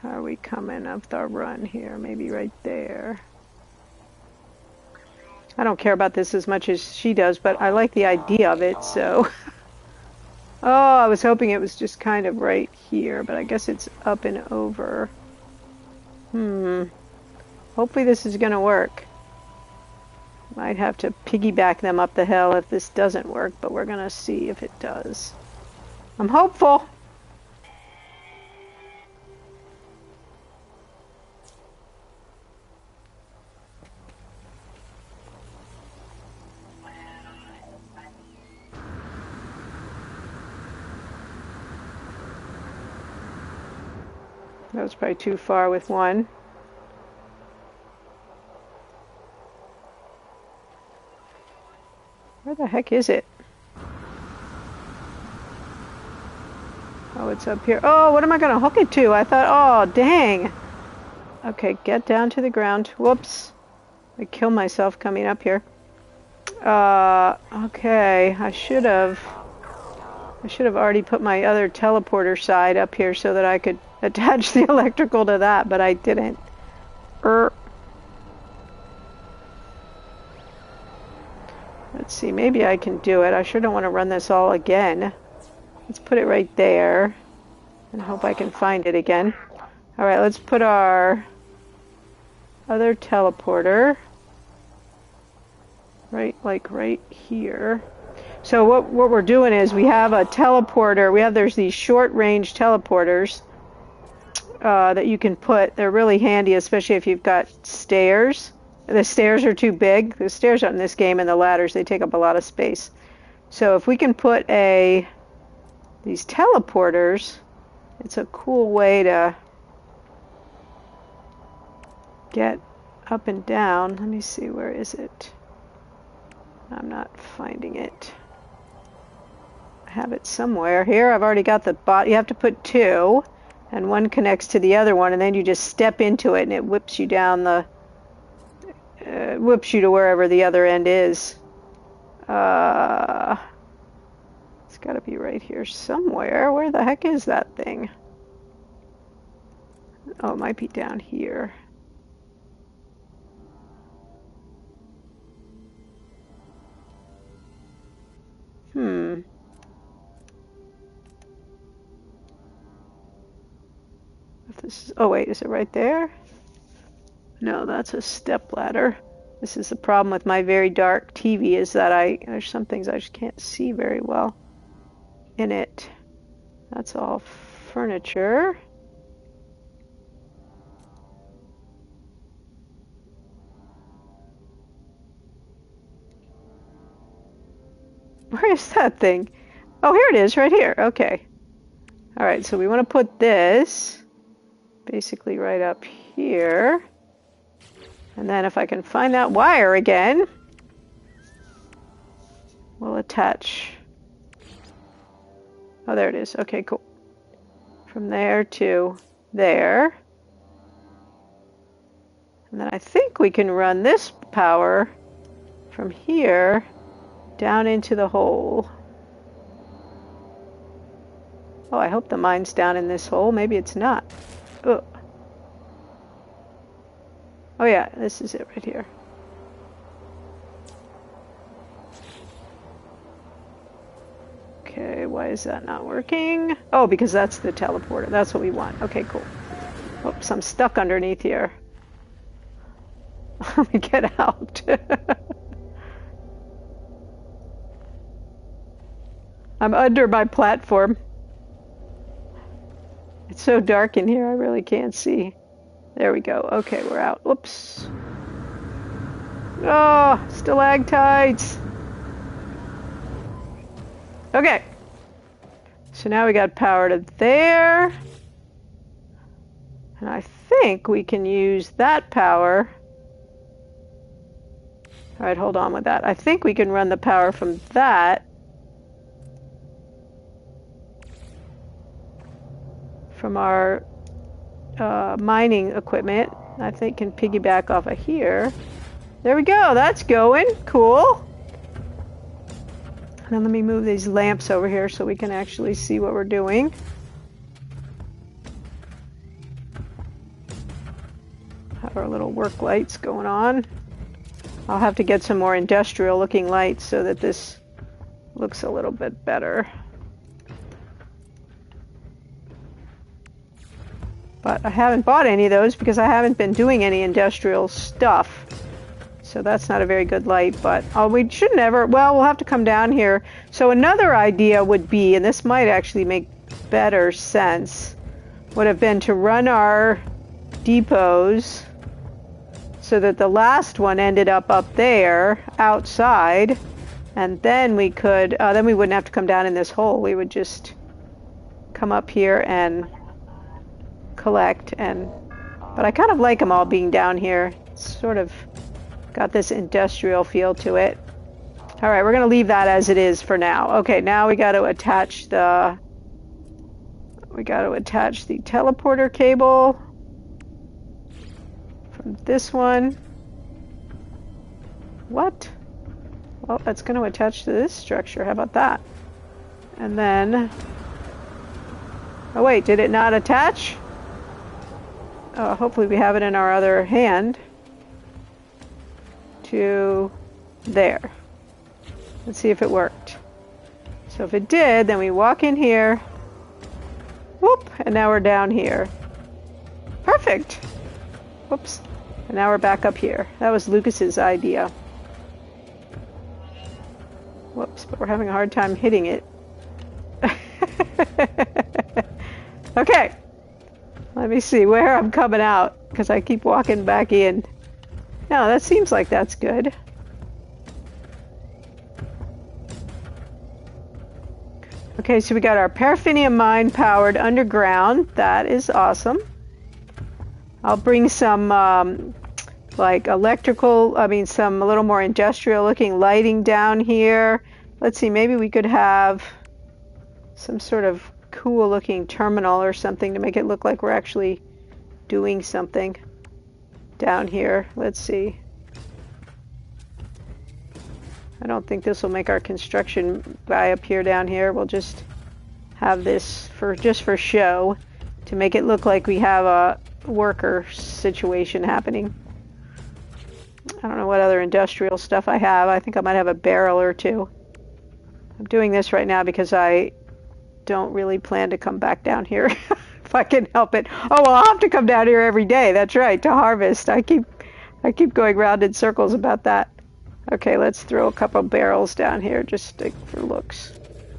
A: are we coming up our run here? Maybe right there. I don't care about this as much as she does, but I like the idea of it, so... Oh, I was hoping it was just kind of right here, but I guess it's up and over. Hopefully this is going to work. Might have to piggyback them up the hill if this doesn't work, but we're going to see if it does. I'm hopeful. That was probably too far with one. Where the heck is it? Oh, it's up here. Oh, what am I going to hook it to? I thought, oh, dang. Okay, get down to the ground. Whoops. I killed myself coming up here. Okay, I should have already put my other teleporter side up here so that I could attach the electrical to that, but I didn't. Let's see, maybe I can do it. I sure don't want to run this all again. Let's put it right there and hope I can find it again. All right, let's put our other teleporter right here. So what we're doing is we have a teleporter. There's these short range teleporters that you can put. They're really handy, especially if you've got stairs. The stairs are too big. The stairs out in this game and the ladders, they take up a lot of space. So if we can put these teleporters, it's a cool way to get up and down. Let me see, where is it? I'm not finding it. I have it somewhere. Here, I've already got the bot. You have to put two, and one connects to the other one, and then you just step into it, and it whips you down whips you to wherever the other end is. It's got to be right here somewhere. Where the heck is that thing? Oh, it might be down here. Oh wait, is it right there? No, that's a step ladder. This is the problem with my very dark TV, is that there's some things I just can't see very well in it. That's all furniture. Where is that thing? Oh, here it is, right here. Okay. All right, so we want to put this basically right up here. And then if I can find that wire again, we'll attach. Oh, there it is. Okay, cool. From there to there. And then I think we can run this power from here down into the hole. Oh, I hope the mine's down in this hole. Maybe it's not. Ugh. Oh yeah, this is it right here. Okay, why is that not working? Oh, because that's the teleporter. That's what we want. Okay, cool. Oops, I'm stuck underneath here. Let me get out. I'm under my platform. It's so dark in here, I really can't see. There we go. Okay, we're out. Whoops. Oh, stalactites. Okay. So now we got power to there. And I think we can use that power. All right, hold on with that. I think we can run the power from that. From our mining equipment. I think can piggyback off of here. There we go. That's going. Cool. Now let me move these lamps over here so we can actually see what we're doing. Have our little work lights going on. I'll have to get some more industrial looking lights so that this looks a little bit better. But I haven't bought any of those because I haven't been doing any industrial stuff. So that's not a very good light, but we should never, well, we'll have to come down here. So another idea would be, and this might actually make better sense, would have been to run our depots so that the last one ended up there, outside, and then we could, then we wouldn't have to come down in this hole. We would just come up here and collect, but I kind of like them all being down here. It's sort of got this industrial feel to it. All right, we're going to leave that as it is for now. Okay, now we got to attach the teleporter cable from this one. What? Well, that's going to attach to this structure. How about that? And then... Oh wait, did it not attach? Oh, hopefully we have it in our other hand. To there. Let's see if it worked. So if it did, then we walk in here. Whoop, and now we're down here. Perfect. Whoops. And now we're back up here. That was Lucas's idea. Whoops, but we're having a hard time hitting it. Okay. Let me see where I'm coming out, because I keep walking back in. No, that seems like that's good. Okay, so we got our paraffinium mine powered underground. That is awesome. I'll bring some like electrical, some a little more industrial looking lighting down here. Let's see, maybe we could have some sort of cool looking terminal or something to make it look like we're actually doing something down here. Let's see. I don't think this will make our construction guy appear down here. We'll just have this just for show to make it look like we have a worker situation happening. I don't know what other industrial stuff I have. I think I might have a barrel or two. I'm doing this right now because I don't really plan to come back down here if I can help it. Oh, well, I'll have to come down here every day. That's right, to harvest. I keep going round in circles about that. Okay, let's throw a couple barrels down here just for looks.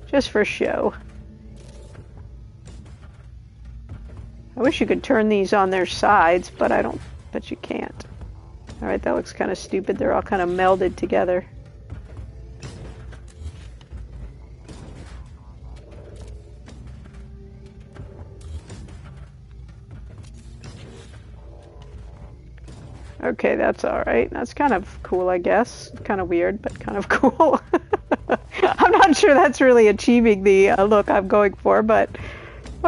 A: Just for show. I wish you could turn these on their sides, but you can't. All right, that looks kind of stupid. They're all kind of melded together. Okay, that's all right. That's kind of cool, I guess. Kind of weird, but kind of cool. I'm not sure that's really achieving the look I'm going for, but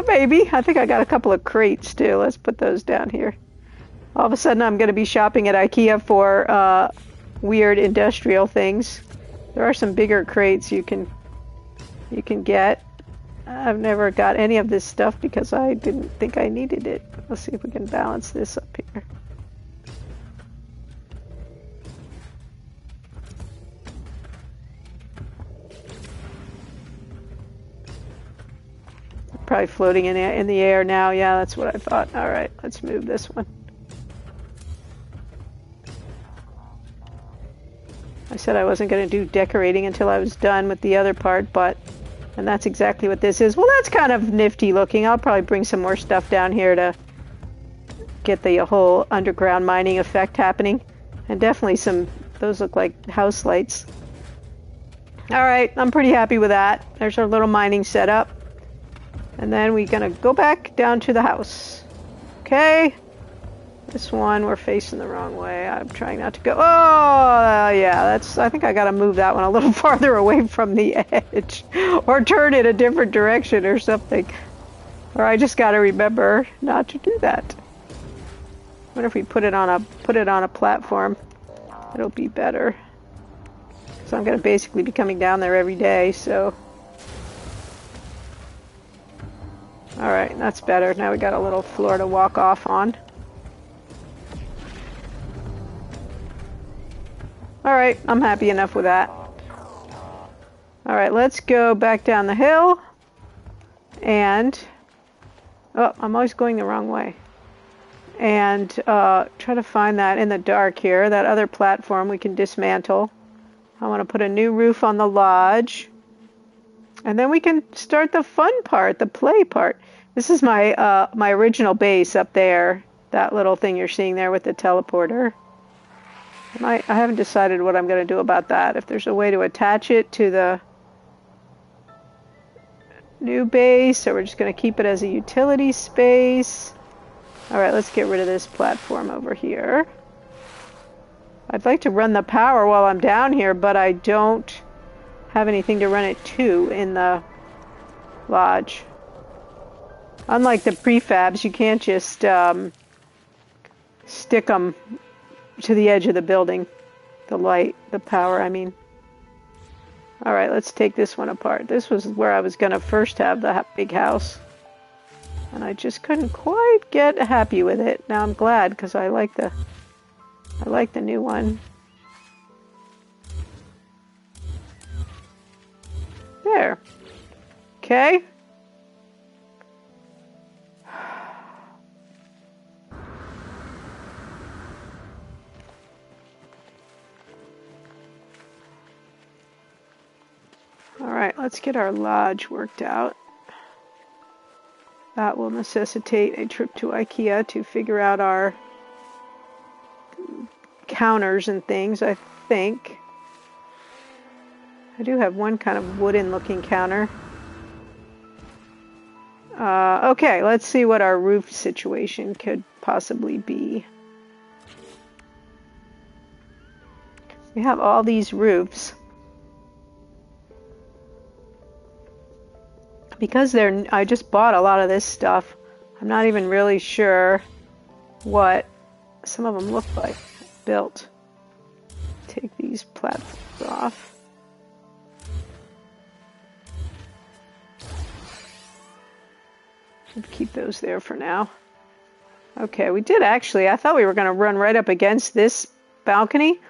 A: maybe. I think I got a couple of crates, too. Let's put those down here. All of a sudden, I'm going to be shopping at IKEA for weird industrial things. There are some bigger crates you can get. I've never got any of this stuff because I didn't think I needed it. Let's see if we can balance this up here. Probably floating in the air now. Yeah, that's what I thought. All right, let's move this one. I said I wasn't going to do decorating until I was done with the other part, and that's exactly what this is. Well, that's kind of nifty looking. I'll probably bring some more stuff down here to get the whole underground mining effect happening. And definitely those look like house lights. All right, I'm pretty happy with that. There's our little mining setup. And then we're going to go back down to the house. Okay. This one, we're facing the wrong way. I'm trying not to go. Oh, yeah, I think I got to move that one a little farther away from the edge. Or turn it a different direction or something. Or I just got to remember not to do that. I wonder if we put it on a platform. It'll be better. So I'm going to basically be coming down there every day, so... Alright, that's better. Now we got a little floor to walk off on. Alright, I'm happy enough with that. Alright, let's go back down the hill. And... Oh, I'm always going the wrong way. And try to find that in the dark here. That other platform we can dismantle. I want to put a new roof on the lodge. And then we can start the fun part, the play part. This is my my original base up there. That little thing you're seeing there with the teleporter. I haven't decided what I'm going to do about that. If there's a way to attach it to the new base, or we're just going to keep it as a utility space. All right, let's get rid of this platform over here. I'd like to run the power while I'm down here, but I don't have anything to run it to in the lodge. Unlike the prefabs, you can't just stick them to the edge of the building. The power, I mean. All right, let's take this one apart. This was where I was going to first have the big house. And I just couldn't quite get happy with it. Now I'm glad because I like the new one. There. Okay. All right, let's get our lodge worked out. That will necessitate a trip to IKEA to figure out our counters and things, I think. I do have one kind of wooden looking counter. Okay, let's see what our roof situation could possibly be. We have all these roofs. Because I just bought a lot of this stuff, I'm not even really sure what some of them look like built. Take these platforms off. Keep those there for now. Okay, we did actually, I thought we were going to run right up against this balcony,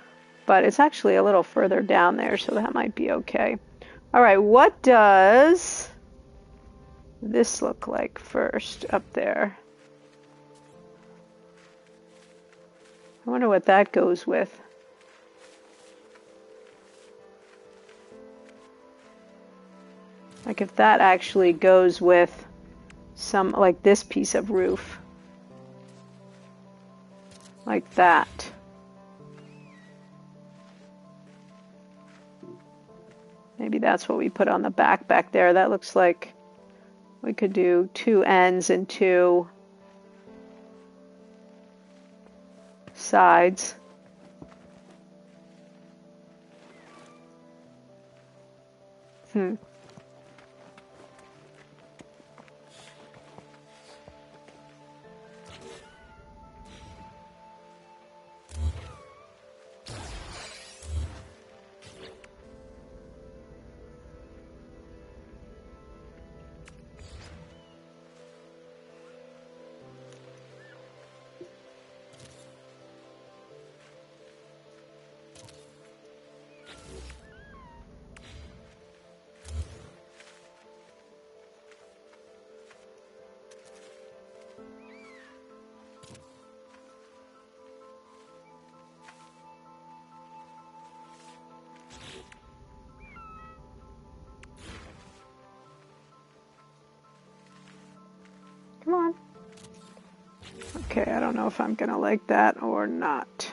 A: but it's actually a little further down there, so that might be okay. All right, what does this look like first up there? I wonder what that goes with. Like if that actually goes with some, like this piece of roof. Like that. Maybe that's what we put on the back there. That looks like we could do 2 ends and 2 sides. Come on. Okay, I don't know if I'm gonna like that or not,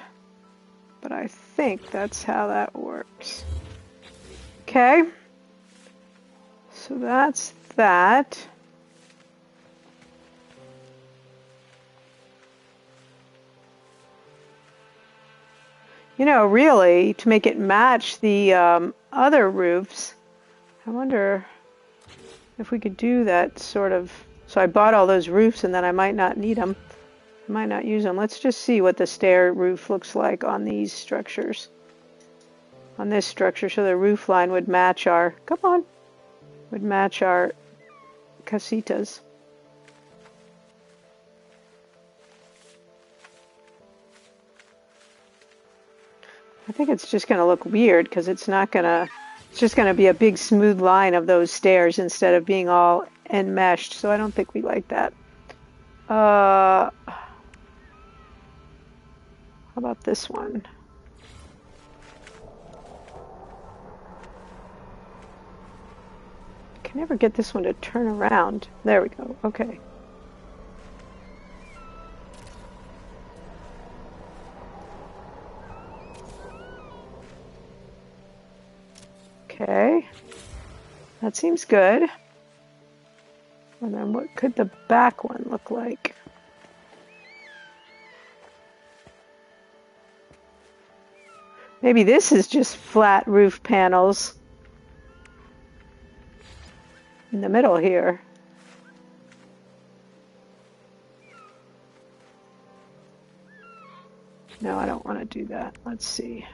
A: but I think that's how that works. Okay, so that's that. You know, really, to make it match the other roofs, I wonder if we could do that sort of. So I bought all those roofs and then I might not need them. I might not use them. Let's just see what the stair roof looks like on these structures. On this structure, so the roof line would match our, come on, would match our casitas. I think it's just going to look weird because it's not going to, it's just going to be a big smooth line of those stairs instead of being all enmeshed. So I don't think we like that. How about this one? I can never get this one to turn around. There we go. Okay. Okay. That seems good. And then what could the back one look like? Maybe this is just flat roof panels in the middle here. No, I don't want to do that. Let's see.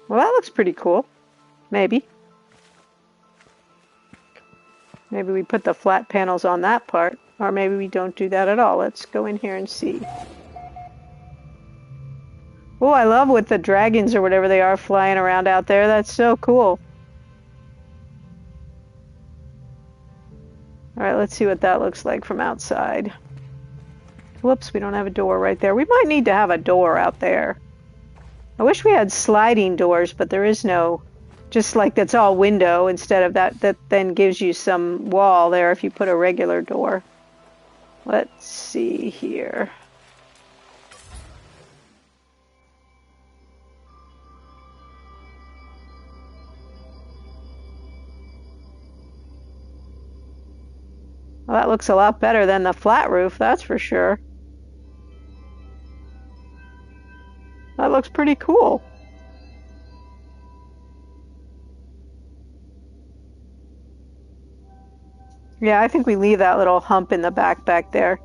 A: Well, that looks pretty cool. Maybe. Maybe we put the flat panels on that part, or maybe we don't do that at all. Let's go in here and see. Oh, I love with the dragons or whatever they are flying around out there. That's so cool. All right, let's see what that looks like from outside. Whoops, we don't have a door right there. We might need to have a door out there. I wish we had sliding doors, but there is no, just like that's all window instead of that then gives you some wall there if you put a regular door. Let's see here. Well, that looks a lot better than the flat roof, that's for sure. That looks pretty cool. Yeah, I think we leave that little hump in the back there.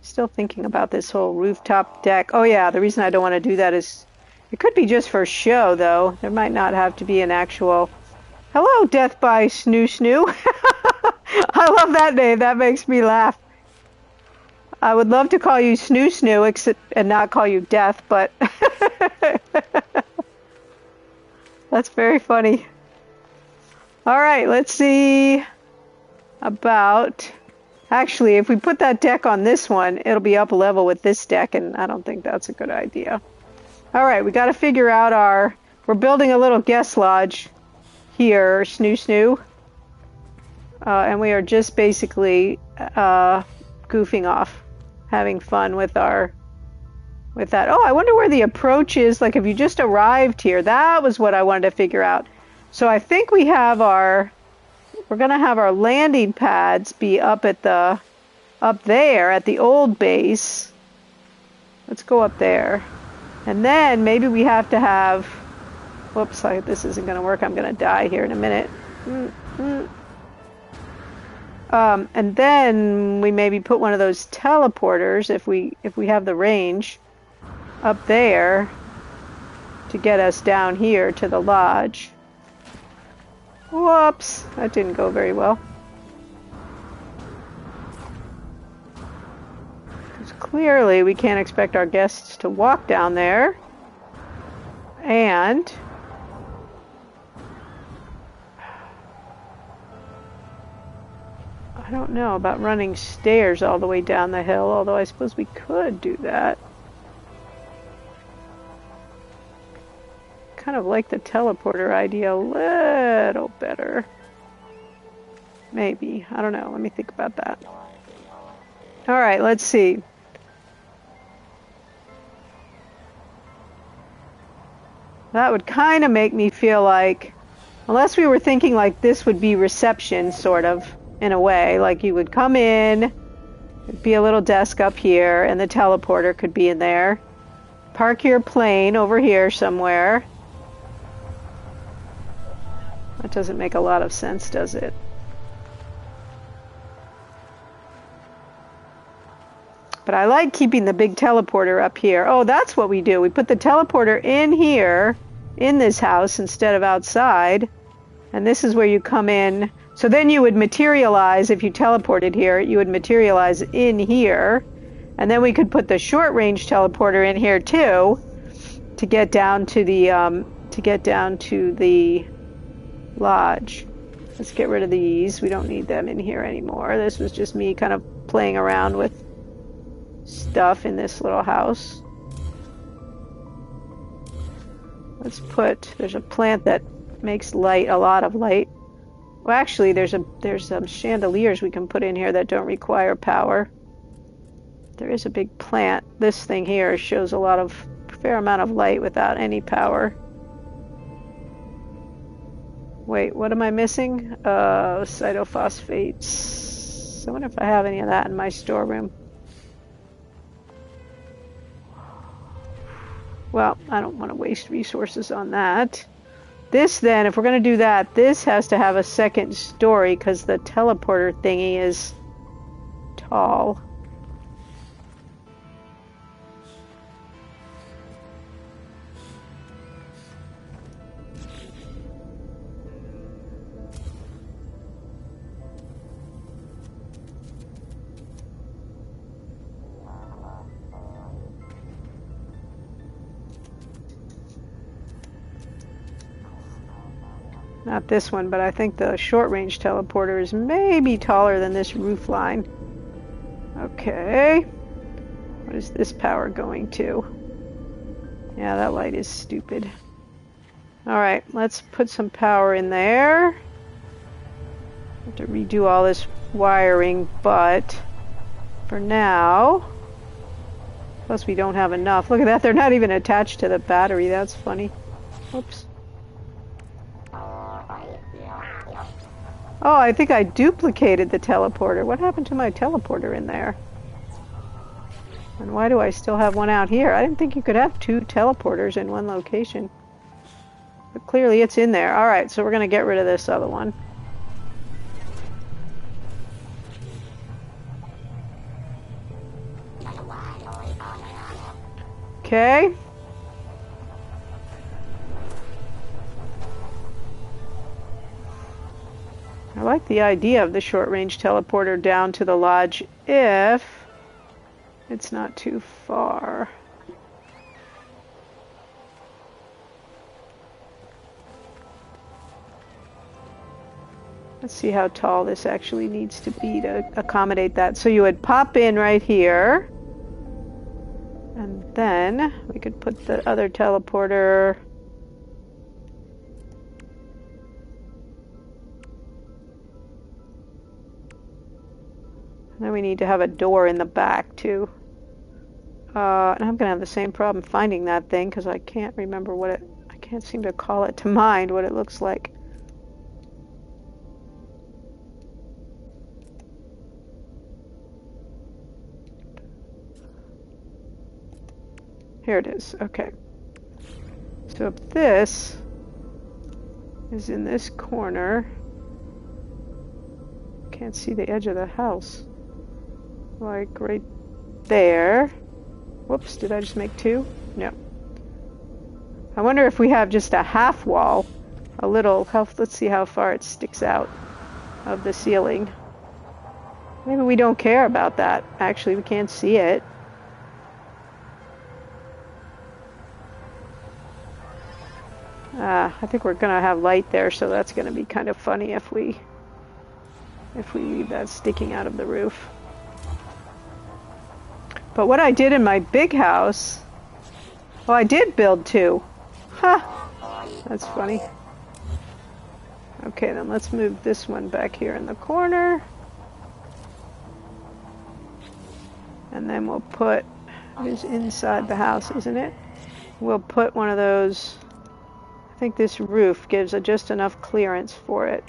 A: Still thinking about this whole rooftop deck. Oh yeah, the reason I don't want to do that is it could be just for show, though. There might not have to be an actual... Hello, Death by Snoo Snoo. I love that name. That makes me laugh. I would love to call you Snoo Snoo and not call you Death, but that's very funny. All right, let's see about... Actually, if we put that deck on this one, it'll be up level with this deck, and I don't think that's a good idea. All right, we got to figure out our... We're building a little guest lodge here, Snoo Snoo. And we are just basically goofing off, having fun with that. Oh, I wonder where the approach is. Like if you just arrived here, that was what I wanted to figure out. So I think we have we're going to have our landing pads be up there at the old base. Let's go up there. And then maybe we have to have, whoops, this isn't going to work. I'm going to die here in a minute. And then we maybe put one of those teleporters if we have the range up there to get us down here to the lodge. Whoops, that didn't go very well. Because clearly we can't expect our guests to walk down there. And I don't know about running stairs all the way down the hill, although I suppose we could do that. Kind of like the teleporter idea a little better. Maybe. I don't know. Let me think about that. All right, let's see. That would kind of make me feel like, unless we were thinking like this would be reception, sort of, in a way. Like you would come in, there'd be a little desk up here, and the teleporter could be in there. Park your plane over here somewhere. That doesn't make a lot of sense, does it? But I like keeping the big teleporter up here. Oh, that's what we do. We put the teleporter in here, in this house, instead of outside. And this is where you come in. So then you would materialize, if you teleported here, you would materialize in here. And then we could put the short-range teleporter in here, too, to get down to the lodge. Let's get rid of these. We don't need them in here anymore. This was just me kind of playing around with stuff in this little house. Let's there's a plant that makes light, a lot of light. Well, actually, there's some chandeliers we can put in here that don't require power. There is a big plant. This thing here shows a fair amount of light without any power. Wait, what am I missing? Cytophosphates. I wonder if I have any of that in my storeroom. Well, I don't want to waste resources on that. This then, if we're going to do that, this has to have a second story because the teleporter thingy is tall. Not this one, but I think the short-range teleporter is maybe taller than this roof line. Okay. What is this power going to? Yeah, that light is stupid. Alright, let's put some power in there. Have to redo all this wiring, but for now... Plus we don't have enough. Look at that, they're not even attached to the battery. That's funny. Oops. Oh, I think I duplicated the teleporter. What happened to my teleporter in there? And why do I still have one out here? I didn't think you could have two teleporters in one location. But clearly it's in there. Alright, so we're going to get rid of this other one. Okay. I like the idea of the short-range teleporter down to the lodge if it's not too far. Let's see how tall this actually needs to be to accommodate that. So you would pop in right here, and then we could put the other teleporter... Then we need to have a door in the back too. And I'm gonna have the same problem finding that thing because I can't remember what it... I can't seem to call it to mind what it looks like. Here it is. Okay. So if this is in this corner, can't see the edge of the house. Like right there. Whoops, did I just make two? No. I wonder if we have just a half wall, a little, let's see how far it sticks out of the ceiling. Maybe we don't care about that. Actually, we can't see it. I think we're gonna have light there, so that's gonna be kind of funny if we leave that sticking out of the roof. But what I did in my big house, well, I did build two. Ha! That's funny. Okay, then let's move this one back here in the corner. And then we'll put, it is inside the house, isn't it? We'll put one of those, I think this roof gives just enough clearance for it.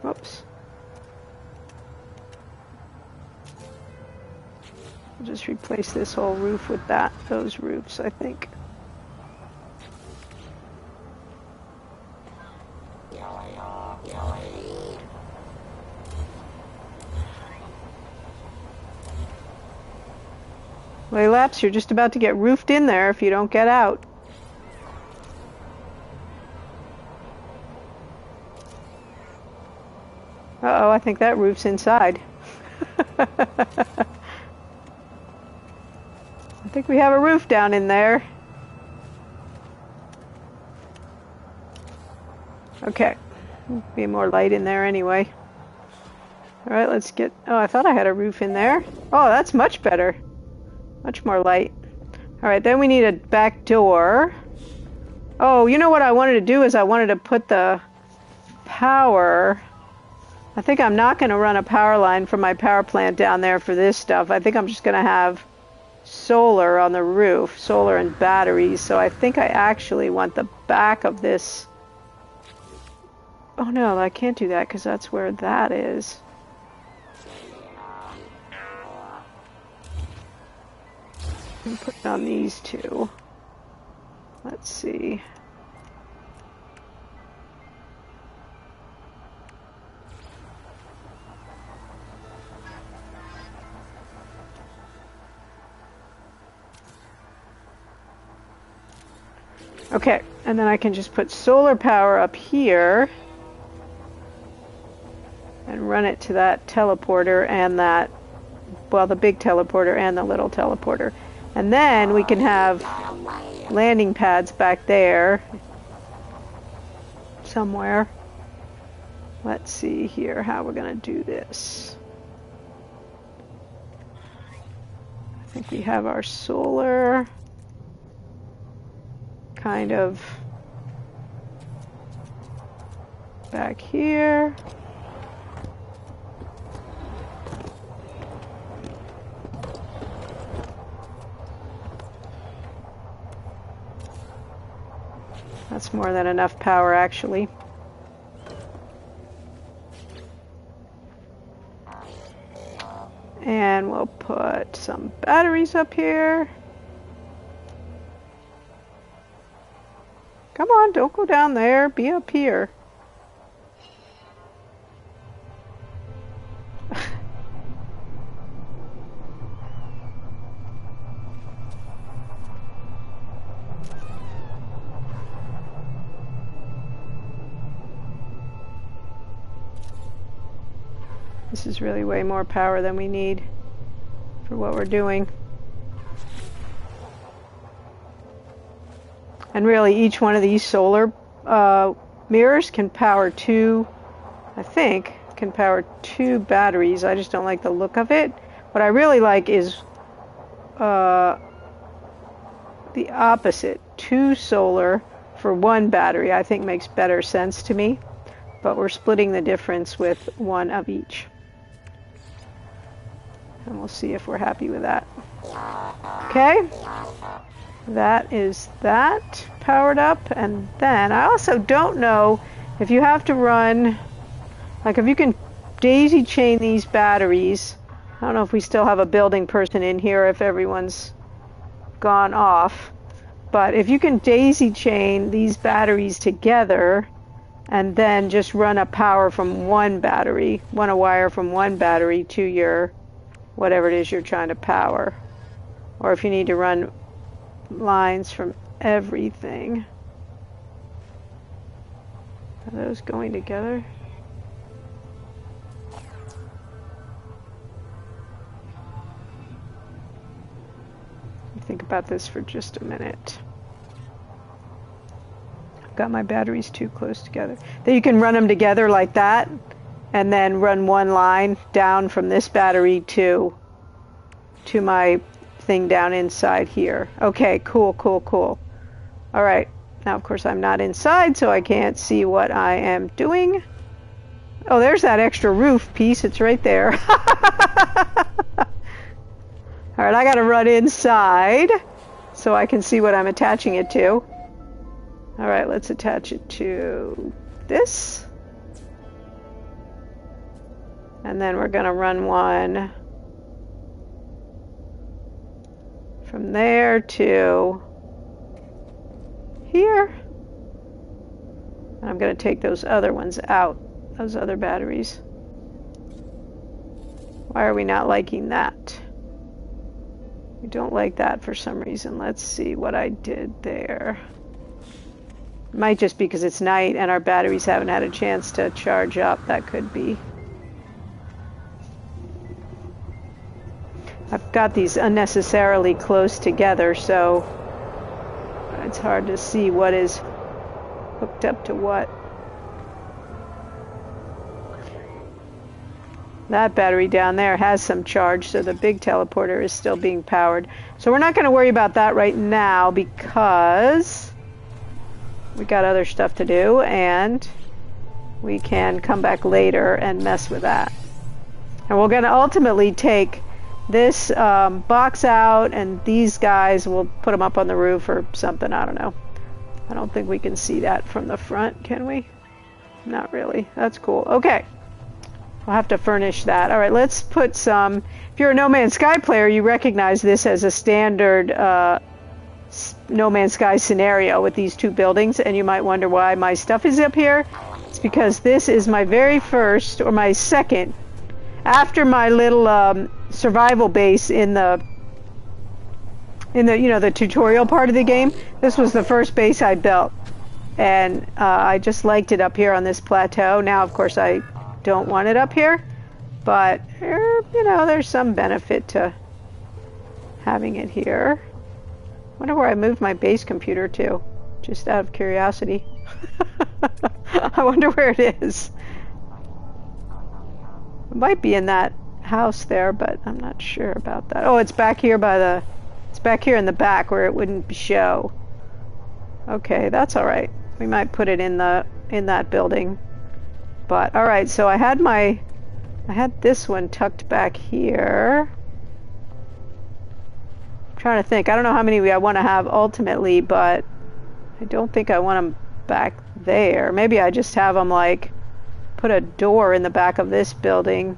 A: Oops. I'll just replace this whole roof with those roofs, I think. Laylaps, you're just about to get roofed in there if you don't get out. Uh-oh, I think that roof's inside. I think we have a roof down in there. Okay. Be more light in there anyway. All right, let's get... Oh, I thought I had a roof in there. Oh, that's much better. Much more light. All right, then we need a back door. Oh, you know what I wanted to do is I wanted to put the power... I think I'm not going to run a power line from my power plant down there for this stuff. I think I'm just going to have solar on the roof, solar and batteries. So I think I actually want the back of this. Oh no, I can't do that because that's where that is. I'm putting on these two. Let's see. Okay, and then I can just put solar power up here and run it to that teleporter and that, well, the big teleporter and the little teleporter. And then we can have landing pads back there somewhere. Let's see here how we're going to do this. I think we have our solar kind of back here. That's more than enough power, actually. And we'll put some batteries up here. Come on, don't go down there. Be up here. This is really way more power than we need for what we're doing. And really, each one of these solar mirrors can power two, I think, can power two batteries. I just don't like the look of it. What I really like is the opposite. Two solar for one battery, I think makes better sense to me. But we're splitting the difference with one of each. And we'll see if we're happy with that. Okay. That is that powered up. And then I also don't know if you have to run, like if you can daisy chain these batteries. I don't know if we still have a building person in here, if everyone's gone off. But if you can daisy chain these batteries together and then just run a power from one battery, run a wire from one battery to your whatever it is you're trying to power. Or if you need to run lines from everything. Are those going together? Think about this for just a minute. I've got my batteries too close together. Then you can run them together like that and then run one line down from this battery to my thing down inside here. Okay, cool. All right. Now, of course, I'm not inside, so I can't see what I am doing. Oh, there's that extra roof piece. It's right there. All right, I got to run inside so I can see what I'm attaching it to. All right, let's attach it to this. And then we're going to run one from there to here. And I'm going to take those other ones out, those other batteries. Why are we not liking that? We don't like that for some reason. Let's see what I did there. Might just be because it's night and our batteries haven't had a chance to charge up. That could be. I've got these unnecessarily close together, so it's hard to see what is hooked up to what. That battery down there has some charge, so the big teleporter is still being powered. So we're not going to worry about that right now because we got other stuff to do, and we can come back later and mess with that. And we're going to ultimately take this box out, and these guys, we'll put them up on the roof or something. I don't know. I don't think we can see that from the front, can we? Not really. That's cool. Okay. We'll have to furnish that. All right, let's put some... If you're a No Man's Sky player, you recognize this as a standard No Man's Sky scenario with these two buildings, and you might wonder why my stuff is up here. It's because this is my very first, or my second, after my little survival base in the the tutorial part of the game. This was the first base I built, and I just liked it up here on this plateau. Now, of course, I don't want it up here, but there's some benefit to having it here. Wonder where I moved my base computer to, just out of curiosity. I wonder where it is. It might be in that house there, but I'm not sure about that. Oh, it's back here it's back here in the back where it wouldn't show. Okay, that's all right. We might put it in that building. But all right, so I had this one tucked back here. I'm trying to think. I don't know how many I want to have ultimately, but I don't think I want them back there. Maybe I just have them like put a door in the back of this building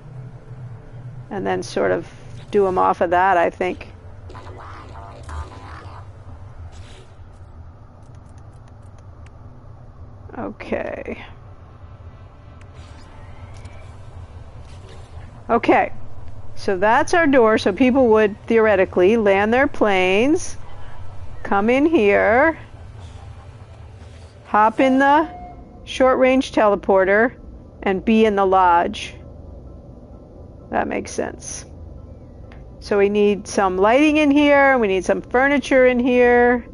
A: and then sort of do them off of that, I think. Okay. Okay, so that's our door, so people would theoretically land their planes, come in here, hop in the short-range teleporter, and be in the lodge. That makes sense. So we need some lighting in here, we need some furniture in here.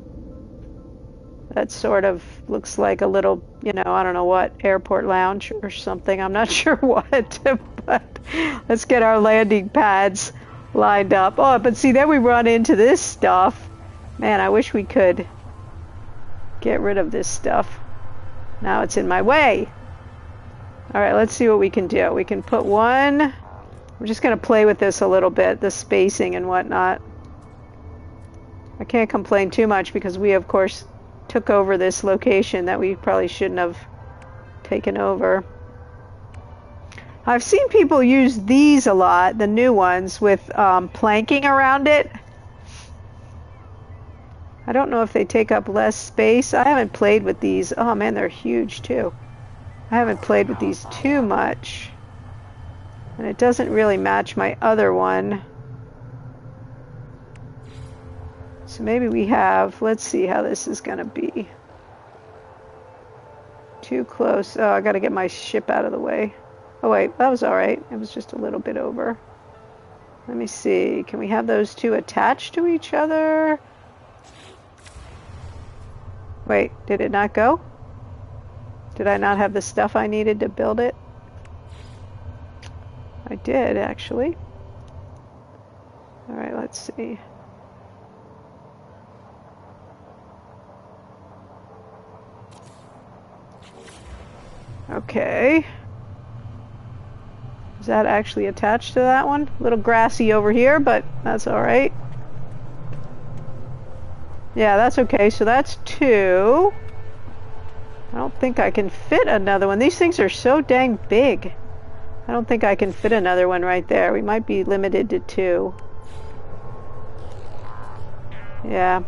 A: That sort of looks like a little, I don't know what, airport lounge or something. I'm not sure what, but let's get our landing pads lined up. Oh, but see, then we run into this stuff. Man, I wish we could get rid of this stuff. Now it's in my way. All right, let's see what we can do. We can put one. We're just going to play with this a little bit, the spacing and whatnot. I can't complain too much because we, of course, took over this location that we probably shouldn't have taken over. I've seen people use these a lot, the new ones, with planking around it. I don't know if they take up less space. I haven't played with these. Oh man, they're huge too. I haven't played with these too much. And it doesn't really match my other one. So maybe we have, let's see how this is going to be. Too close. Oh, I got to get my ship out of the way. Oh wait, that was all right. It was just a little bit over. Let me see. Can we have those two attached to each other? Wait, did it not go? Did I not have the stuff I needed to build it? I did, actually. All right, let's see. Okay. Is that actually attached to that one? A little grassy over here, but that's all right. Yeah, that's okay. So that's two. I don't think I can fit another one. These things are so dang big. I don't think I can fit another one right there. We might be limited to two. Yeah.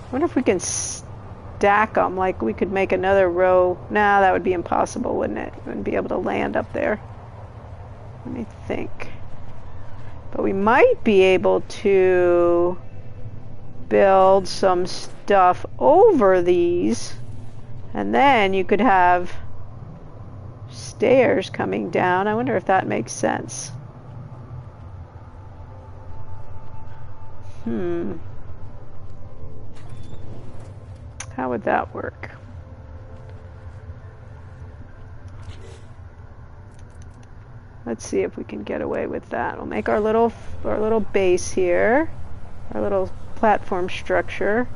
A: I wonder if we can stack them, like we could make another row. Nah, that would be impossible, wouldn't it? We wouldn't be able to land up there. Let me think. But we might be able to build some stuff over these, and then you could have stairs coming down. I wonder if that makes sense. How would that work? Let's see if we can get away with that. We'll make our little base here, our little platform structure.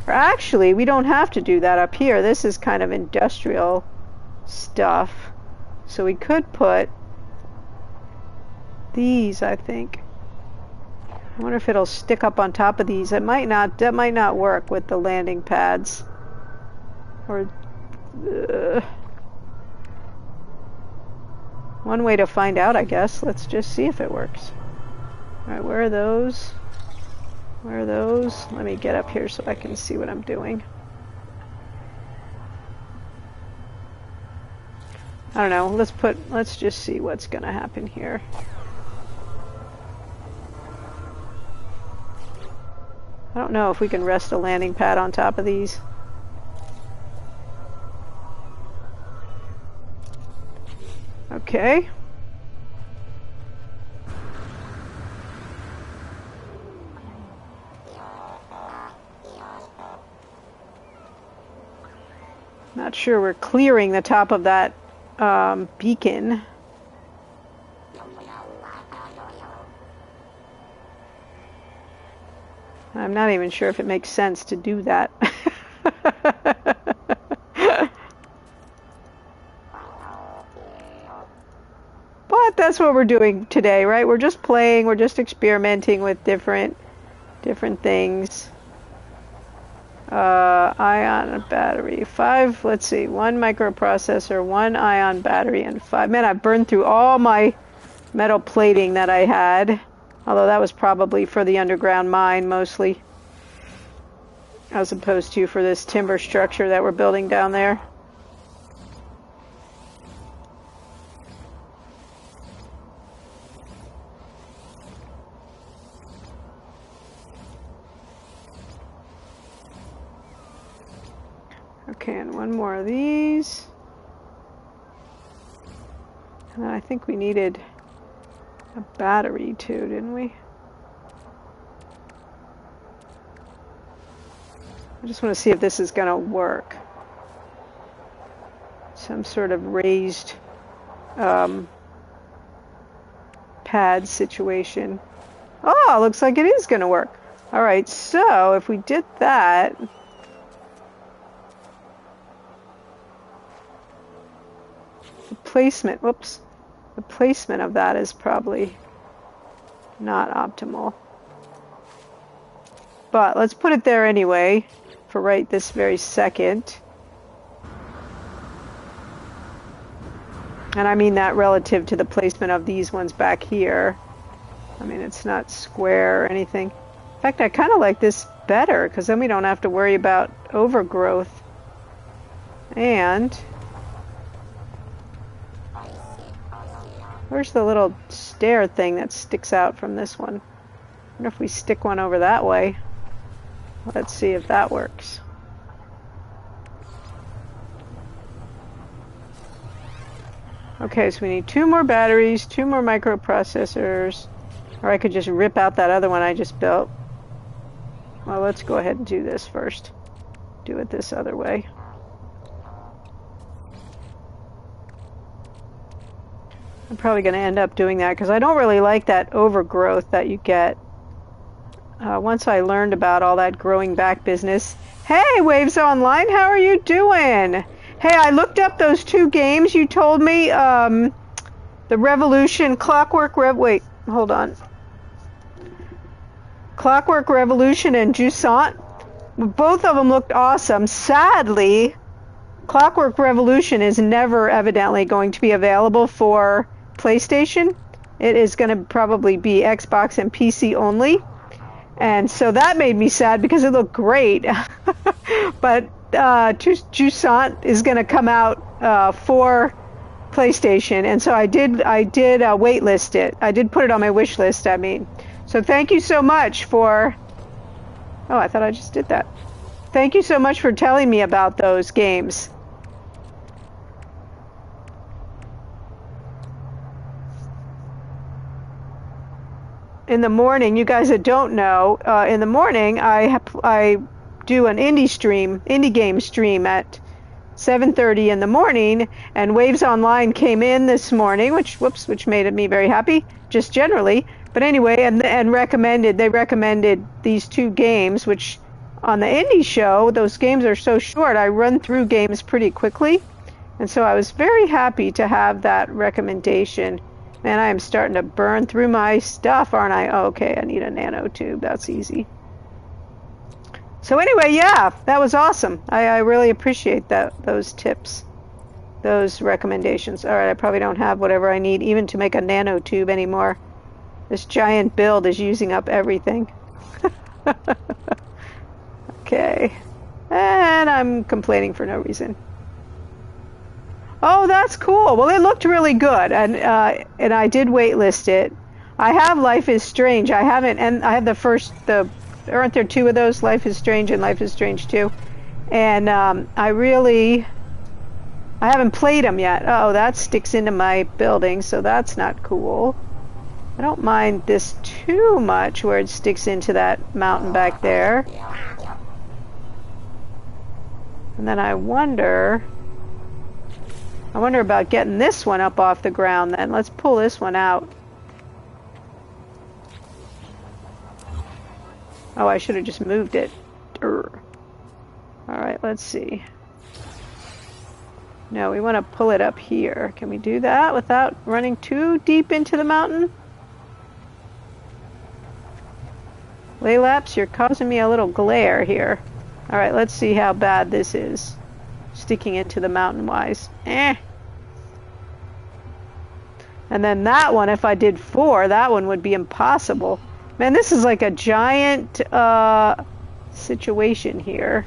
A: Or actually, we don't have to do that up here. This is kind of industrial stuff. So we could put these, I think. I wonder if it'll stick up on top of these. It might not. That might not work with the landing pads. Or one way to find out, I guess. Let's just see if it works. All right, where are those? Where are those? Let me get up here so I can see what I'm doing. I don't know. Let's just see what's going to happen here. I don't know if we can rest a landing pad on top of these. Okay. Not sure we're clearing the top of that beacon. I'm not even sure if it makes sense to do that. But that's what we're doing today, right? We're just playing, we're just experimenting with different things. Ion battery, 5, let's see, 1 microprocessor, 1 ion battery, and 5. Man, I've burned through all my metal plating that I had. Although that was probably for the underground mine mostly, as opposed to for this timber structure that we're building down there. Okay, and 1 more of these. And then I think we needed a battery too, didn't we? I just want to see if this is going to work. Some sort of raised pad situation. Oh, looks like it is going to work. All right, so if we did that, the placement, whoops. The placement of that is probably not optimal. But let's put it there anyway, for right this very second. And I mean that relative to the placement of these ones back here. I mean, it's not square or anything. In fact, I kind of like this better, because then we don't have to worry about overgrowth. And where's the little stair thing that sticks out from this one? I wonder if we stick one over that way. Let's see if that works. Okay, so we need 2 more batteries, 2 more microprocessors, or I could just rip out that other one I just built. Well, let's go ahead and do this first. Do it this other way. I'm probably going to end up doing that because I don't really like that overgrowth that you get. Once I learned about all that growing back business. Hey, Waves Online, how are you doing? Hey, I looked up those 2 games you told me. The Revolution, wait, hold on. Clockwork Revolution and Jusant. Both of them looked awesome. Sadly, Clockwork Revolution is never evidently going to be available for PlayStation. It is going to probably be Xbox and PC only. And so that made me sad because it looked great. But Jusant is going to come out for PlayStation. And so I did waitlist it. I did put it on my wish list, I mean. So thank you so much for... Oh, I thought I just did that. Thank you so much for telling me about those games. In the morning, you guys that don't know, in the morning I do an indie game stream at 7:30 in the morning, and Waves Online came in this morning, which made me very happy, just generally. But anyway, and they recommended these two games, which on the indie show, those games are so short, I run through games pretty quickly. And so I was very happy to have that recommendation. Man, I am starting to burn through my stuff, aren't I? Oh, okay, I need a nanotube. That's easy. So anyway, yeah, that was awesome. I really appreciate those tips, those recommendations. All right, I probably don't have whatever I need even to make a nanotube anymore. This giant build is using up everything. Okay, and I'm complaining for no reason. Oh, that's cool. Well, it looked really good, and I did waitlist it. I have Life is Strange. I haven't, and I have aren't there two of those? Life is Strange and Life is Strange 2. And I haven't played them yet. Oh, that sticks into my building, so that's not cool. I don't mind this too much where it sticks into that mountain back there. And then I wonder about getting this one up off the ground then. Let's pull this one out. Oh, I should have just moved it. Alright, let's see. No, we want to pull it up here. Can we do that without running too deep into the mountain? Laylaps, you're causing me a little glare here. Alright, let's see how bad this is. Sticking into the mountain-wise. And then that one, if I did 4, that one would be impossible. Man, this is like a giant situation here.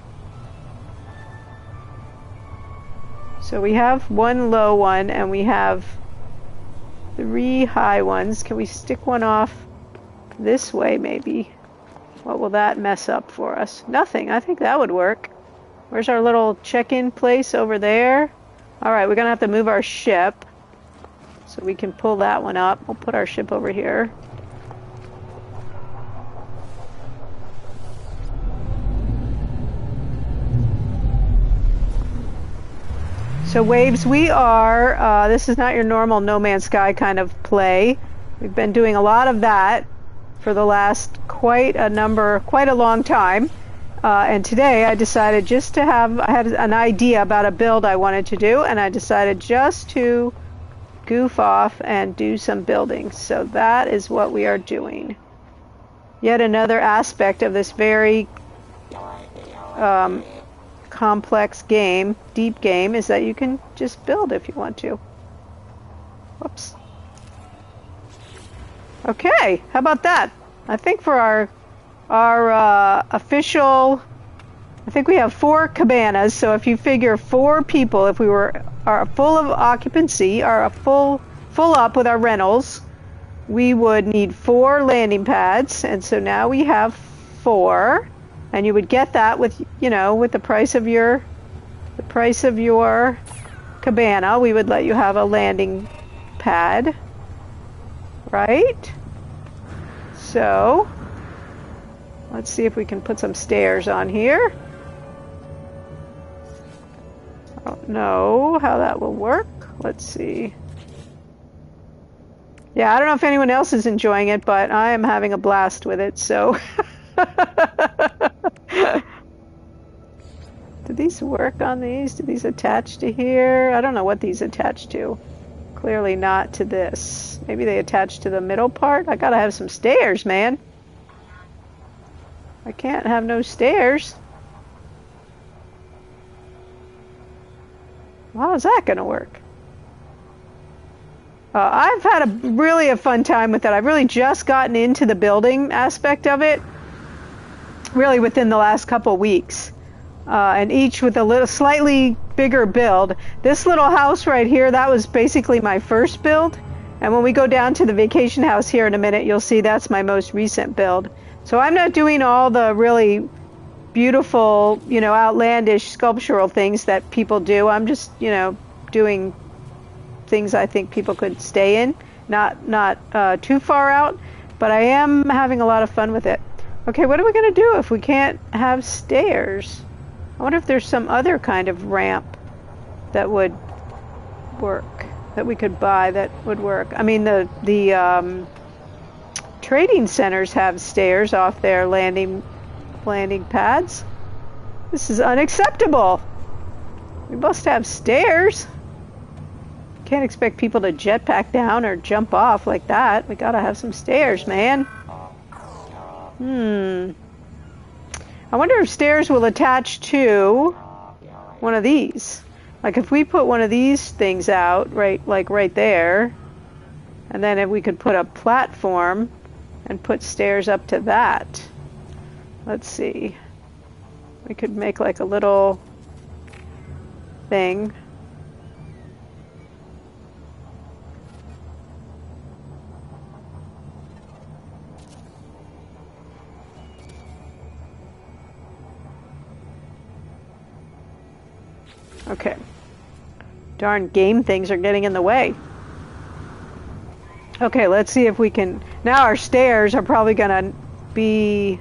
A: So we have one low one, and we have 3 high ones. Can we stick one off this way, maybe? What will that mess up for us? Nothing. I think that would work. Where's our little check-in place over there? Alright, we're going to have to move our ship. So we can pull that one up. We'll put our ship over here. So Waves, we are, this is not your normal No Man's Sky kind of play. We've been doing a lot of that for the last quite a long time. And today I decided I had an idea about a build I wanted to do, and I decided just to goof off and do some building. So that is what we are doing. Yet another aspect of this very complex game, deep game, is that you can just build if you want to. Whoops. Okay, how about that? I think for our official, I think we have 4 cabanas, so if you figure 4 people, if we are full of occupancy, or full up with our rentals, we would need 4 landing pads, and so now we have 4, and you would get that with, with the price of your cabana. We would let you have a landing pad, right? So let's see if we can put some stairs on here. I don't know how that will work. Let's see. Yeah, I don't know if anyone else is enjoying it, but I am having a blast with it, so. Do these work on these? Do these attach to here? I don't know what these attach to. Clearly not to this. Maybe they attach to the middle part? I gotta have some stairs, man. I can't have no stairs. How is that gonna work? I've had really a fun time with it. I've really just gotten into the building aspect of it, really within the last couple weeks. And each with a slightly bigger build. This little house right here, that was basically my first build. And when we go down to the vacation house here in a minute, you'll see that's my most recent build. So I'm not doing all the really beautiful, outlandish sculptural things that people do. I'm just, doing things I think people could stay in. Not too far out, but I am having a lot of fun with it. Okay, what are we going to do if we can't have stairs? I wonder if there's some other kind of ramp. that would work, that we could buy that would work. I mean, the trading centers have stairs off their landing pads. This is unacceptable. We must have stairs. Can't expect people to jetpack down or jump off like that. We gotta have some stairs, man. I wonder if stairs will attach to one of these. Like if we put one of these things out, right there, and then if we could put a platform and put stairs up to that. Let's see. We could make like a little thing. Okay. Darn game things are getting in the way. Okay, let's see if we can... Now our stairs are probably gonna be...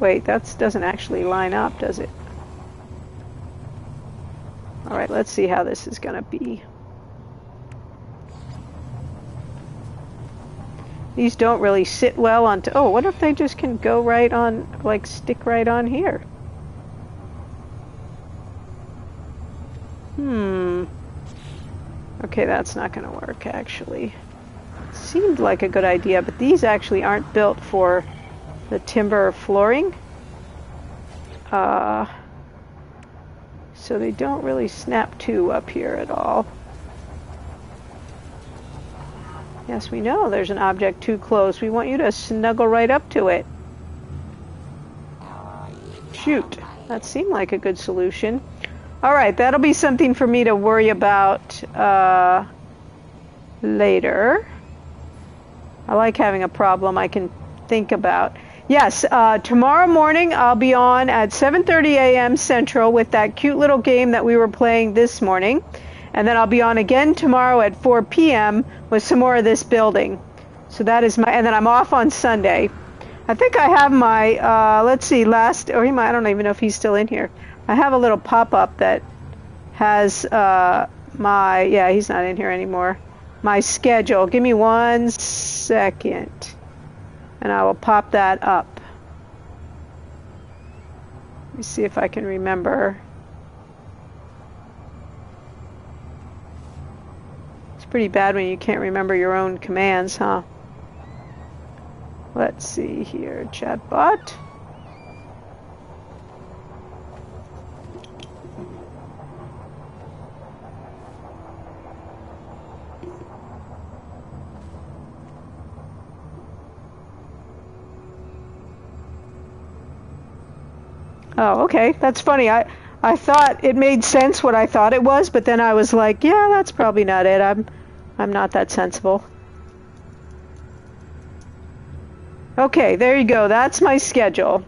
A: Wait, that doesn't actually line up, does it? Alright, let's see how this is gonna be. These don't really sit well on... Oh, what if they just can go right on... Like, stick right on here? Okay, that's not gonna work, actually. Seemed like a good idea, but these actually aren't built for the timber flooring. So they don't really snap to up here at all. Yes, we know there's an object too close. We want you to snuggle right up to it. Shoot, that seemed like a good solution. Alright, that'll be something for me to worry about later. I like having a problem I can think about. Yes, tomorrow morning I'll be on at 7:30 a.m. Central with that cute little game that we were playing this morning. And then I'll be on again tomorrow at 4 p.m. with some more of this building. So that is my... And then I'm off on Sunday. I think I have my... let's see, I don't even know if he's still in here. I have a little pop-up that has my... Yeah, he's not in here anymore. My schedule. Give me 1 second. And I will pop that up. Let me see if I can remember. It's pretty bad when you can't remember your own commands, huh? Let's see here. Chatbot. Oh, okay. That's funny. I thought it made sense what I thought it was, but then I was like, yeah, that's probably not it. I'm not that sensible. Okay, there you go. That's my schedule.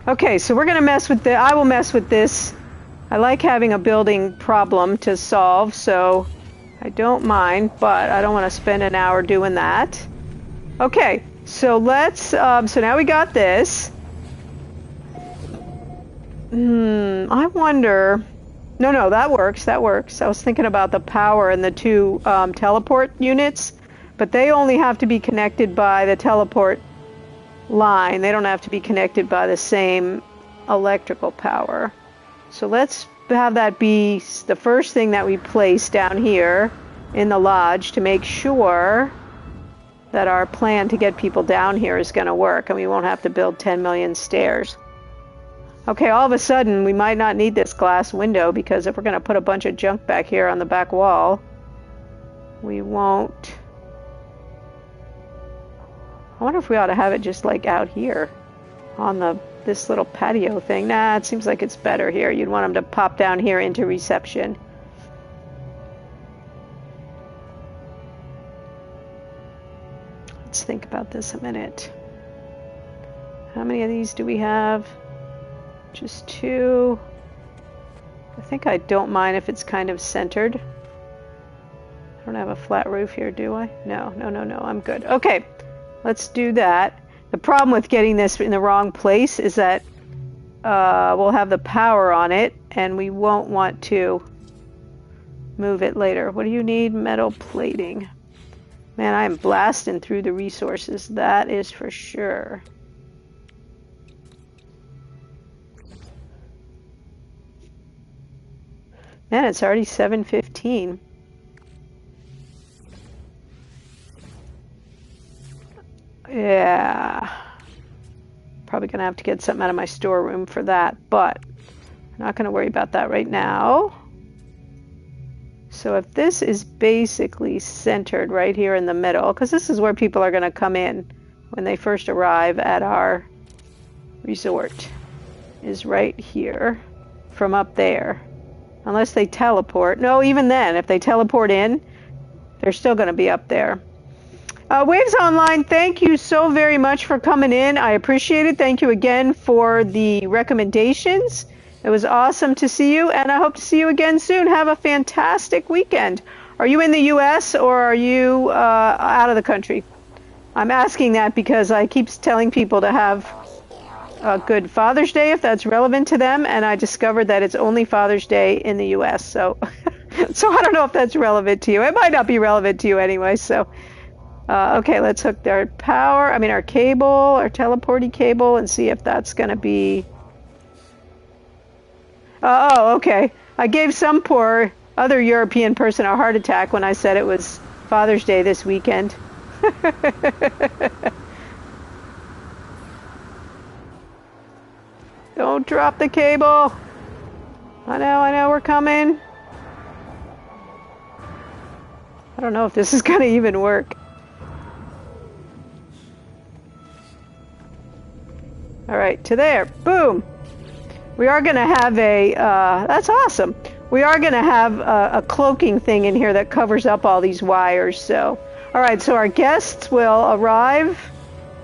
A: Okay, so we're going to mess with I will mess with this. I like having a building problem to solve, so I don't mind, but I don't want to spend an hour doing that. Okay, so let's, so now we got this. I wonder, no, that works. I was thinking about the power and the two teleport units, but they only have to be connected by the teleport line. They don't have to be connected by the same electrical power. So let's have that be the first thing that we place down here in the lodge to make sure that our plan to get people down here is going to work and we won't have to build 10 million stairs. Okay, all of a sudden we might not need this glass window because if we're going to put a bunch of junk back here on the back wall, we won't. I wonder if we ought to have it just like out here on this little patio thing. Nah, it seems like it's better here. You'd want them to pop down here into reception. Let's think about this a minute. How many of these do we have? Just 2. I think I don't mind if it's kind of centered. I don't have a flat roof here, do I? No, I'm good. Okay, let's do that. The problem with getting this in the wrong place is that we'll have the power on it, and we won't want to move it later. What do you need? Metal plating. Man, I am blasting through the resources. That is for sure. Man, it's already 7:15. Yeah. Probably going to have to get something out of my storeroom for that, but I'm not going to worry about that right now. So if this is basically centered right here in the middle, because this is where people are going to come in when they first arrive at our resort, is right here from up there. Unless they teleport. No, even then, if they teleport in, they're still going to be up there. Waves Online, thank you so very much for coming in. I appreciate it. Thank you again for the recommendations. It was awesome to see you, and I hope to see you again soon. Have a fantastic weekend. Are you in the U.S. or are you out of the country? I'm asking that because I keep telling people to have a good Father's Day if that's relevant to them, and I discovered that it's only Father's Day in the U.S., so so I don't know if that's relevant to you. It might not be relevant to you anyway, so... okay, let's hook our our cable, our teleporty cable, and see if that's going to be... oh, okay. I gave some poor other European person a heart attack when I said it was Father's Day this weekend. Don't drop the cable. I know, we're coming. I don't know if this is going to even work. All right, to there. Boom. We are going to have a, that's awesome. We are going to have a cloaking thing in here that covers up all these wires. So, all right, so our guests will arrive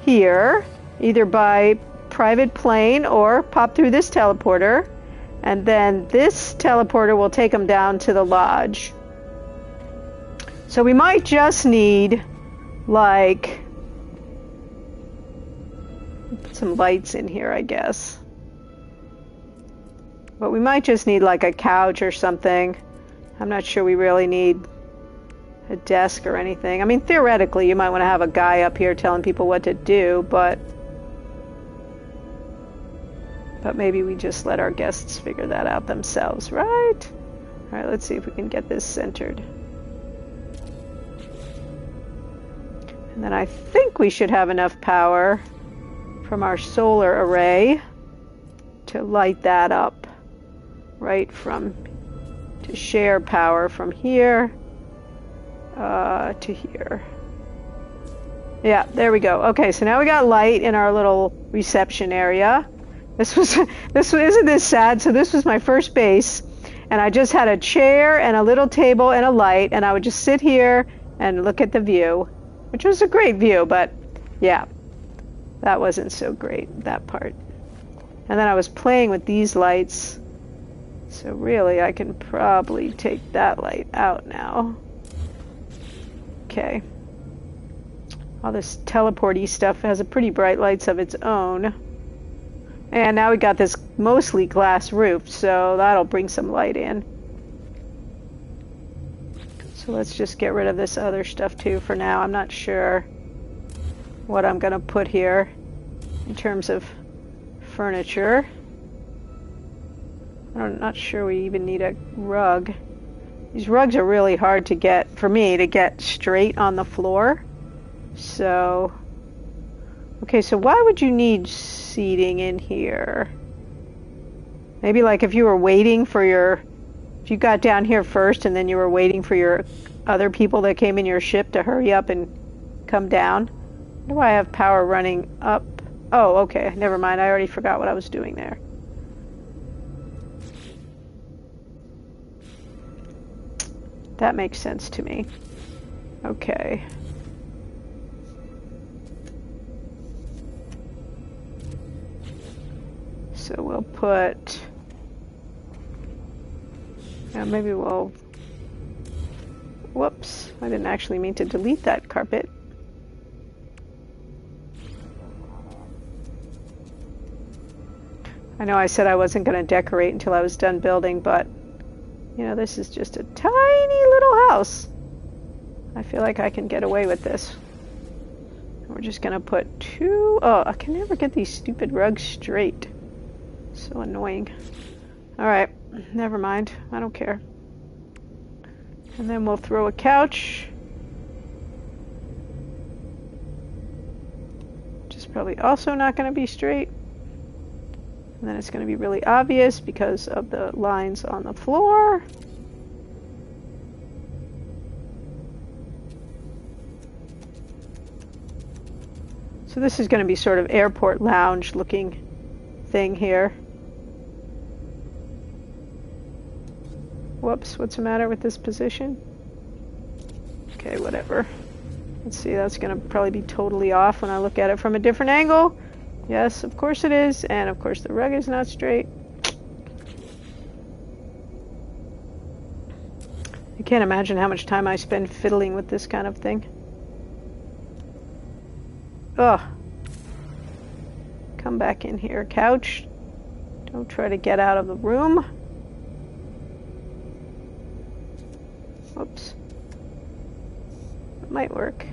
A: here, either by private plane or pop through this teleporter. And then this teleporter will take them down to the lodge. So we might just need, like... put some lights in here, I guess. But we might just need like a couch or something. I'm not sure we really need a desk or anything. I mean, theoretically, you might want to have a guy up here telling people what to do, but maybe we just let our guests figure that out themselves, right? All right, let's see if we can get this centered. And then I think we should have enough power from our solar array to light that up right from, to share power from here to here. Yeah, there we go. Okay, so now we got light in our little reception area. Isn't this sad? So this was my first base, and I just had a chair and a little table and a light, and I would just sit here and look at the view, which was a great view, but yeah. That wasn't so great, that part. And then I was playing with these lights. So really, I can probably take that light out now. Okay. All this teleporty stuff has a pretty bright lights of its own. And now we got this mostly glass roof, so that'll bring some light in. So let's just get rid of this other stuff too for now. I'm not sure what I'm going to put here in terms of furniture. I'm not sure we even need a rug. These rugs are really hard to get, for me, to get straight on the floor. So, okay, so why would you need seating in here? Maybe like if you were waiting for if you got down here first and then you were waiting for your other people that came in your ship to hurry up and come down. Why do I have power running up? Oh, okay, never mind. I already forgot what I was doing there. That makes sense to me. Okay. So we'll put... maybe we'll... Whoops, I didn't actually mean to delete that carpet. I know I said I wasn't going to decorate until I was done building, but, you know, this is just a tiny little house. I feel like I can get away with this. We're just going to put two... Oh, I can never get these stupid rugs straight. So annoying. Alright, never mind. I don't care. And then we'll throw a couch. Which is probably also not going to be straight. And then it's going to be really obvious because of the lines on the floor. So this is going to be sort of airport lounge looking thing here. Whoops, what's the matter with this position? Okay, whatever. Let's see, that's going to probably be totally off when I look at it from a different angle. Yes, of course it is. And of course the rug is not straight. I can't imagine how much time I spend fiddling with this kind of thing. Ugh. Come back in here, couch. Don't try to get out of the room. Whoops. It might work.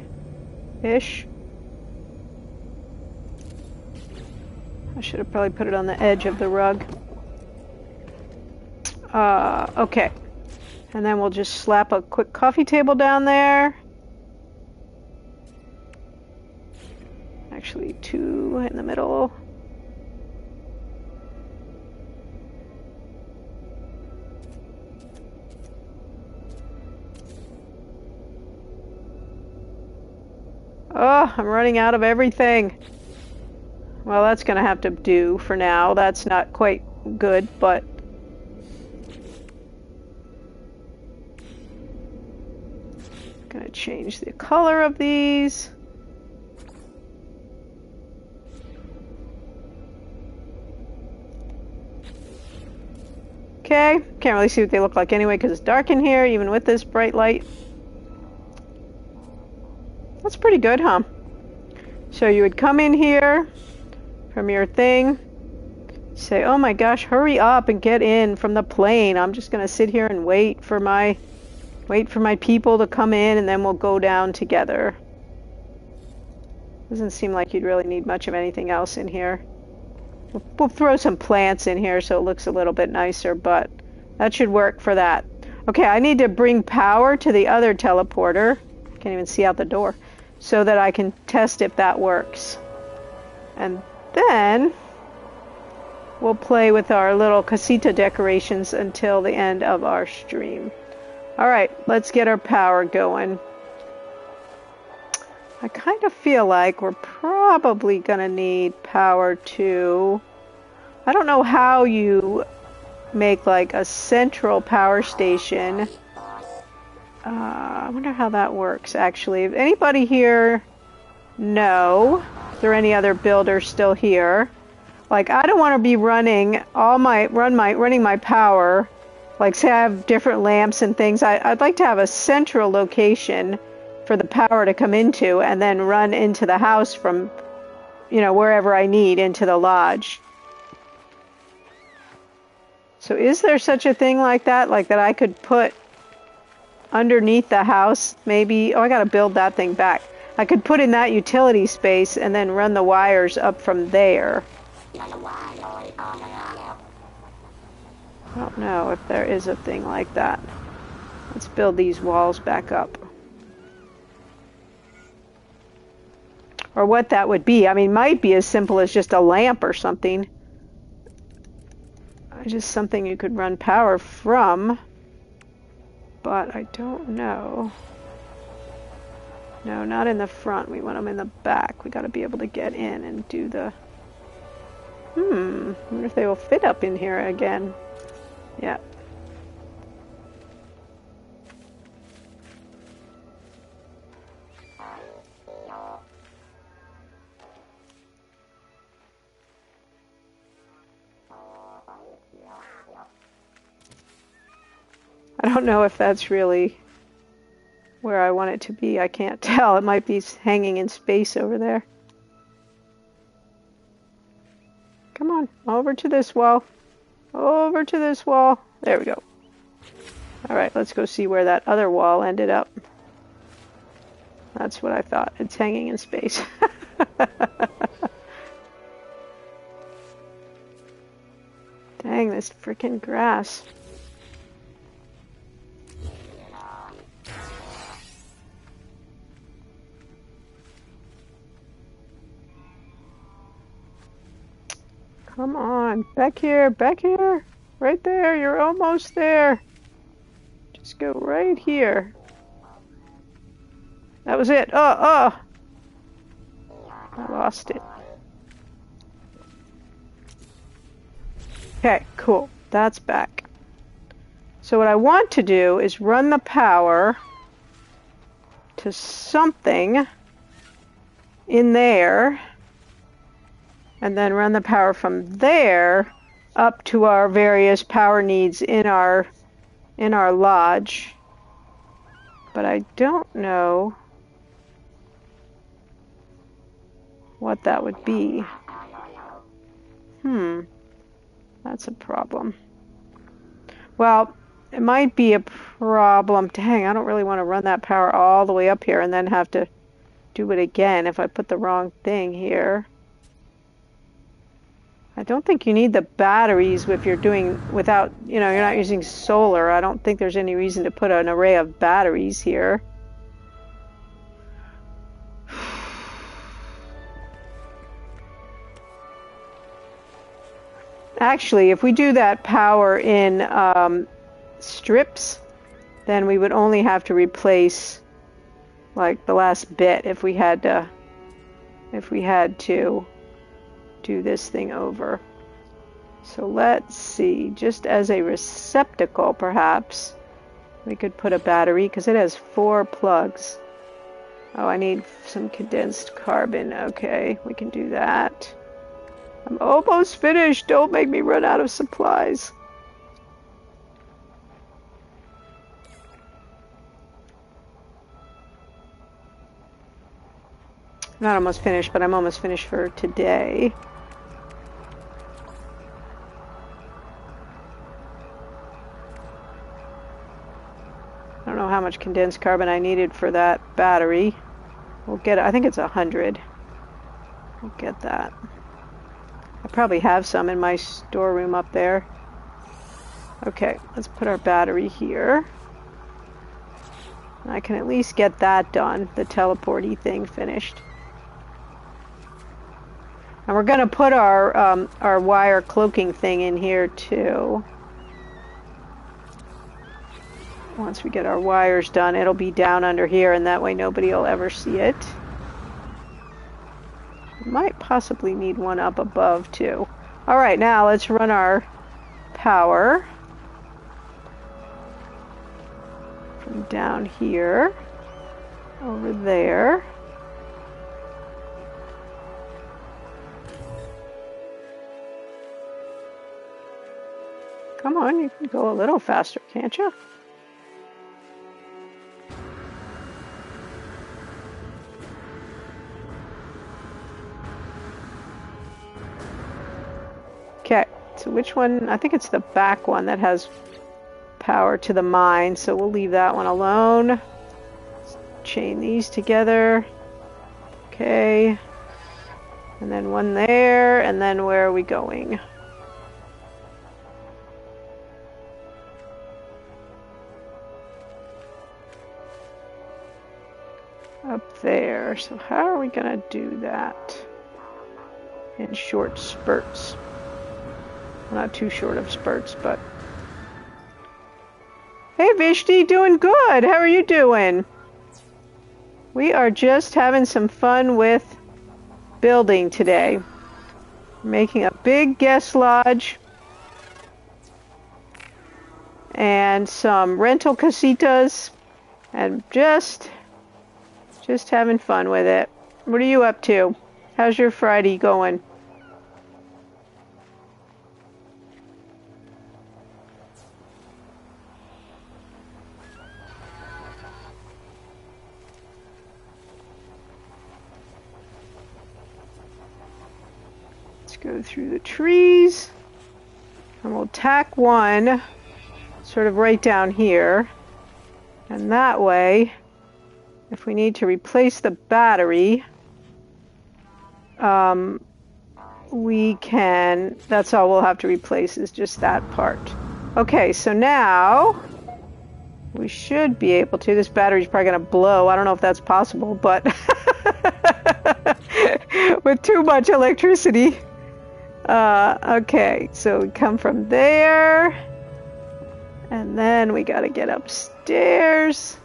A: Ish. I should have probably put it on the edge of the rug. Okay. And then we'll just slap a quick coffee table down there. Actually, two in the middle. Oh, I'm running out of everything. Well, that's going to have to do for now. That's not quite good, but... I'm going to change the color of these. Okay, can't really see what they look like anyway because it's dark in here, even with this bright light. That's pretty good, huh? So you would come in here from your thing, say, oh my gosh, hurry up and get in from the plane. I'm just gonna sit here and wait for my people to come in, and then we'll go down together. Doesn't seem like you'd really need much of anything else in here. We'll throw some plants in here so it looks a little bit nicer, but that should work for that. Okay, I need to bring power to the other teleporter. Can't even see out the door. So that I can test if that works. And then we'll play with our little casita decorations until the end of our stream. Alright, let's get our power going. I kind of feel like we're probably going to need power to... I don't know how you make like a central power station. I wonder how that works, actually. If anybody here know, if there are any other builders still here, like I don't want to be running my power. Like say I have different lamps and things. I'd like to have a central location for the power to come into, and then run into the house from, you know, wherever I need into the lodge. So is there such a thing like that I could put underneath the house, maybe? Oh, I gotta build that thing back. I could put in that utility space and then run the wires up from there. I don't know if there is a thing like that. Let's build these walls back up. Or what that would be. I mean, might be as simple as just a lamp or something. Just something you could run power from. But I don't know. No, not in the front. We want them in the back. We got to be able to get in and do the... I wonder if they will fit up in here again. Yeah. I don't know if that's really where I want it to be. I can't tell. It might be hanging in space over there. Come on, over to this wall. Over to this wall. There we go. All right, let's go see where that other wall ended up. That's what I thought. It's hanging in space. Dang, this freaking grass. Come on, back here, right there, you're almost there. Just go right here. That was it. I lost it. Okay, cool, that's back. So what I want to do is run the power to something in there, and then run the power from there up to our various power needs in our lodge. But I don't know what that would be. That's a problem. Well, it might be a problem. Dang, I don't really want to run that power all the way up here and then have to do it again if I put the wrong thing here. I don't think you need the batteries if you're doing without, you're not using solar. I don't think there's any reason to put an array of batteries here. Actually, if we do that power in strips, then we would only have to replace like the last bit if we had to do this thing over. So let's see, just as a receptacle perhaps we could put a battery because it has 4 plugs. Oh, I need some condensed carbon. Okay, we can do that. I'm almost finished. Don't make me run out of supplies. I'm not almost finished, but I'm almost finished for today. I don't know how much condensed carbon I needed for that battery. We'll get it. I think it's 100. We'll get that. I probably have some in my storeroom up there. Okay, let's put our battery here. I can at least get that done, the teleporty thing finished. And we're going to put our wire cloaking thing in here too. Once we get our wires done, it'll be down under here, and that way nobody will ever see it. Might possibly need one up above too. All right, now let's run our power from down here over there. Come on, you can go a little faster, can't you? Okay, so which one? I think it's the back one that has power to the mine, so we'll leave that one alone. Let's chain these together. Okay. And then one there, and then where are we going? Up there. So how are we going to do that? In short spurts. Not too short of spurts, but... Hey Vishti, doing good! How are you doing? We are just having some fun with building today. Making a big guest lodge. And some rental casitas. And just having fun with it. What are you up to? How's your Friday going? go through the trees. And we'll tack one sort of right down here. And that way, if we need to replace the battery, we can, that's all we'll have to replace is just that part. Okay, so now we should be able to, this battery's probably going to blow. I don't know if that's possible, but with too much electricity. Okay, so we come from there, and then we got to get upstairs.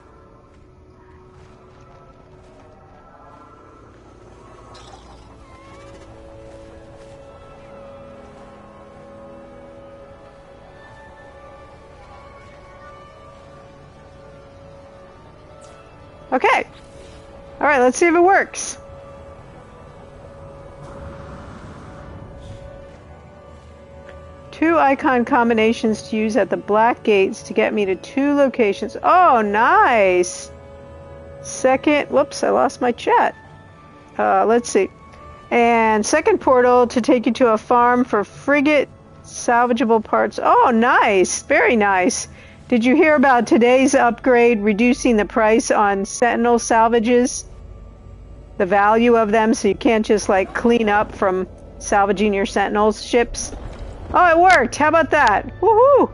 A: Okay. All right, let's see if it works. Two icon combinations to use at the black gates to get me to two locations. Oh, nice. Second, whoops, I lost my chat. Let's see. And second portal to take you to a farm for frigate salvageable parts. Oh, nice. Very nice. Did you hear about today's upgrade reducing the price on Sentinel salvages? The value of them, so you can't just like clean up from salvaging your Sentinel ships? Oh, it worked! How about that? Woohoo!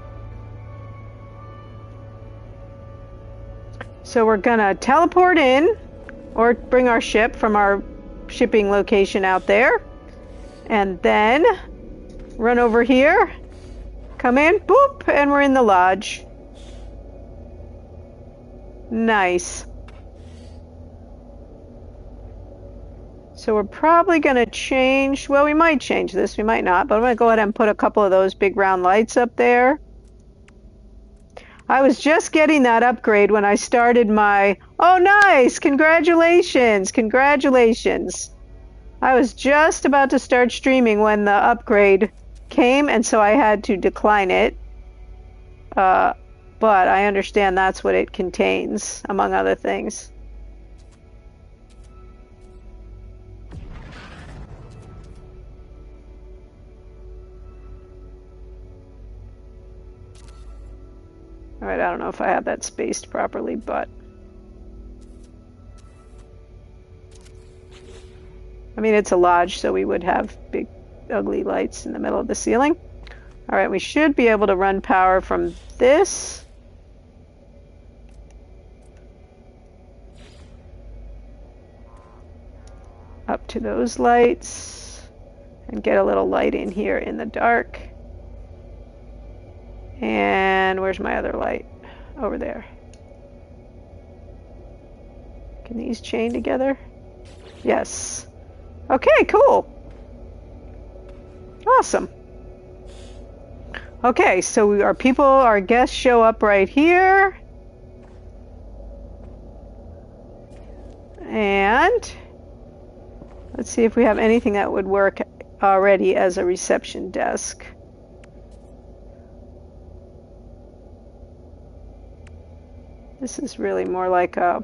A: So we're gonna teleport in, or bring our ship from our shipping location out there, and then run over here, come in, boop, and we're in the lodge. Nice. So we're probably going to change, well, we might change this, we might not, but I'm going to go ahead and put a couple of those big round lights up there. I was just getting that upgrade when I started my, oh nice, congratulations, congratulations. I was just about to start streaming when the upgrade came, and so I had to decline it. But I understand that's what it contains, among other things. Alright, I don't know if I have that spaced properly, but... I mean, it's a lodge, so we would have big, ugly lights in the middle of the ceiling. Alright, we should be able to run power from this. Up to those lights. And get a little light in here in the dark. And where's my other light? Over there. Can these chain together? Yes. Okay, cool. Awesome. Okay, so our guests show up right here. And let's see if we have anything that would work already as a reception desk. This is really more like a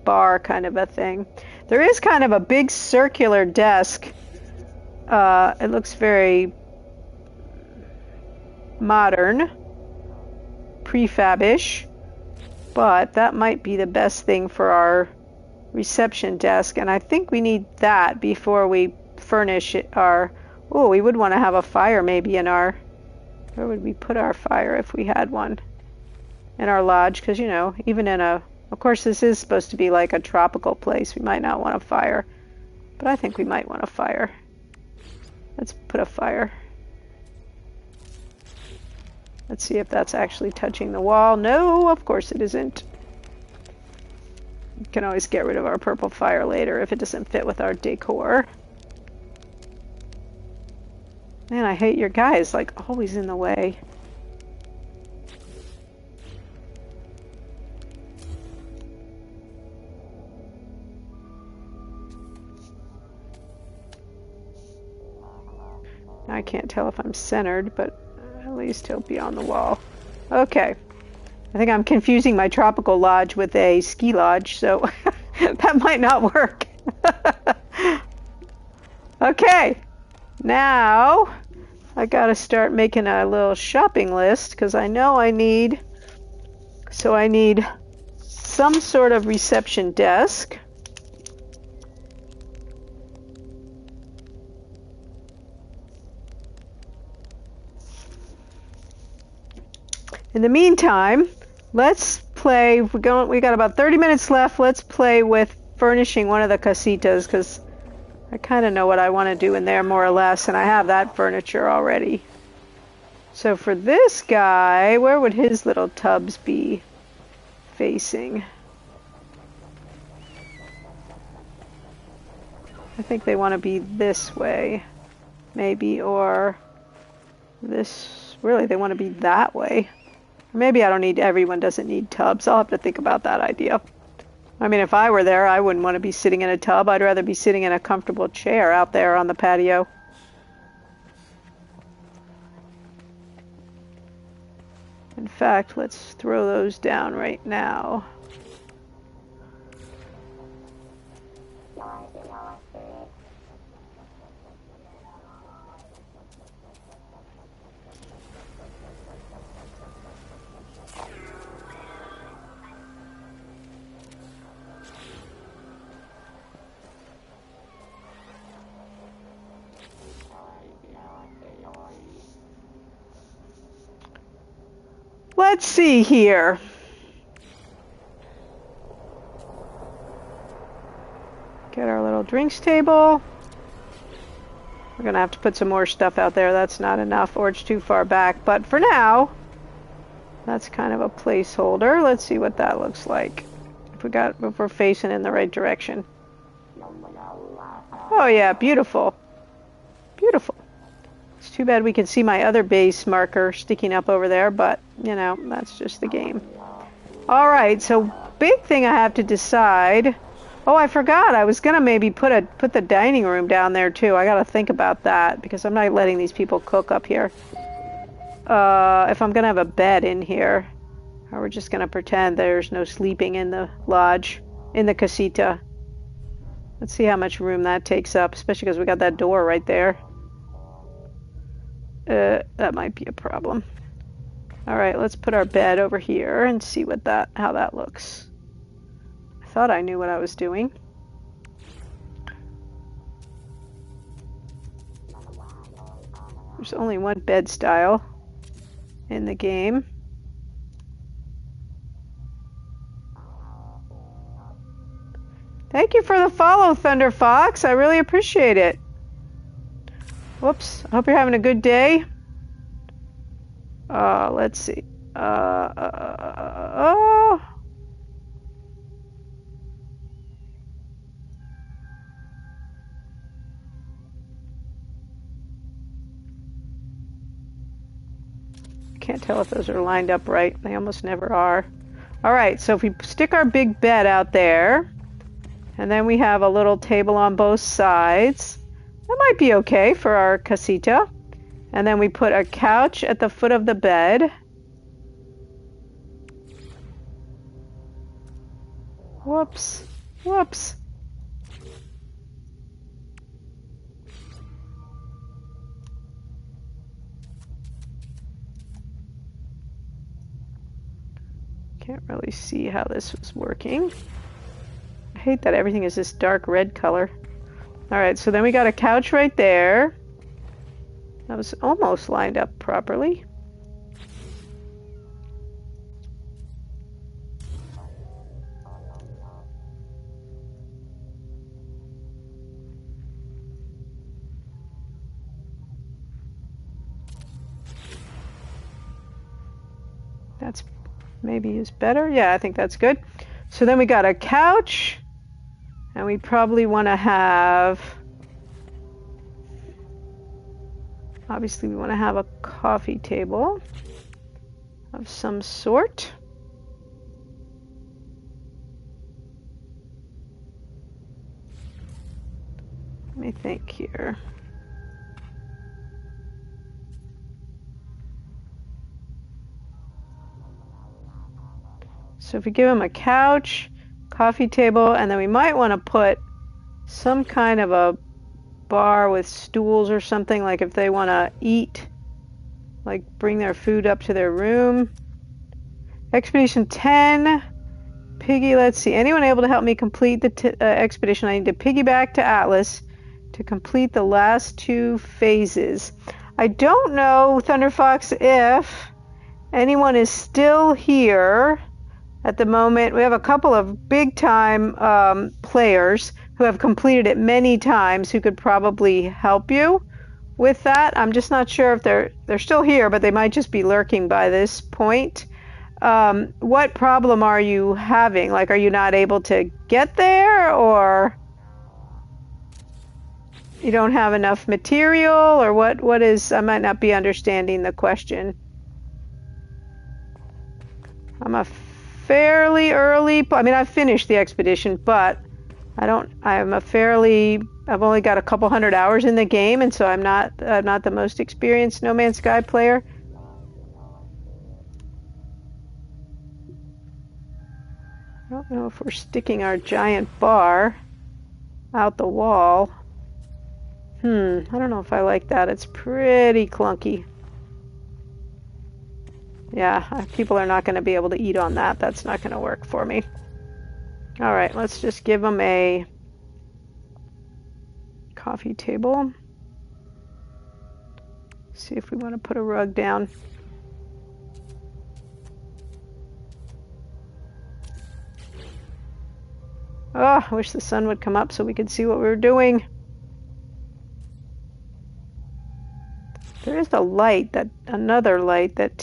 A: bar kind of a thing. There is kind of a big circular desk. It looks very modern, prefab-ish, but that might be the best thing for our reception desk, and I think we need that before we furnish our... Oh, we would want to have a fire maybe in our... Where would we put our fire if we had one? In our lodge, because, you know, even in a... Of course, this is supposed to be like a tropical place. We might not want a fire, but I think we might want a fire. Let's put a fire. Let's see if that's actually touching the wall. No, of course it isn't. We can always get rid of our purple fire later if it doesn't fit with our decor. Man, I hate your guys, like, always in the way. I can't tell if I'm centered, but at least he'll be on the wall. Okay. I think I'm confusing my tropical lodge with a ski lodge, so that might not work. Okay. Now, I gotta start making a little shopping list because I know I need some sort of reception desk. In the meantime, let's play. We got about 30 minutes left. Let's play with furnishing one of the casitas because I kind of know what I want to do in there more or less, and I have that furniture already. So for this guy, where would his little tubs be facing? I think they want to be this way, maybe, or this. Really, they want to be that way. Maybe everyone doesn't need tubs. I'll have to think about that idea. I mean, if I were there, I wouldn't want to be sitting in a tub. I'd rather be sitting in a comfortable chair out there on the patio. In fact, let's throw those down right now. Let's see here. Get our little drinks table. We're gonna have to put some more stuff out there. That's not enough, or it's too far back. But for now, that's kind of a placeholder. Let's see what that looks like. If we're facing in the right direction. Oh yeah, beautiful. Beautiful. It's too bad we can see my other base marker sticking up over there, but, you know, that's just the game. Alright, so big thing I have to decide. Oh, I forgot. I was going to maybe put the dining room down there, too. I got to think about that, because I'm not letting these people cook up here. If I'm going to have a bed in here, or we're just going to pretend there's no sleeping in the lodge, in the casita. Let's see how much room that takes up, especially because we got that door right there. That might be a problem. All right, let's put our bed over here and see how that looks. I thought I knew what I was doing. There's only one bed style in the game. Thank you for the follow, Thunder Fox. I really appreciate it. Whoops. I hope you're having a good day. Let's see. Can't tell if those are lined up right. They almost never are. Alright, so if we stick our big bed out there, and then we have a little table on both sides, that might be okay for our casita. And then we put a couch at the foot of the bed. Whoops. Whoops. Can't really see how this was working. I hate that everything is this dark red color. Alright, so then we got a couch right there. That was almost lined up properly. That's maybe is better. Yeah, I think that's good. So then we got a couch, and we probably want to have, obviously we want to have a coffee table of some sort. Let me think here. So if we give him a couch, coffee table, and then we might want to put some kind of a bar with stools or something, like if they want to eat, like bring their food up to their room. Expedition 10. Piggy, let's see. Anyone able to help me complete the expedition? I need to piggyback to Atlas to complete the last 2 phases. I don't know, Thunderfox, if anyone is still here at the moment. We have a couple of big-time players who have completed it many times who could probably help you with that. I'm just not sure if they're still here, but they might just be lurking by this point. What problem are you having? Like, are you not able to get there, or you don't have enough material, or what is, I might not be understanding the question. I'm a fairly early, I mean, I've finished the expedition, but I've only got a couple hundred hours in the game, and so I'm not the most experienced No Man's Sky player. I don't know if we're sticking our giant bar out the wall. I don't know if I like that. It's pretty clunky. Yeah, people are not going to be able to eat on that. That's not going to work for me. All right, let's just give them a coffee table. See if we want to put a rug down. Oh, I wish the sun would come up so we could see what we were doing. There is a light, another light that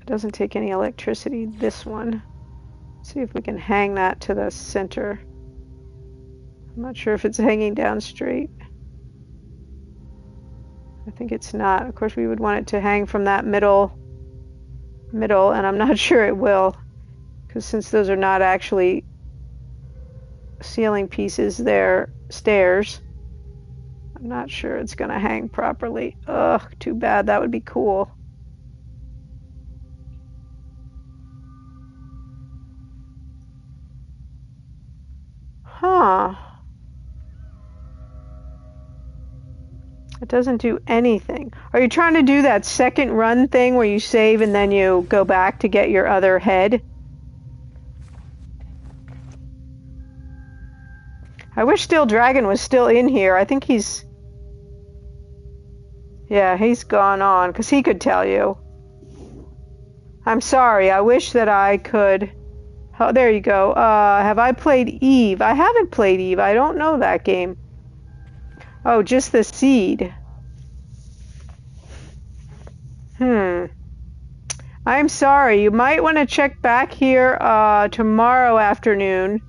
A: doesn't take any electricity. This one. Let's see if we can hang that to the center. I'm not sure if it's hanging down straight. I think it's not. Of course, we would want it to hang from that middle, and I'm not sure it will. Because since those are not actually ceiling pieces, they're stairs. I'm not sure it's going to hang properly. Ugh, too bad. That would be cool. Huh. It doesn't do anything. Are you trying to do that second run thing where you save and then you go back to get your other head? I wish Steel Dragon was still in here. I think he's... Yeah, he's gone on, because he could tell you. I'm sorry, I wish that I could... Oh, there you go. Have I played Eve? I haven't played Eve. I don't know that game. Oh, just the seed. I'm sorry. You might want to check back here tomorrow afternoon.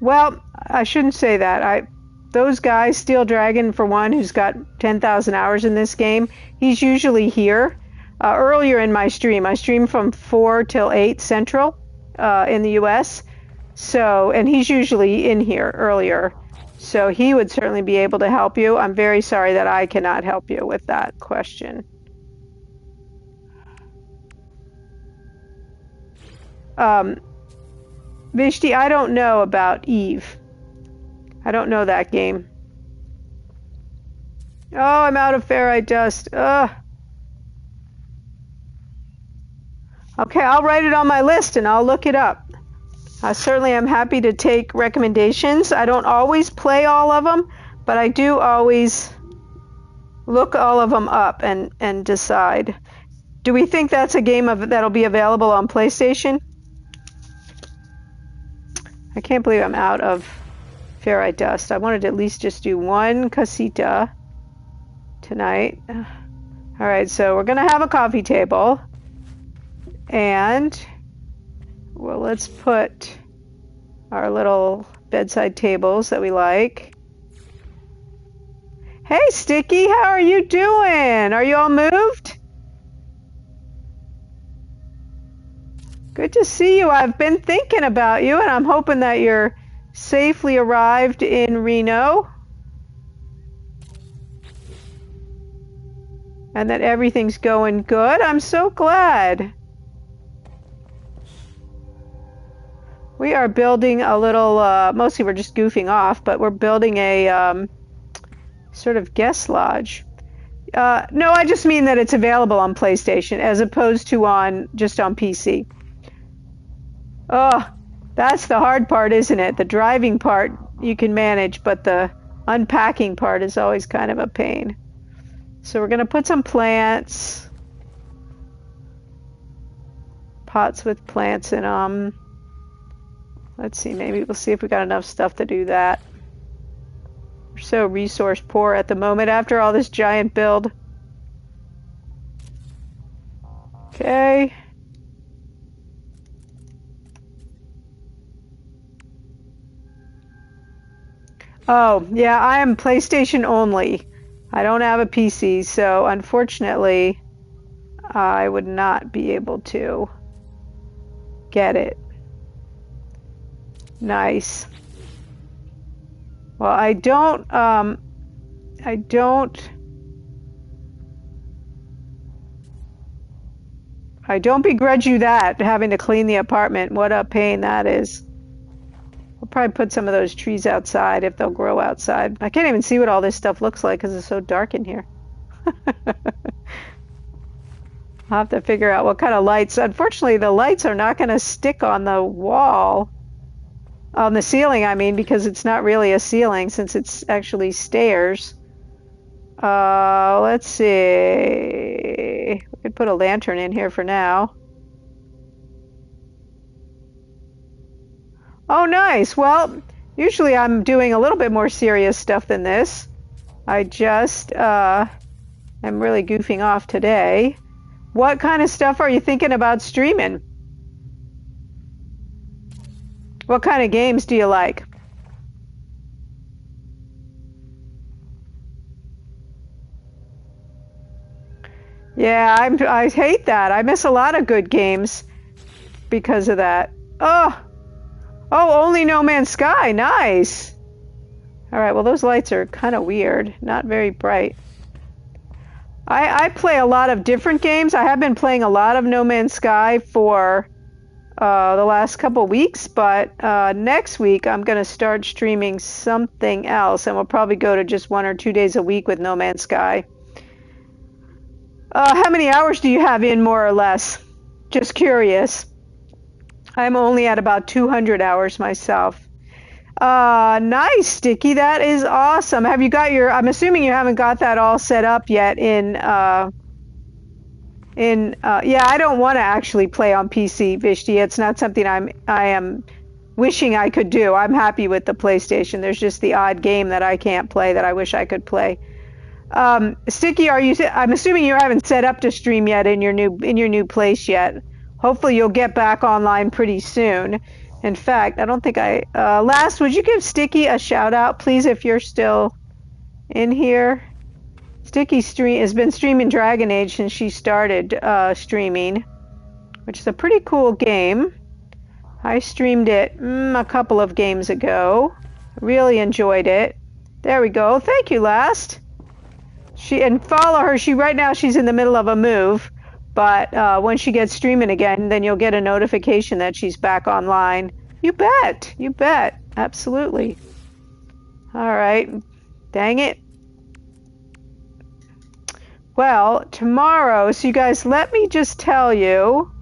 A: Well, I shouldn't say that. Those guys, Steel Dragon for one, who's got 10,000 hours in this game, he's usually here. Earlier in my stream, I stream from 4 till 8 Central in the US. So, and he's usually in here earlier. So he would certainly be able to help you. I'm very sorry that I cannot help you with that question. Vishti, I don't know about Eve. I don't know that game. Oh, I'm out of ferrite dust. Ugh. Okay, I'll write it on my list and I'll look it up. I certainly am happy to take recommendations. I don't always play all of them, but I do always look all of them up and decide. Do we think that's a game that'll be available on PlayStation? I can't believe I'm out of ferrite dust. I wanted to at least just do one casita tonight. All right, so we're gonna have a coffee table, and well, let's put our little bedside tables that we like. Hey, Sticky, how are you doing? Are you all moved? Good to see you. I've been thinking about you, and I'm hoping that you're safely arrived in Reno and that everything's going good. I'm so glad. We are building a little, mostly we're just goofing off, but we're building a sort of guest lodge. No, I just mean that it's available on PlayStation as opposed to just on PC. Oh, that's the hard part, isn't it? The driving part you can manage, but the unpacking part is always kind of a pain. So we're going to put some plants, pots with plants in them. Let's see, maybe we'll see if we got enough stuff to do that. We're so resource poor at the moment after all this giant build. Okay. Oh, yeah, I am PlayStation only. I don't have a PC, so unfortunately, I would not be able to get it. Nice. Well, I don't begrudge you that, having to clean the apartment. What a pain that is. I'll probably put some of those trees outside if they'll grow outside. I can't even see what all this stuff looks like because it's so dark in here. I'll have to figure out what kind of lights. Unfortunately, the lights are not going to stick on the wall. On the ceiling, I mean, because it's not really a ceiling since it's actually stairs. Let's see. We could put a lantern in here for now. Oh, nice. Well, usually I'm doing a little bit more serious stuff than this. I just am really goofing off today. What kind of stuff are you thinking about streaming? What kind of games do you like? Yeah, I hate that. I miss a lot of good games because of that. Oh, only No Man's Sky. Nice. All right, well, those lights are kind of weird. Not very bright. I play a lot of different games. I have been playing a lot of No Man's Sky for the last couple weeks, but next week I'm going to start streaming something else, and we'll probably go to just 1 or 2 days a week with No Man's Sky. How many hours do you have in, more or less? Just curious. I'm only at about 200 hours myself. Nice, Sticky. That is awesome. Have you got I'm assuming you haven't got that all set up yet yeah, I don't want to actually play on PC, Vishti. It's not something I am wishing I could do. I'm happy with the PlayStation. There's just the odd game that I can't play that I wish I could play. Sticky, I'm assuming you haven't set up to stream yet in your new place yet. Hopefully you'll get back online pretty soon. In fact, I don't think Last, would you give Sticky a shout out, please, if you're still in here? Sticky has been streaming Dragon Age since she started streaming, which is a pretty cool game. I streamed it a couple of games ago. Really enjoyed it. There we go. Thank you, Last. And follow her. Right now she's in the middle of a move, but when she gets streaming again, then you'll get a notification that she's back online. You bet. You bet. Absolutely. All right. Dang it. Well, tomorrow, so you guys, let me just tell you.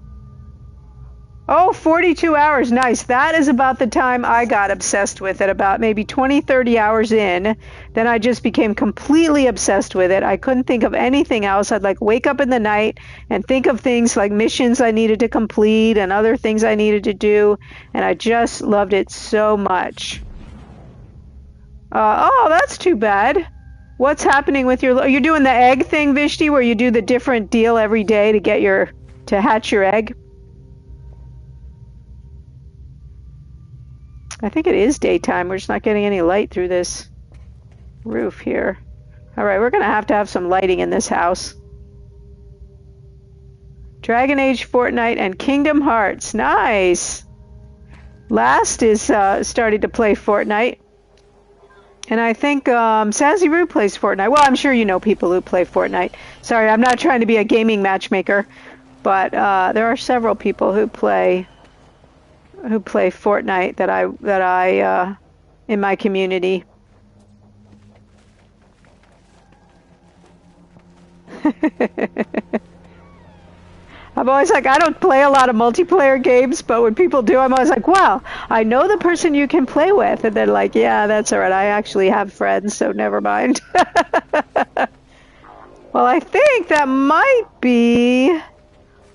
A: Oh, 42 hours. Nice. That is about the time I got obsessed with it, about maybe 20, 30 hours in. Then I just became completely obsessed with it. I couldn't think of anything else. I'd wake up in the night and think of things like missions I needed to complete and other things I needed to do. And I just loved it so much. Oh, that's too bad. What's happening with you're doing the egg thing, Vishti, where you do the different deal every day to hatch your egg? I think it is daytime. We're just not getting any light through this roof here. All right, we're going to have some lighting in this house. Dragon Age, Fortnite, and Kingdom Hearts. Nice. Last is starting to play Fortnite. And I think Sassy Roo plays Fortnite. Well, I'm sure you know people who play Fortnite. Sorry, I'm not trying to be a gaming matchmaker. But there are several people who play who play Fortnite that I in my community. I'm always like, I don't play a lot of multiplayer games, but when people do, I'm always like, wow, I know the person you can play with. And they're like, yeah, that's all right. I actually have friends, so never mind. Well, I think that might be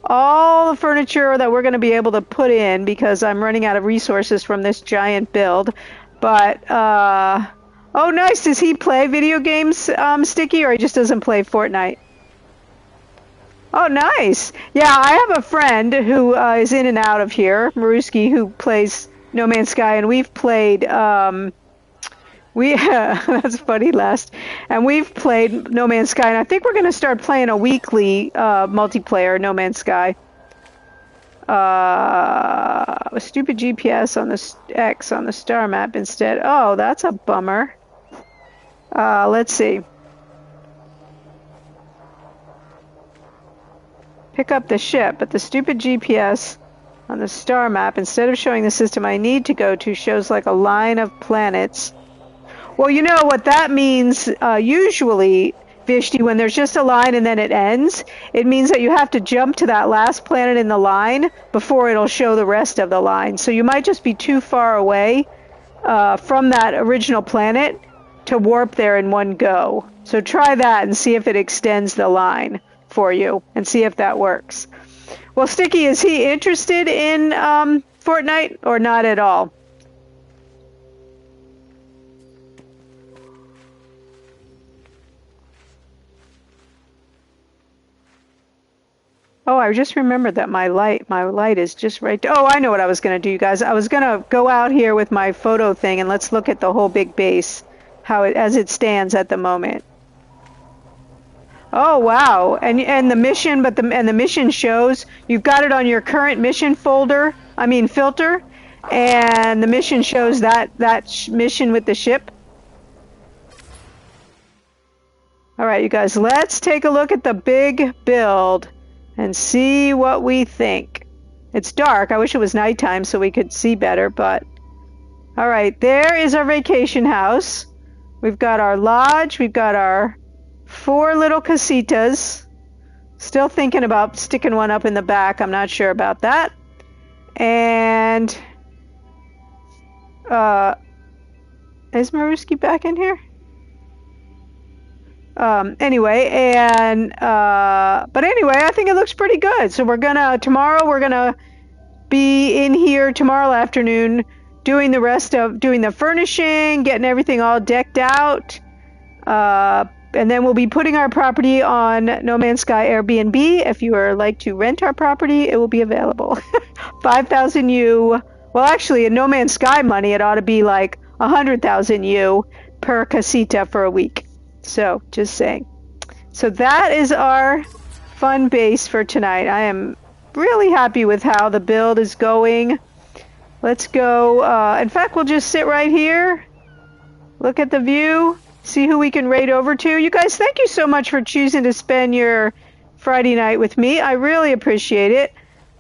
A: all the furniture that we're going to be able to put in because I'm running out of resources from this giant build. But, oh, nice. Does he play video games, Sticky, or he just doesn't play Fortnite? Oh, nice. Yeah, I have a friend who is in and out of here, Maruski, who plays No Man's Sky, and we've played, that's funny, Last. And we've played No Man's Sky, and I think we're going to start playing a weekly multiplayer No Man's Sky. A stupid GPS on the X on the star map instead. Oh, that's a bummer. Let's see. Pick up the ship, but the stupid GPS on the star map, instead of showing the system I need to go to, shows like a line of planets. Well, you know what that means usually, Vishti, when there's just a line and then it ends, it means that you have to jump to that last planet in the line before it'll show the rest of the line. So you might just be too far away from that original planet to warp there in one go. So try that and see if it extends the line for you and see if that works. Well, Sticky, is he interested in Fortnite or not at all? Oh, I just remembered that my light is just right. Oh, I know what I was going to do, you guys. I was going to go out here with my photo thing and let's look at the whole big base, as it stands at the moment. Oh, wow. And the mission, the mission shows you've got it on your current mission filter, and the mission shows that mission with the ship. All right, you guys, let's take a look at the big build and see what we think. It's dark. I wish it was nighttime so we could see better, but all right, there is our vacation house. We've got our lodge. We've got our 4 little casitas. Still thinking about sticking one up in the back. I'm not sure about that. And is Maruski back in here? Anyway, but anyway, I think it looks pretty good. So tomorrow we're gonna be in here tomorrow afternoon doing the furnishing, getting everything all decked out. And then we'll be putting our property on No Man's Sky Airbnb. If you would like to rent our property, it will be available. 5,000 U. Well, actually, in No Man's Sky money, it ought to be like 100,000 U per casita for a week. So, just saying. So that is our fun base for tonight. I am really happy with how the build is going. Let's go. In fact, we'll just sit right here. Look at the view. See who we can raid over to. You guys, thank you so much for choosing to spend your Friday night with me. I really appreciate it.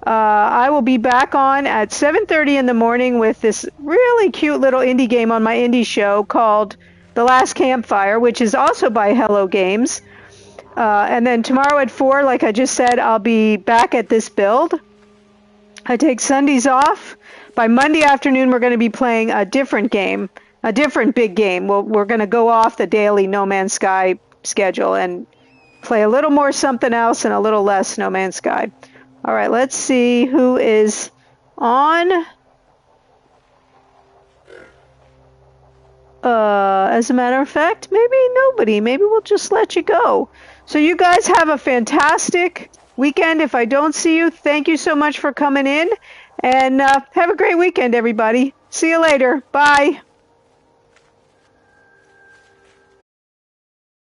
A: I will be back on at 7:30 in the morning with this really cute little indie game on my indie show called The Last Campfire, which is also by Hello Games. And then tomorrow at 4, like I just said, I'll be back at this build. I take Sundays off. By Monday afternoon, we're going to be playing a different game. A different big game. We're going to go off the daily No Man's Sky schedule and play a little more something else and a little less No Man's Sky. All right, let's see who is on. As a matter of fact, maybe nobody. Maybe we'll just let you go. So you guys have a fantastic weekend. If I don't see you, thank you so much for coming in. And have a great weekend, everybody. See you later. Bye.